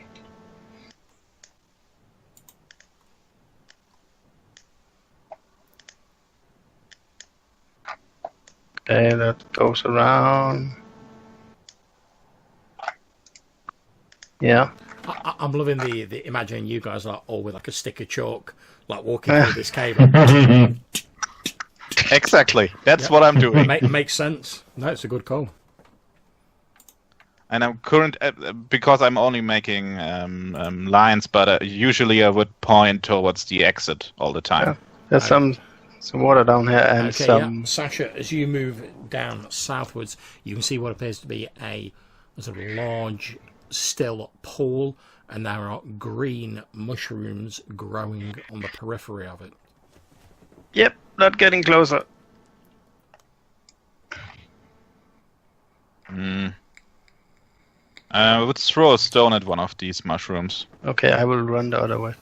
Okay, that goes around. Yeah.
I'm loving the imagining you guys are all with like a stick of chalk, like walking through this cable.
Exactly. That's
Yep.
what I'm doing.
Makes sense. No, it's a good call.
And I'm because I'm only making lines, but usually I would point towards the exit all the time.
Yeah. There's some water down here and
Okay,
some.
yeah. Sasha, as you move down southwards, you can see what appears to be a sort of large, still pool, and there are green mushrooms growing on the periphery of it.
Yep, not getting closer.
Let's throw a stone at one of these mushrooms.
Okay, I will run the other way.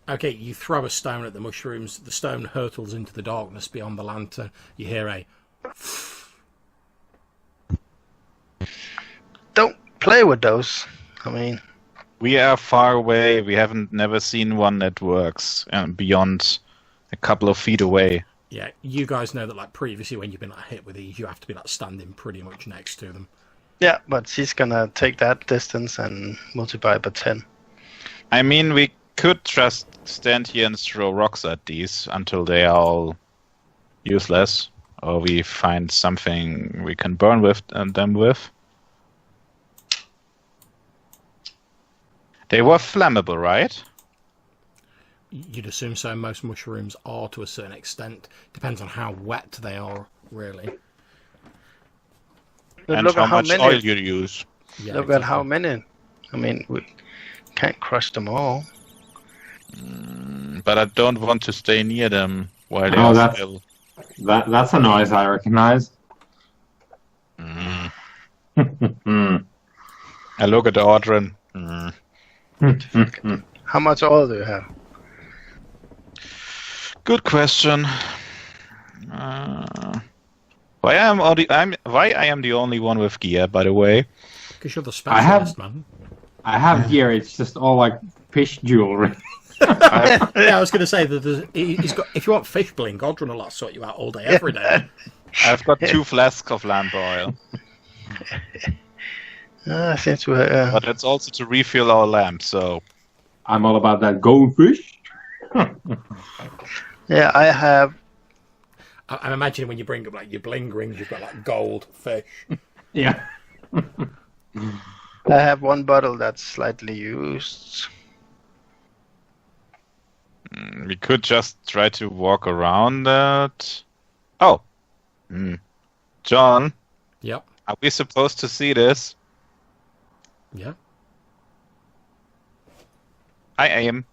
Okay, you throw a stone at the mushrooms. The stone hurtles into the darkness beyond the lantern. You hear a...
Don't play with those. I mean,
We are far away. We haven't never seen one that works beyond a couple of feet away.
Yeah, you guys know that like previously when you've been like hit with these, you have to be like standing pretty much next to them.
yeah, but she's gonna take that distance and multiply by 10.
I mean, we could just stand here and throw rocks at these until they are all useless, or we find something we can burn them with. They were flammable, right?
You'd assume so. Most mushrooms are to a certain extent. Depends on how wet they are, really.
But
And
look
how
at how
much
many.
oil you use.
Yeah,
Look at how many. I mean, we can't crush them all.
But I don't want to stay near them while they
Oh,
are
that's-
still.
That's a noise I recognize.
I look at Odhran.
How much oil do you have?
Good question. Why I am the only one with gear, by the way.
because you're the
I have-
specialist, man.
I have gear. It's just all like fish jewelry.
Yeah, I was going to say that he's got. If you want fish bling, Godrun will sort you out all day, every day.
I've got 2 flasks of lamp oil,
Since we
but it's also to refill our lamp. So
I'm all about that goldfish.
yeah, I have.
I'm imagining when you bring up like your bling rings, you've got like gold fish.
Yeah.
I have one bottle that's slightly used.
we could just try to walk around that. Oh, John,
Yep.
are we supposed to see this?
Yeah.
I am.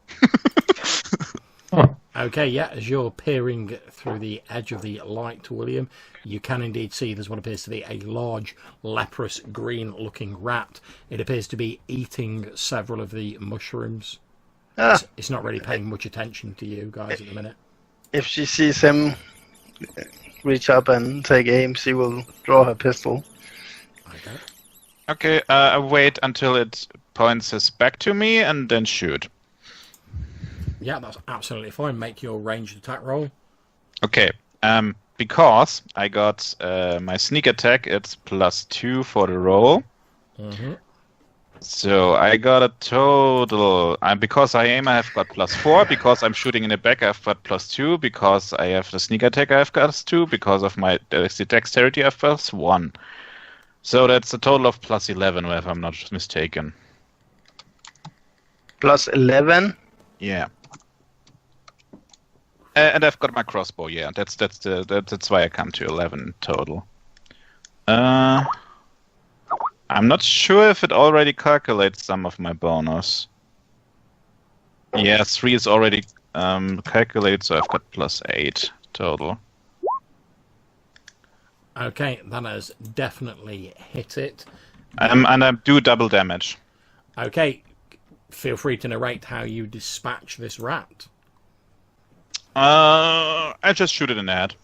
Okay, yeah, as you're peering through the edge of the light, William, you can indeed see there's what appears to be a large, leprous, green-looking rat. It appears to be eating several of the mushrooms.
Ah,
It's not really paying much attention to you guys at the minute.
if she sees him reach up and take aim, she will draw her pistol.
Okay.
Okay, wait until it points us back to me and then shoot.
Yeah, that's absolutely fine. Make your ranged attack roll.
Okay, because I got my sneak attack, it's +2 for the roll.
Mm-hmm.
So I got a total. Because I aim, I have got +4. Because I'm shooting in the back, I've got +2. Because I have the sneak attack, I've got +2. Because of my the dexterity, I've +1. So that's a total of +11, if I'm not mistaken.
+11.
Yeah. And I've got my crossbow. Yeah, that's why I come to 11 total. I'm not sure if it already calculates some of my bonus. Yeah, 3 is already calculated, so I've got +8 total.
Okay, that has definitely hit it.
And I do double damage.
Okay, feel free to narrate how you dispatch this rat.
I just shoot it in the head.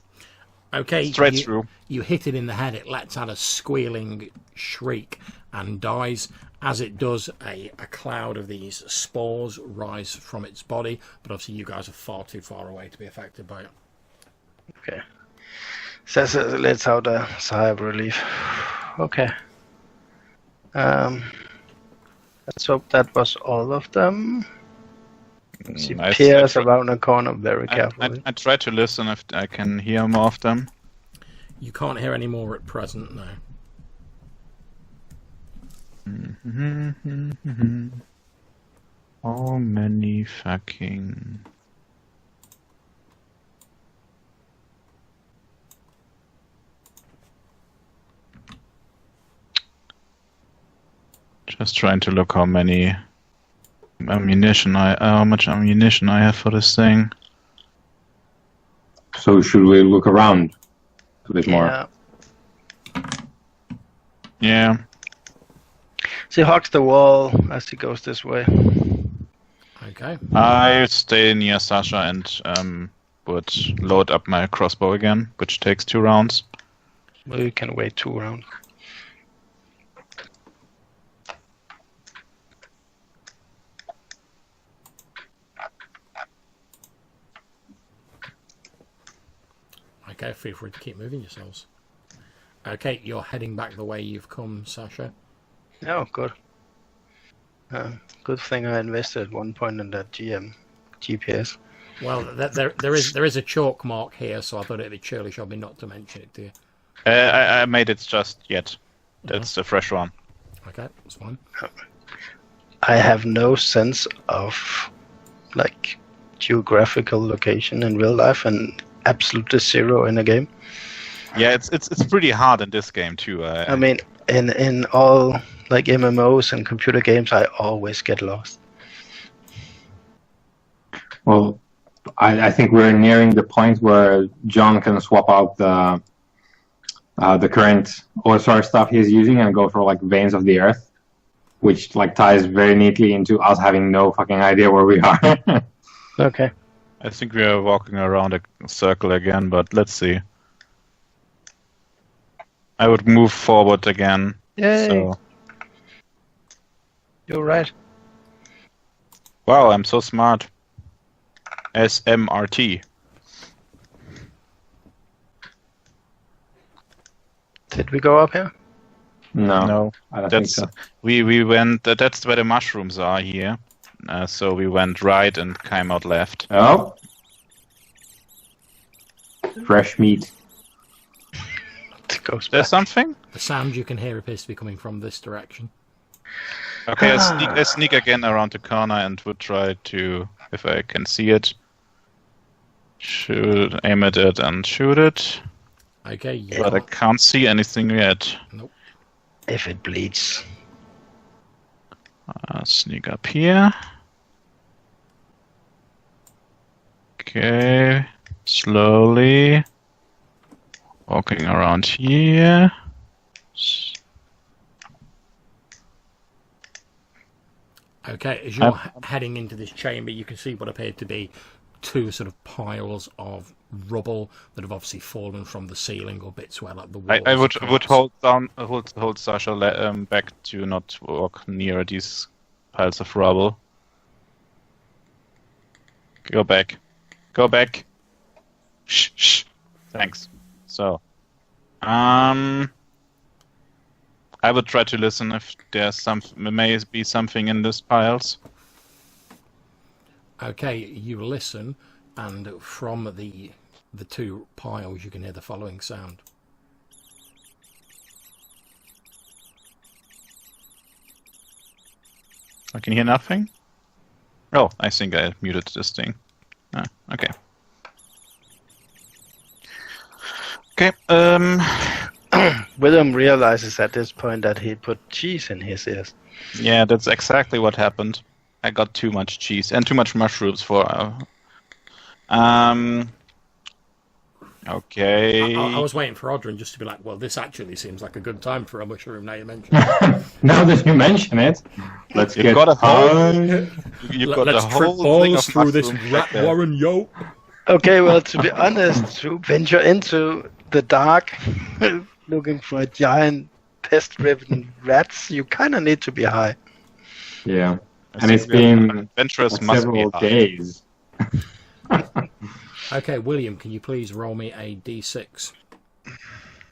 Okay,
Straight through.
You hit it in the head, it lets out a squealing shriek and dies. As it does, a cloud of these spores rise from its body, but obviously you guys are far too far away to be affected by it.
Okay. Sasha lets out a sigh of relief. Okay. Let's hope that was all of them. She peers around the corner very carefully.
I try to listen if I can hear more of them.
You can't hear any more at present, no.
How many fucking... Just trying to look how much ammunition I have for this thing.
So should we look around a bit more?
Yeah.
She hugs the wall as she goes this way.
Okay.
I stay near Sasha and would load up my crossbow again, which takes 2 rounds.
Well, you can wait 2 rounds.
Okay, feel free to keep moving yourselves. Okay, you're heading back the way you've come, Sasha.
Oh, good. Good thing I invested at one point in that GPS.
Well, there is a chalk mark here, so I thought it'd be churlish of me not to mention it to you.
I made it just yet. That's a fresh one.
Okay, that's fine.
I have no sense of like geographical location in real life and absolutely zero in a game.
Yeah, it's pretty hard in this game too.
I mean, in all like MMOs and computer games, I always get lost.
Well, I think we're nearing the point where John can swap out the current OSR stuff he's using and go for like Veins of the Earth, which like ties very neatly into us having no fucking idea where we are.
Okay.
I think we are walking around a circle again, but let's see. I would move forward again.
Yay!
So.
You're right.
Wow, I'm so smart. SMRT.
Did we go up here?
No, I don't think
That's
so.
we went. That's where the mushrooms are here. So we went right and came out left.
Oh, fresh meat.
It goes
There's
back.
something.
The sound you can hear appears to be coming from this direction.
Okay, I sneak again around the corner and would try to, if I can see it, aim at it and shoot it.
Okay, yeah.
But I can't see anything yet.
Nope.
If it bleeds.
Sneak up here. Okay, slowly walking around here.
Okay, as you're heading into this chamber, you can see what appeared to be 2 sort of piles of rubble that have obviously fallen from the ceiling or bits where like the walls.
I would hold Sasha back to not walk near these piles of rubble. Go back. Go back. Shh, shh. Thanks. So, I I would try to listen if there's may be something in these piles.
Okay, you listen, and from the two piles you can hear the following sound.
I can hear nothing. Oh, I think I muted this thing. Okay. Okay.
William realizes at this point that he put cheese in his ears.
Yeah, that's exactly what happened. I got too much cheese and too much mushrooms for. Okay.
I was waiting for Odhran just to be like, well, this actually seems like a good time for a mushroom. Now you mention it.
Now that you mention it, let's get
got a whole.
high.
You've got
Let's
the
trip
whole thing
balls
of
through this
mushrooms
rat
back there.
warren, yo.
Okay, well, to be honest, to venture into the dark, looking for a giant pest-ridden rats, you kind of need to be high.
Yeah,
I
and it's
think we have
been
adventurous
like
must be
several
high.
days.
Okay, William, can you please roll me a d6?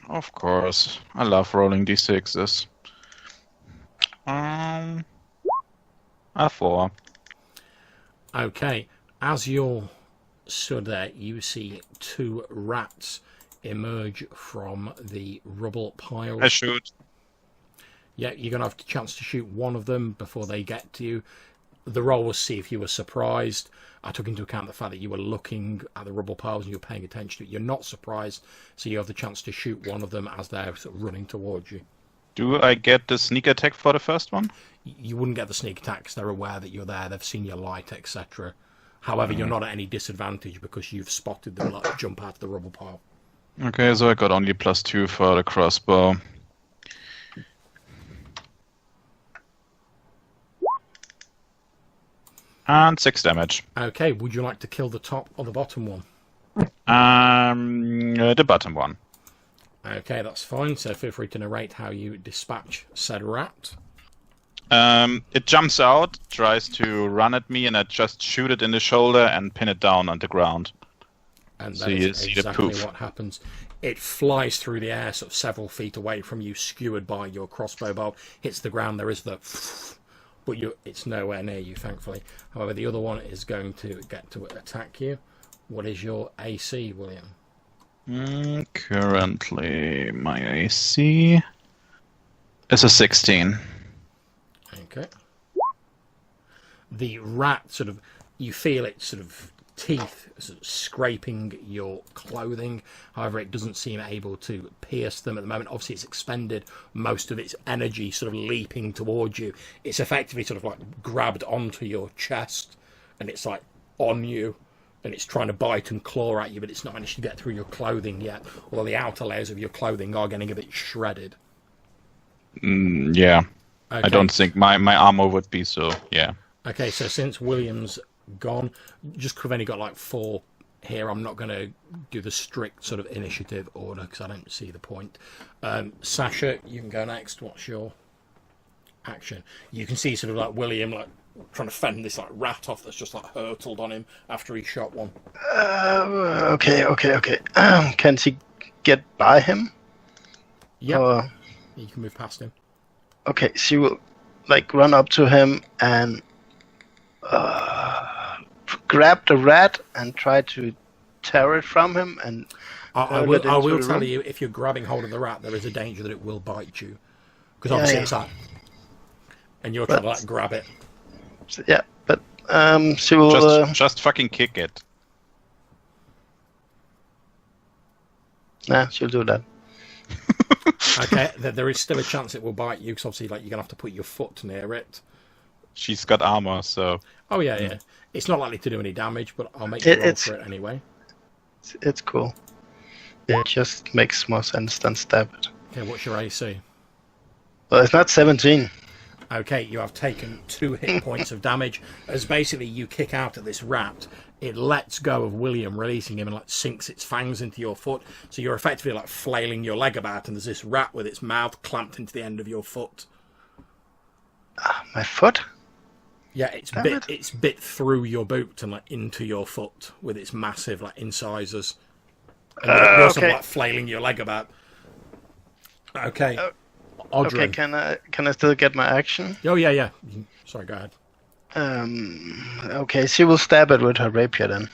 Of course, I love rolling d6s. A 4.
Okay, as you're stood there, you see two rats emerge from the rubble pile.
I shoot.
Yeah, you're going to have a chance to shoot one of them before they get to you. The roll was see if you were surprised. I took into account the fact that you were looking at the rubble piles and you were paying attention to it. You're not surprised, so you have the chance to shoot one of them as they're sort of running towards you.
Do I get the sneak attack for the first one?
You wouldn't get the sneak attacks. They're aware that you're there. They've seen your light, etc. However, you're not at any disadvantage because you've spotted them like, jump out of the rubble pile.
Okay, so I got only +2 for the crossbow. And 6 damage.
Okay, would you like to kill the top or the bottom one?
The bottom one.
Okay, that's fine. So feel free to narrate how you dispatch said rat.
It jumps out, tries to run at me, and I just shoot it in the shoulder and pin it down on the ground.
And
So
that
you
is
see the
exactly
poof.
what happens. It flies through the air sort of several feet away from you, skewered by your crossbow bolt, hits the ground. There is the... But it's nowhere near you, thankfully. However, the other one is going to get to attack you. What is your AC, William?
Currently, my AC is a 16.
Okay. The rat sort of... You feel its sort of teeth sort of scraping your clothing. However, it doesn't seem able to pierce them at the moment. Obviously, it's expended most of its energy sort of leaping towards you. It's effectively sort of like grabbed onto your chest, and it's like on you, and it's trying to bite and claw at you, but it's not managed to get through your clothing yet, although the outer layers of your clothing are getting a bit shredded.
Yeah.
Okay.
I don't think my armor would be so, yeah.
Okay, so since William's gone, just 'cause I've only got like 4 here, I'm not going to do the strict sort of initiative order because I don't see the point. Sasha, you can go next. What's your action? You can see sort of like William like trying to fend this like rat off that's just like hurtled on him after he shot one.
Okay. Can she get by him?
Yeah,
Or-
you can move past him.
Okay, she will like run up to him and grab the rat and try to tear it from him. And
I
let
will
it into the
tell
room?
you, if you're grabbing hold of the rat, there is a danger that it will bite you. Because
Yeah,
obviously
yeah.
it's like... And you're trying to
But-
like grab it.
yeah, but she will.
Just fucking kick it.
Nah, she'll do that.
Okay, there is still a chance it will bite you, because obviously like, you're going to have to put your foot near it.
She's got armor, so...
Oh, yeah. It's not likely to do any damage, but I'll make you roll
It's-
for it anyway.
It's cool. It just makes more sense than stab it.
Okay, what's your AC?
Well, it's not 17.
Okay, you have taken 2 hit points of damage as basically you kick out at this rat. It lets go of William, releasing him, and like sinks its fangs into your foot. So you're effectively like flailing your leg about, and there's this rat with its mouth clamped into the end of your foot.
My foot?
Yeah,
Damn it.
it's bit through your boot and like into your foot with its massive like incisors. And you're sort of
okay.
like flailing your leg about. Okay. Odhran.
Okay, can I still get my action?
Oh, yeah. Sorry, go ahead.
Okay, she will stab it with her rapier then.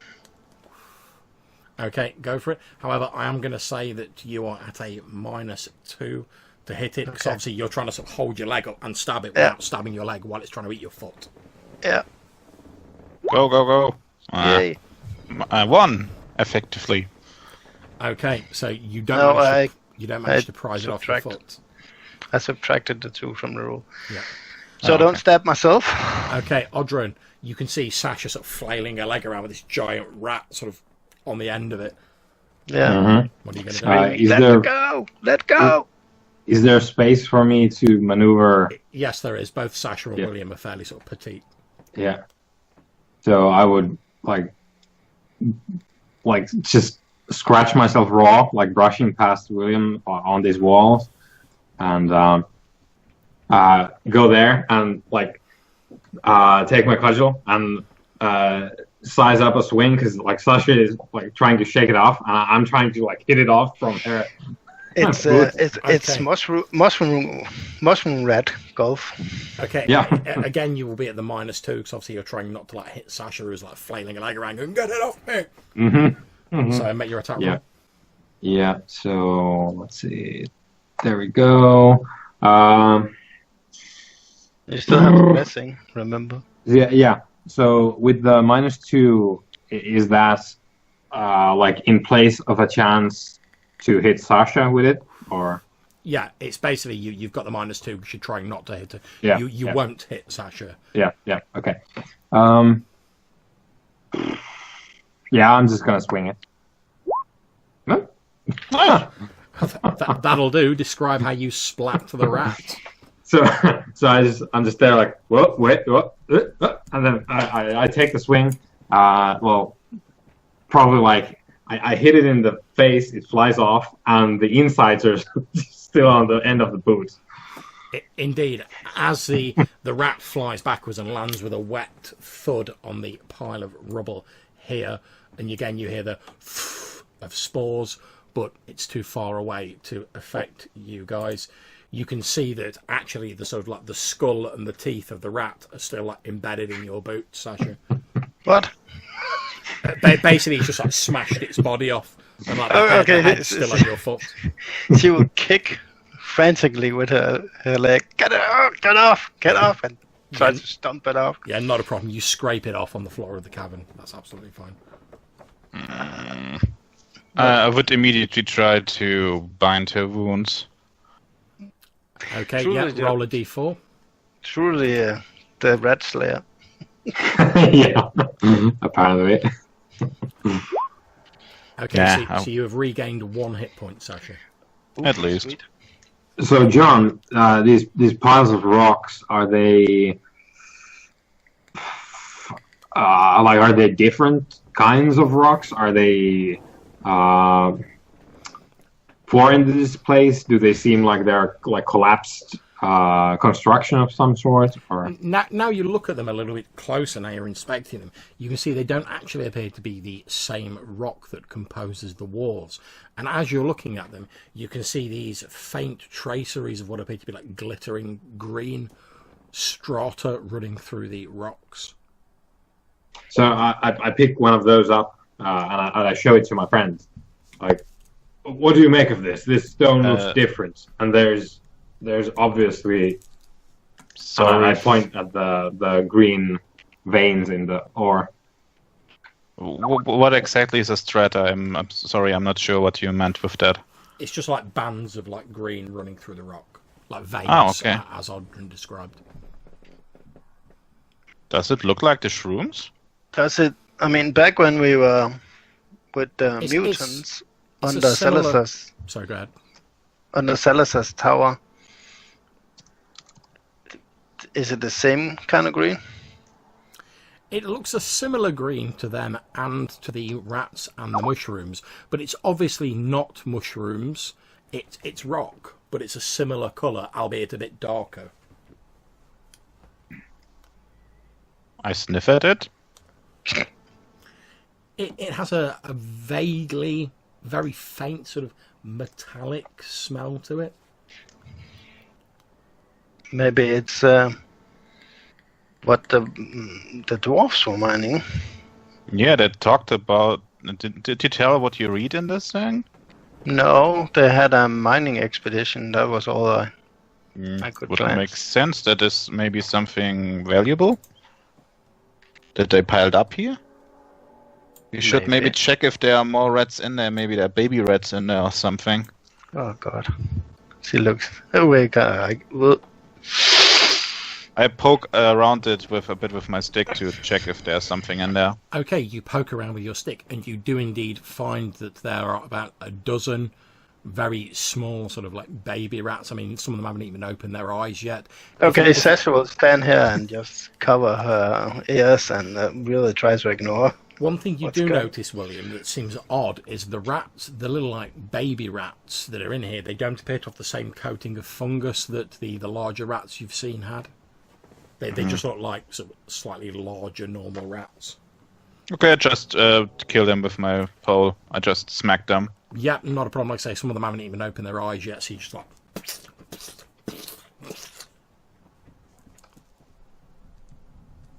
Okay, go for it. However, I am going to say that you are at a -2 to hit it, because obviously you're trying to sort of hold your leg up and stab it without stabbing your leg while it's trying to eat your foot.
Yeah.
Go.
Yay.
1, effectively.
Okay, so you don't manage to prise it off your
subtract.
foot.
I subtracted the 2 from the rule.
Yeah.
So I don't stab myself.
Okay, Odhran, you can see Sasha sort of flailing her leg around with this giant rat sort of on the end of it.
Yeah.
Mm-hmm.
What are you going to do?
Let go!
Is there space for me to maneuver?
Yes, there is. Both Sasha and William are fairly sort of petite.
Yeah. So I would like just scratch myself raw, like brushing past William on these walls, and go there and take my cudgel and size up a swing, because like Sasha is like trying to shake it off, and I'm trying to like hit it off from her.
It's mushroom rat golf.
Okay.
Yeah.
Again, you will be at the -2 because obviously you're trying not to like hit Sasha, who's like flailing a leg around, going, "Get it off me!"
Mm-hmm.
So make your attack roll.
Yeah. So let's see. There we go.
You still have a blessing, remember?
Yeah. So with the -2, is that like in place of a chance to hit Sasha with it, or?
Yeah, it's basically you've got the -2 because you're trying not to hit her.
Yeah.
You won't hit Sasha.
Yeah. Okay. Yeah, I'm just gonna swing it. No?
That'll do. Describe how you splat the rat.
So I'm just there like, whoa, wait, what? And then I take the swing. Well, probably like I hit it in the face. It flies off, and the insides are still on the end of the boot.
Indeed, as the rat flies backwards and lands with a wet thud on the pile of rubble here, and again you hear the of spores, but it's too far away to affect you guys. You can see that actually the sort of like the skull and the teeth of the rat are still like embedded in your boot, Sasha.
What?
Basically, it's just like smashed its body off, and like the head's still on your foot.
She will kick frantically with her leg. Get off, and try to stomp it off.
Yeah, not a problem. You scrape it off on the floor of the cavern. That's absolutely fine.
I would immediately try to bind her wounds.
Okay,
Truly,
roll a d4.
Truly, the rat slayer.
Yeah, apparently.
Okay, so you have regained 1 hit point, Sasha.
At least.
Sweet.
So, John, these piles of rocks, are they are they different kinds of rocks? Are they foreign to this place? Do they seem like they're like collapsed construction of some sort? Or
Now you look at them a little bit closer, now you're inspecting them, you can see they don't actually appear to be the same rock that composes the walls. And as you're looking at them, you can see these faint traceries of what appear to be like glittering green strata running through the rocks.
So I pick one of those up and I show it to my friend. Like, what do you make of this? This stone looks different, and there's obviously. I point at the green veins in the ore.
What exactly is a strata? I'm sorry, I'm not sure what you meant with that.
It's just like bands of like green running through the rock, like veins, as Odhran described.
Does it look like the shrooms?
Does it? I mean, back when we were with the mutants under Celis's.
Sorry, go ahead.
Under Celis's tower. Is it the same kind of green?
It looks a similar green to them and to the rats and the mushrooms, but it's obviously not mushrooms. It's rock, but it's a similar colour, albeit a bit darker.
I sniff at it.
It has a vaguely, very faint sort of metallic smell to it.
Maybe it's what the dwarfs were mining.
Yeah, they talked about. Did you tell what you read in this thing?
No, they had a mining expedition. That was all I could
Would it
glance.
make sense that is maybe something valuable that they piled up here? You should maybe check if there are more rats in there. Maybe there are baby rats in there or something.
Oh god. She looks awake.
I poke around it with a bit with my stick to check if there's something in there.
Okay, you poke around with your stick, and you do indeed find that there are about a dozen very small, sort of like baby rats. I mean, some of them haven't even opened their eyes yet.
Okay, Sasha will stand here and just cover her ears and really try to ignore.
One thing you do notice, William, that seems odd is the rats, the little like baby rats that are in here, they don't appear to have the same coating of fungus that the larger rats you've seen had. They just look like sort of slightly larger normal rats.
Okay, I just kill them with my pole. I just smack them.
Yeah, not a problem. Like I say, some of them haven't even opened their eyes yet, so you just like...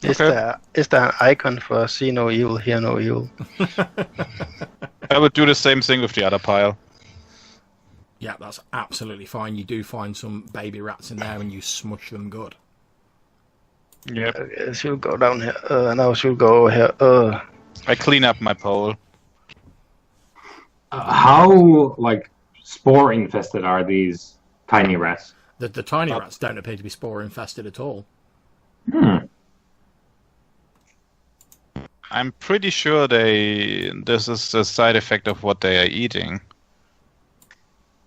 Is there an icon for see no evil, hear no evil?
I would do the same thing with the other pile.
Yeah, that's absolutely fine. You do find some baby rats in there and you smush them good.
Yep.
Okay, she'll go down here. Now she'll go over here.
I clean up my pole.
How like spore infested are these tiny rats?
The tiny rats don't appear to be spore infested at all.
I'm pretty sure this is a side effect of what they are eating.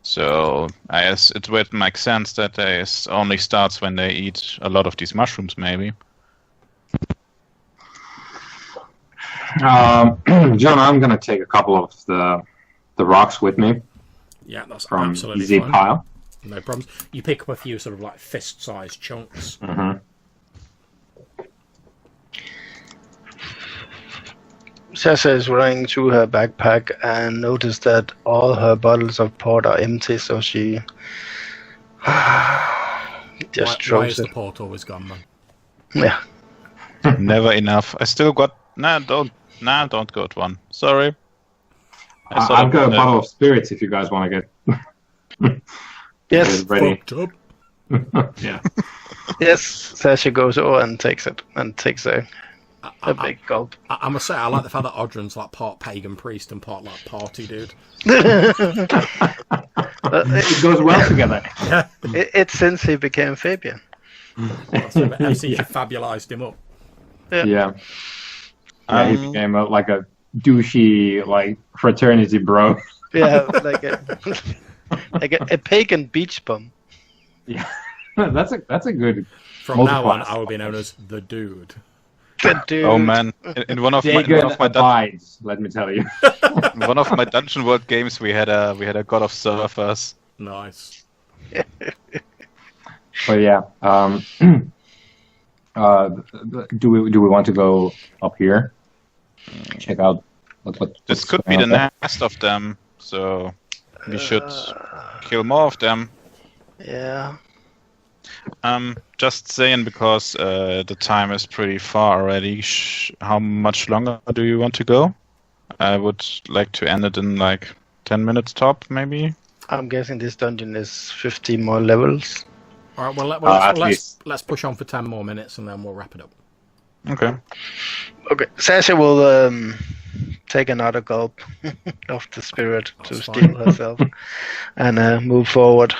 So it would make sense that it only starts when they eat a lot of these mushrooms, maybe.
John, I'm gonna take a couple of the rocks with me.
Yeah, that's
from
absolutely
easy
fine.
pile.
No problems. You pick up a few sort of like fist-sized chunks.
Sasha is running through her backpack and noticed that all her bottles of port are empty, so she just
Why is
throws
the
it.
port always gone, man?
Yeah.
Never enough. I still got... don't got one. Sorry.
I've got a bottle of spirits if you guys want to get
Yes.
ready.
Fucked up.
Yeah.
Yes. Sasha goes over and takes it and takes a big gulp.
I must say, I like the fact that Odhran's like part pagan priest and part like party dude.
It goes well together.
It's since he became Fabian.
I see you fabulized him up.
Yeah. He became like a douchey like fraternity bro.
Yeah, like a pagan beach bum.
Yeah. That's a good.
From now on,
multiplier.
I will be known as the dude.
The dude.
Oh man! In one of
Dagon
my
abides, let me tell you.
one of my Dungeon World games, we had a god of surfers.
Nice.
But yeah. Do we want to go up here? Check out what
This could be the nest of them, so we should kill more of them.
Yeah.
Just saying because the time is pretty far already. How much longer do you want to go? I would like to end it in like 10 minutes top, maybe.
I'm guessing this dungeon is 50 more levels.
All right. Well,
at least.
let's push on for 10 more minutes and then we'll wrap it up.
Okay.
Okay. Sasha will take another gulp of the spirit to
That's
steel herself and move forward.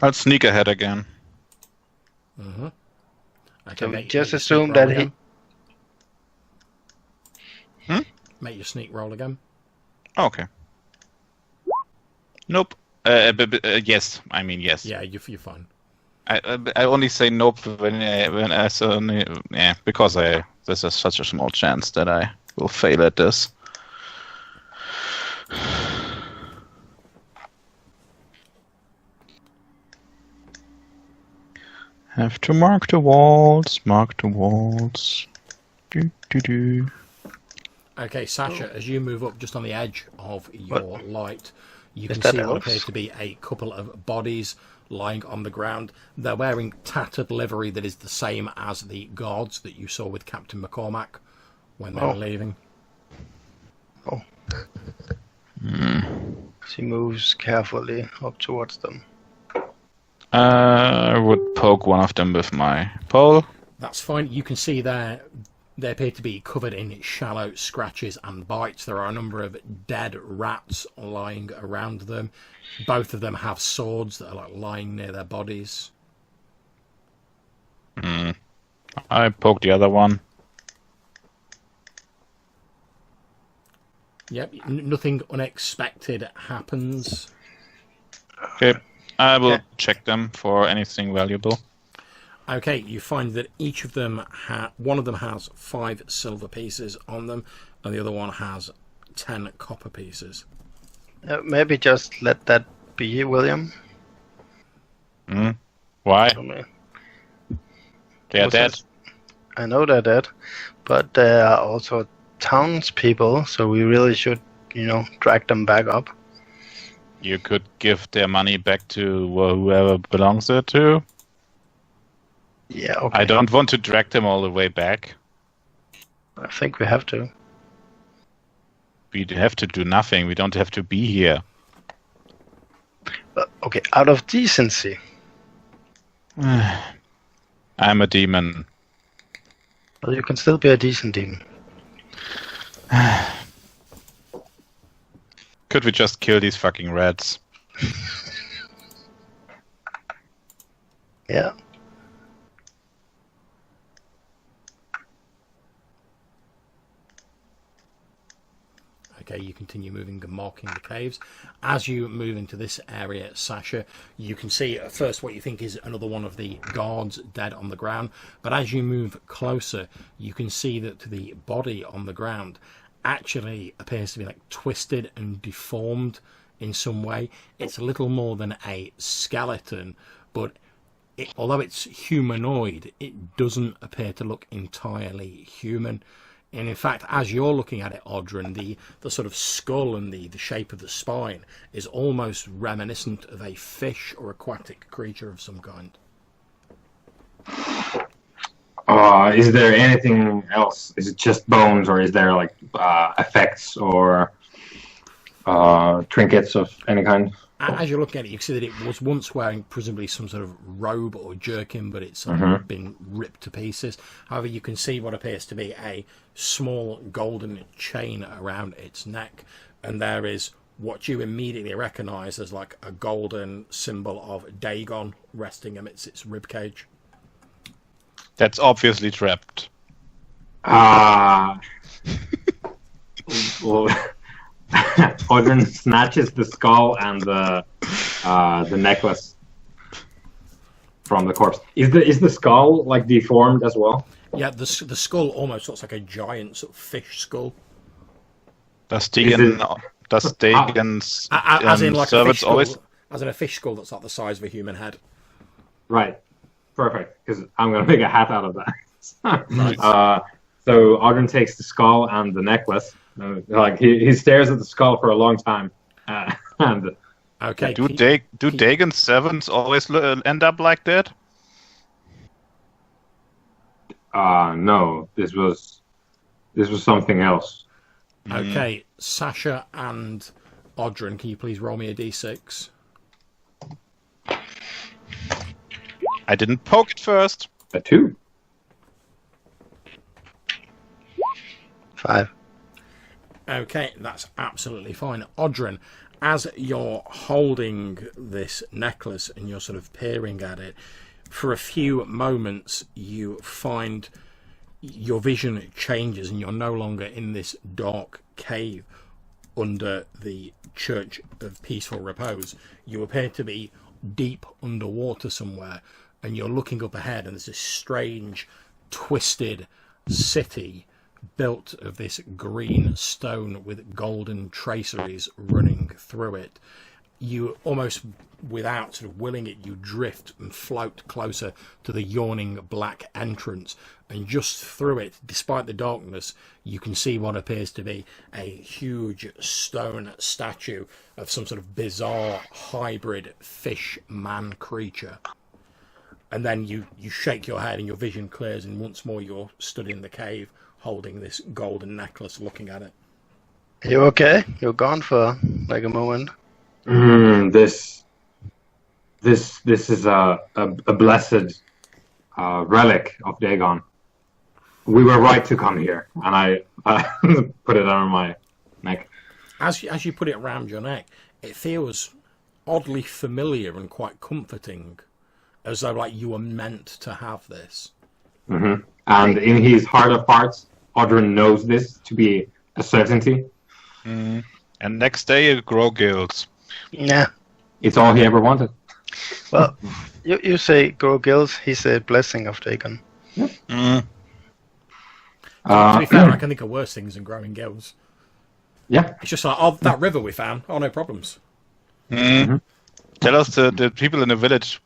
I'll sneak ahead again.
Mm-hmm.
So we just assume that he...
Make your sneak roll again.
Okay. Nope. Yes. I mean yes.
Yeah, you're fine.
I only say nope when I only because this is such a small chance that I will fail at this. Have to mark the walls. Mark the walls. Do.
Okay, Sasha, as you move up just on the edge of your light, you
Is
can
that
see what
else?
appear to be a couple of bodies lying on the ground. They're wearing tattered livery that is the same as the guards that you saw with Captain McCormack when they were leaving.
Oh. She moves carefully up towards them.
I would poke one of them with my pole.
That's fine. You can see they appear to be covered in shallow scratches and bites. There are a number of dead rats lying around them. Both of them have swords that are like lying near their bodies.
I poke the other one.
Yep, nothing unexpected happens.
Okay, I will check them for anything valuable.
Okay, you find that each of them, one of them has 5 silver pieces on them, and the other one has 10 copper pieces.
Maybe just let that be, William.
Why?
I mean,
They are dead.
I know they're dead, but they are also townspeople, so we really should, drag them back up.
You could give their money back to whoever belongs there to.
Yeah, okay.
I don't want to drag them all the way back.
I think we have to.
We have to do nothing. We don't have to be here.
Okay, out of decency.
I'm a demon.
Well, you can still be a decent demon.
Could we just kill these fucking rats?
Yeah.
Okay, you continue moving and marking the caves. As you move into this area, Sasha, you can see at first what you think is another one of the guards dead on the ground. But as you move closer, you can see that the body on the ground actually appears to be like twisted and deformed in some way. It's a little more than a skeleton, but although it's humanoid, it doesn't appear to look entirely human. And in fact, as you're looking at it, Odhran, the sort of skull and the shape of the spine is almost reminiscent of a fish or aquatic creature of some kind.
Is there anything else? Is it just bones, or is there like effects or trinkets of any kind?
As you're looking at it, you can see that it was once wearing presumably some sort of robe or jerkin, but it's been ripped to pieces. However, you can see what appears to be a small golden chain around its neck, and there is what you immediately recognise as like a golden symbol of Dagon resting amidst its ribcage.
That's obviously trapped.
Well, Odhran snatches the skull and the necklace from the corpse. Is the skull like deformed as well?
Yeah, the skull almost looks like a giant sort of fish skull.
Does Dagon's
As in like a
servants
fish skull,
always?
as in a fish skull that's like the size of a human head.
Right. Perfect. Because I'm gonna make a hat out of that.
Right.
So Odhran takes the skull and the necklace. Like he stares at the skull for a long time. And
Okay.
Do Dagon's servants always end up like that?
no, this was something else.
Okay, Sasha and Odhran, can you please roll me a d6?
I didn't poke it first.
A 2.
5.
Okay, that's absolutely fine. Odhran, as you're holding this necklace and you're sort of peering at it, for a few moments you find your vision changes and you're no longer in this dark cave under the Church of Peaceful Repose. You appear to be deep underwater somewhere, and you're looking up ahead, and there's this strange, twisted city built of this green stone with golden traceries running through it. You almost without sort of willing it, you drift and float closer to the yawning black entrance, and just through it, despite the darkness, you can see what appears to be a huge stone statue of some sort of bizarre hybrid fish-man creature. And then you shake your head and your vision clears, and once more you're stood in the cave holding this golden necklace looking at it.
You okay? You're gone for like a moment.
This is a blessed relic of Dagon. We were right to come here, and I put it on my neck.
As you put it around your neck, it feels oddly familiar and quite comforting, as though like you were meant to have this.
Mm-hmm. And in his heart of hearts, Odhran knows this to be a certainty.
And next day you grow gills.
Yeah.
It's all he ever wanted.
Well, you say grow gills, he said blessing of Dagon.
Yep.
To be fair, I can think of worse things than growing gills.
Yeah.
It's just like, oh, that river we found. Oh, no problems.
Mm-hmm.
Tell us the people in the village.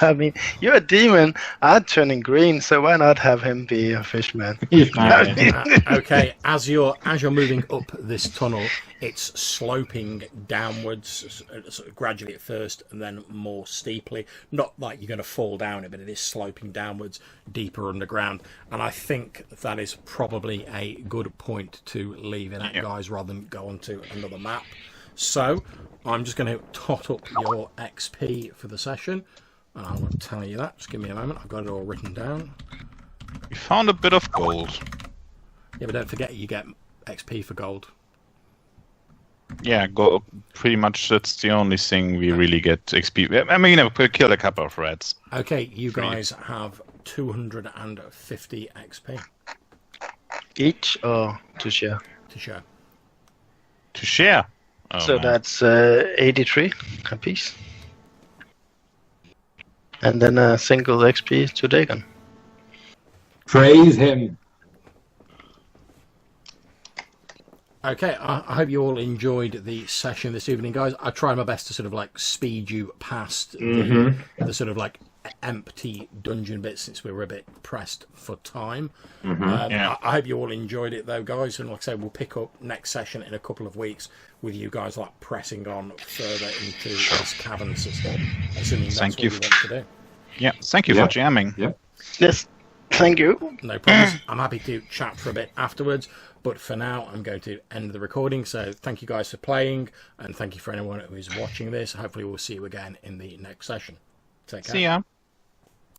I mean, you're a demon. I'm turning green, so why not have him be a fishman?
Okay, as you're moving up this tunnel, it's sloping downwards, sort of gradually at first, and then more steeply. Not like you're going to fall down it, but it is sloping downwards, deeper underground. And I think that is probably a good point to leave it at, guys, rather than go on to another map. So I'm just going to tot up your XP for the session. And I will tell you that. Just give me a moment. I've got it all written down.
We found a bit of gold.
Yeah, but don't forget you get XP for gold.
Yeah, gold. Pretty much that's the only thing we really get XP. I mean, we killed a couple of rats.
Okay, you guys have 250 XP.
Each or to share?
To share.
To share? Oh,
so
man.
that's 83 a piece. And then a single XP to Dagon.
Praise him.
Okay, I hope you all enjoyed the session this evening, guys. I tried my best to sort of like speed you past the sort of like empty dungeon bit, since we were a bit pressed for time. I hope you all enjoyed it though, guys, and like I say, we'll pick up next session in a couple of weeks with you guys like pressing on further into this cavern system, assuming that's what you want to do.
Yeah, thank you for jamming.
Yeah.
Yes, thank you.
No problems. I'm happy to chat for a bit afterwards, but for now I'm going to end the recording. So thank you guys for playing, and thank you for anyone who is watching this. Hopefully we'll see you again in the next session. Take care.
See ya.